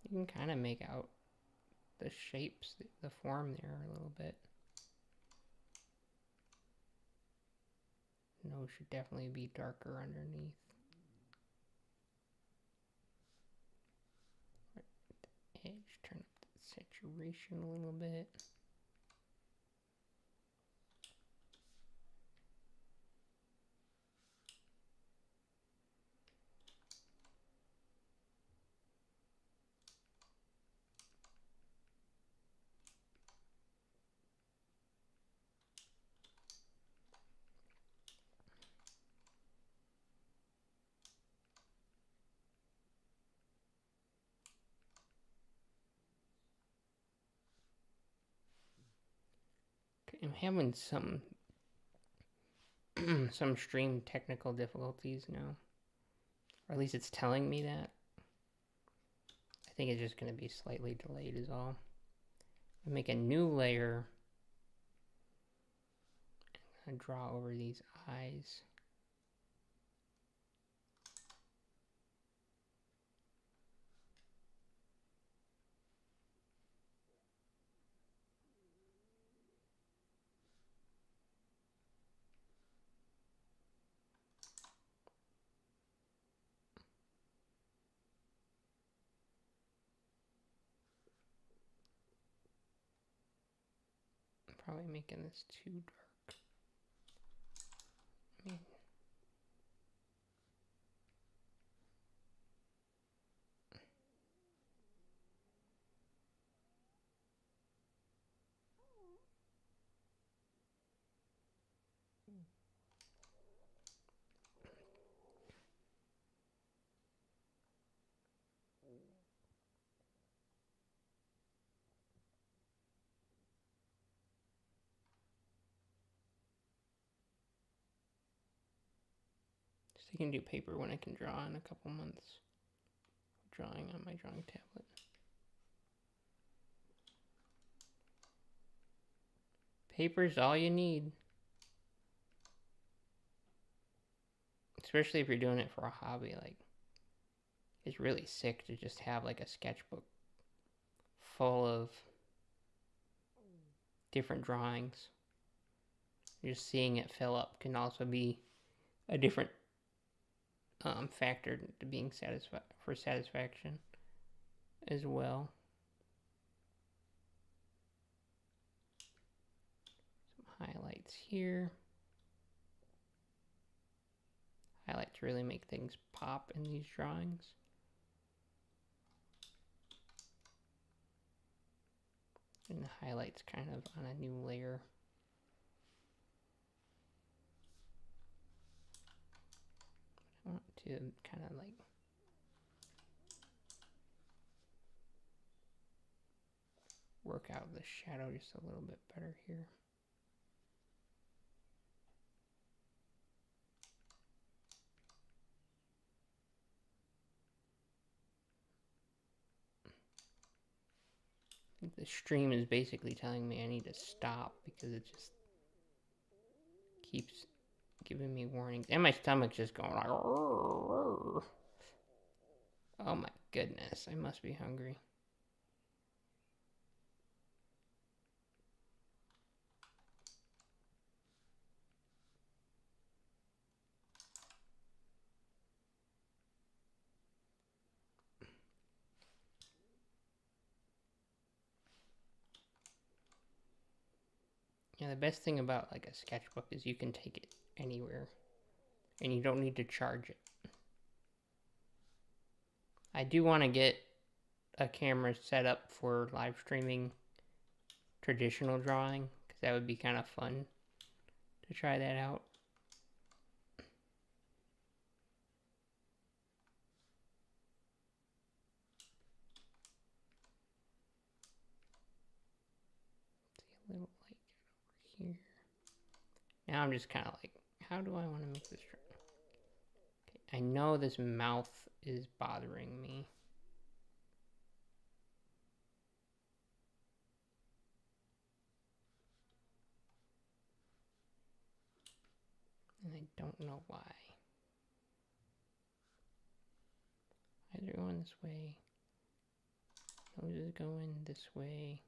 You can kind of make out the shapes, the form there a little bit. Nose should definitely be darker underneath. Edge, turn up the saturation a little bit. I'm having some stream technical difficulties now. Or at least it's telling me that. I think it's just going to be slightly delayed is all. I make a new layer and draw over these eyes. Probably making this too dark. I mean, so you can do paper when I can draw in a couple months. Drawing on my drawing tablet. Paper's all you need. Especially if you're doing it for a hobby, like It's really sick to just have like a sketchbook full of different drawings. Just seeing it fill up can also be a different factor to being satisfaction as well. Some highlights here. Highlights really make things pop in these drawings. And the highlights kind of on a new layer. I want to kind of like work out the shadow just a little bit better here. The stream is basically telling me I need to stop because it just keeps giving me warnings. And my stomach's just going like, oh my goodness, I must be hungry. Yeah, the best thing about like a sketchbook is you can take it anywhere and you don't need to charge it. I do want to get a camera set up for live streaming traditional drawing because that would be kind of fun to try that out. See a little light over here. Now I'm just kind of like, how do I want to make this drawing? Okay, I know this mouth is bothering me. And I don't know why. Eyes are going this way. Nose is going this way.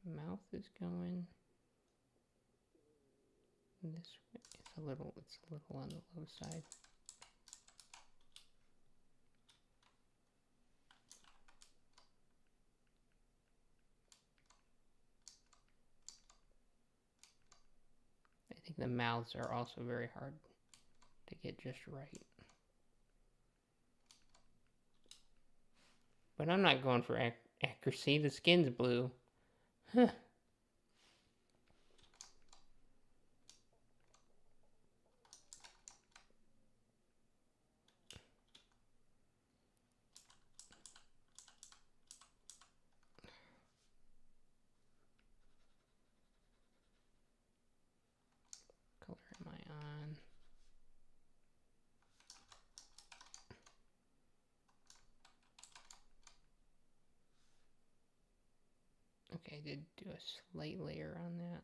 Mouth is going this way. It's a little on the low side. I think the mouths are also very hard to get just right. But I'm not going for accuracy. The skin's blue. Huh. Color am I on? Okay, I did do a slight layer on that.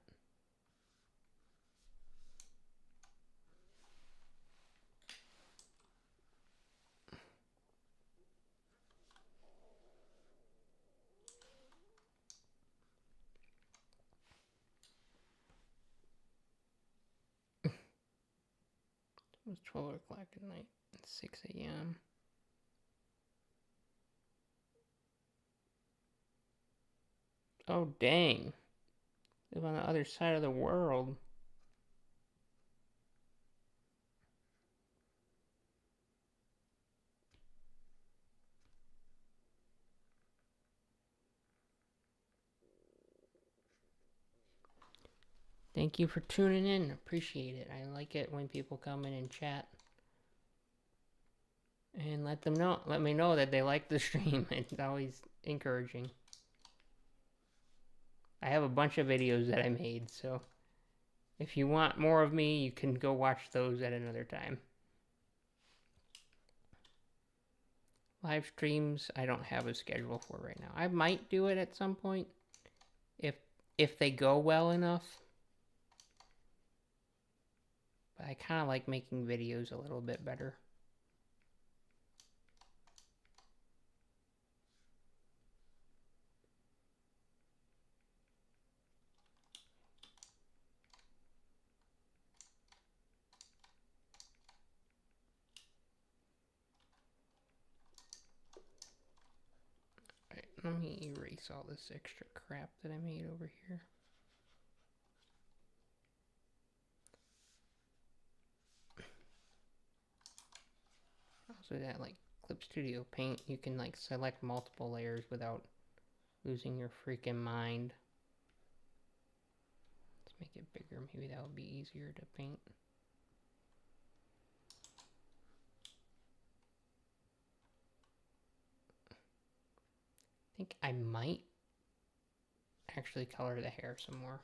It was 12 o'clock at night. It's 6 a.m. Oh, dang. Live on the other side of the world. Thank you for tuning in. Appreciate it. I like it when people come in and chat. And let me know that they like the stream. It's always encouraging. I have a bunch of videos that I made, so if you want more of me, you can go watch those at another time. Live streams, I don't have a schedule for right now. I might do it at some point if they go well enough. But I kind of like making videos a little bit better. Let me erase all this extra crap that I made over here. Also, that like Clip Studio Paint, you can like select multiple layers without losing your freaking mind. Let's make it bigger. Maybe that would be easier to paint. I think I might actually color the hair some more.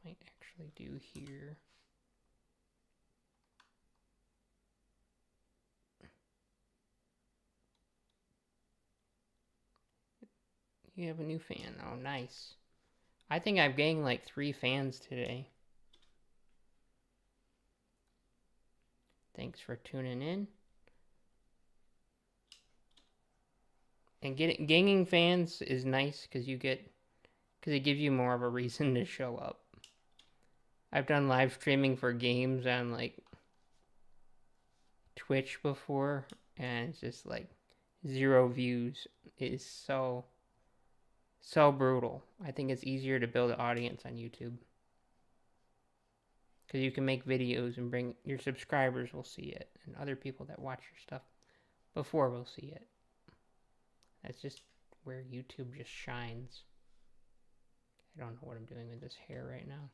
Might actually do here. You have a new fan. Oh, nice. I think I've gained like 3 fans today. Thanks for tuning in. And gaining fans is nice because it gives you more of a reason to show up. I've done live streaming for games on like Twitch before, and it's just like 0 views is so brutal. I think it's easier to build an audience on YouTube because you can make videos and bring your subscribers will see it, and other people that watch your stuff before will see it. That's just where YouTube just shines. I don't know what I'm doing with this hair right now.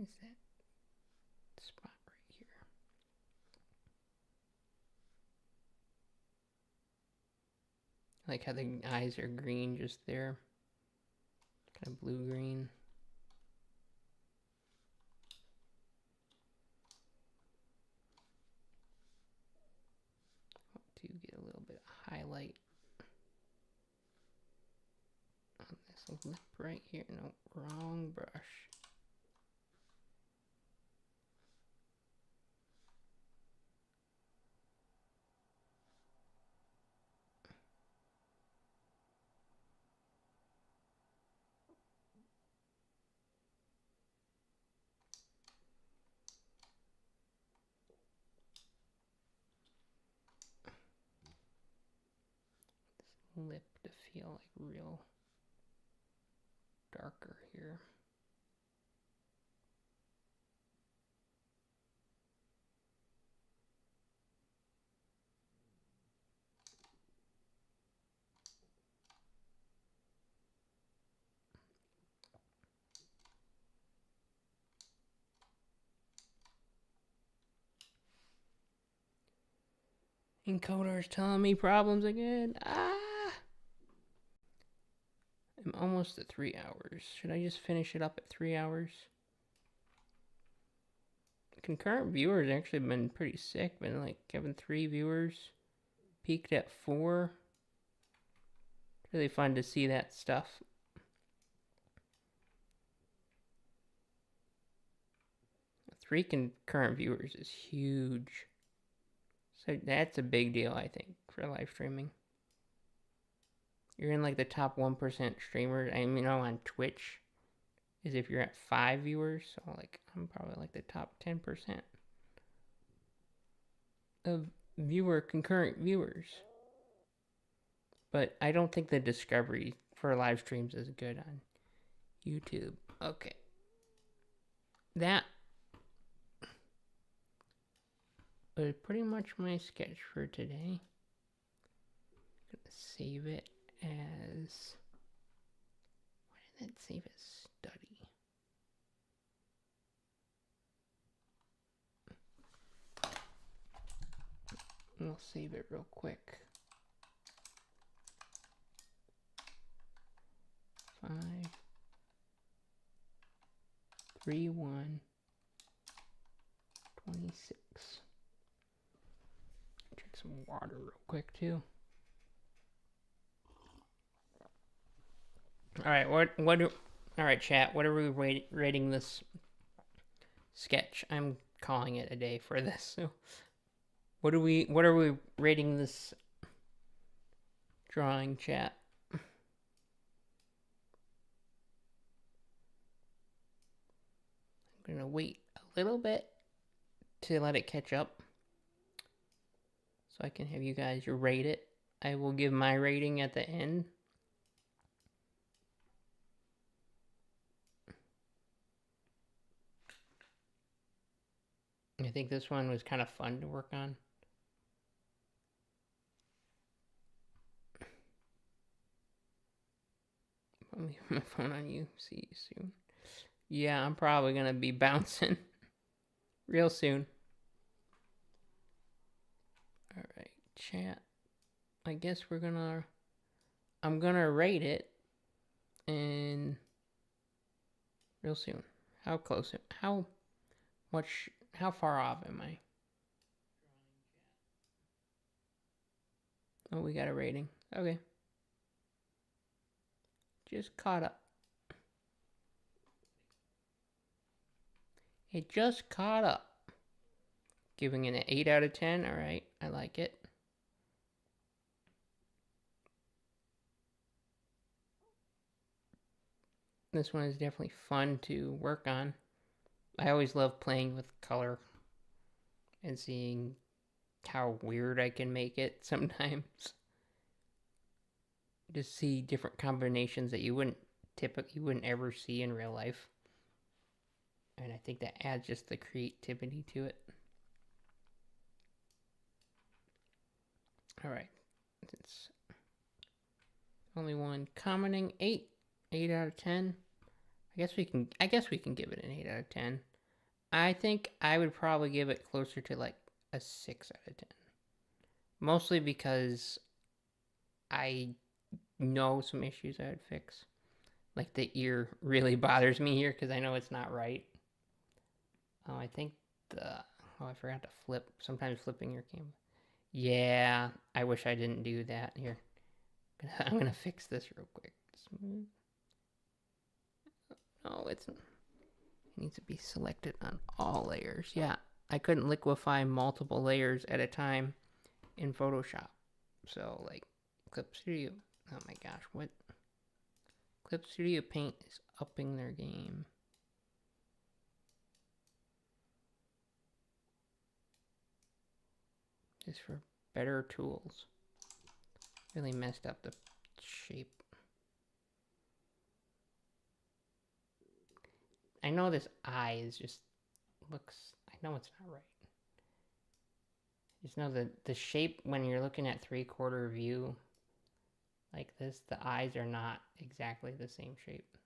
Is that spot right here? I like how the eyes are green just there. Kind of blue-green. To get a little bit of highlight on this lip right here. No, wrong brush. Lip to feel like real darker here. Encoder's telling me problems again. I'm almost at 3 hours. Should I just finish it up at 3 hours? Concurrent viewers actually been pretty sick. Been like having 3 viewers. Peaked at 4. Really fun to see that stuff. Three concurrent viewers is huge. So that's a big deal, I think, for live streaming. You're in like the top 1% streamers. I mean, on Twitch is if you're at 5 viewers. So like I'm probably like the top 10% of concurrent viewers. But I don't think the discovery for live streams is good on YouTube. Okay. That was pretty much my sketch for today. I'm gonna save it as Let's save as study. We'll save it real quick. 5, 3, 1, 26. Drink some water real quick too. All right, all right, chat. What are we rating this sketch? I'm calling it a day for this. So, what are we rating this drawing, chat? I'm gonna wait a little bit to let it catch up, so I can have you guys rate it. I will give my rating at the end. I think this one was kind of fun to work on. I'll leave my phone on you. See you soon. Yeah, I'm probably going to be bouncing real soon. All right, chat. I guess I'm going to rate it in real soon. How close? How far off am I? Oh, we got a rating. Okay. Just caught up. It just caught up. Giving it an 8 out of 10. All right, I like it. This one is definitely fun to work on. I always love playing with color and seeing how weird I can make it sometimes. Just see different combinations that you wouldn't ever see in real life. And I think that adds just the creativity to it. All right. It's only one commenting. 8 out of 10. I guess we can give it an 8 out of 10. I think I would probably give it closer to like a 6 out of 10. Mostly because I know some issues I would fix. Like the ear really bothers me here because I know it's not right. Oh, I think I forgot to flip. Sometimes flipping your camera. Yeah, I wish I didn't do that. Here, I'm gonna fix this real quick. Smooth. No, it needs to be selected on all layers. Yeah, I couldn't liquefy multiple layers at a time in Photoshop. So, like, Clip Studio. Oh my gosh, what? Clip Studio Paint is upping their game. Just for better tools. Really messed up the shape. I know this eye is just looks, I know it's not right. Just know that the shape when you're looking at 3/4 view like this, the eyes are not exactly the same shape.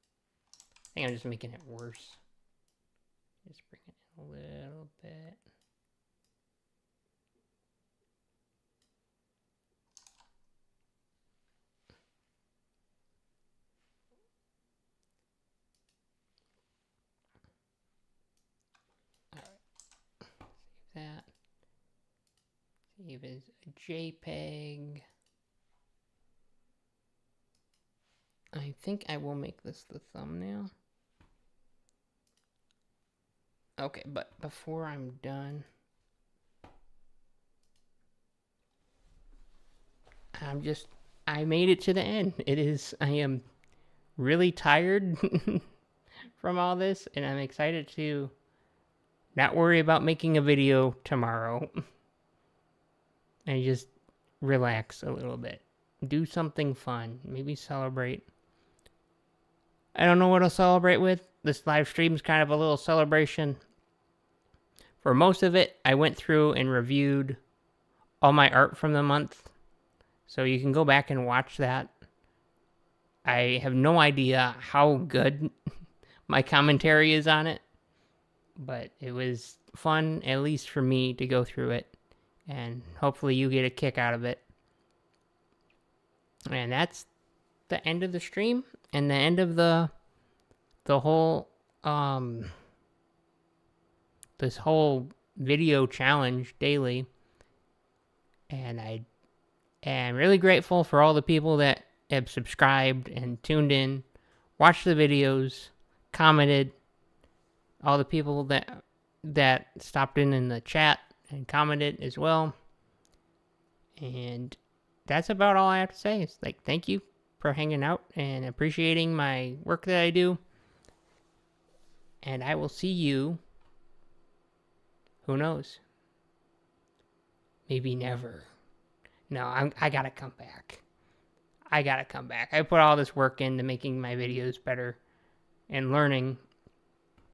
I think I'm just making it worse. Just bring it in a little bit. That. Save as a JPEG. I think I will make this the thumbnail. Okay, but before I'm done, I made it to the end. I am really tired from all this, and I'm excited to not worry about making a video tomorrow and just relax a little bit. Do something fun. Maybe celebrate. I don't know what I'll celebrate with. This live stream is kind of a little celebration. For most of it, I went through and reviewed all my art from the month. So you can go back and watch that. I have no idea how good my commentary is on it, but it was fun, at least for me, to go through it, and hopefully you get a kick out of it. And that's the end of the stream and the end of the whole this whole video challenge daily. And I am really grateful for all the people that have subscribed and tuned in, watched the videos, commented, all the people that stopped in the chat and commented as well. And that's about all I have to say. It's like, thank you for hanging out and appreciating my work that I do. And I will see you, who knows, maybe never. No, I gotta come back. I put all this work into making my videos better and learning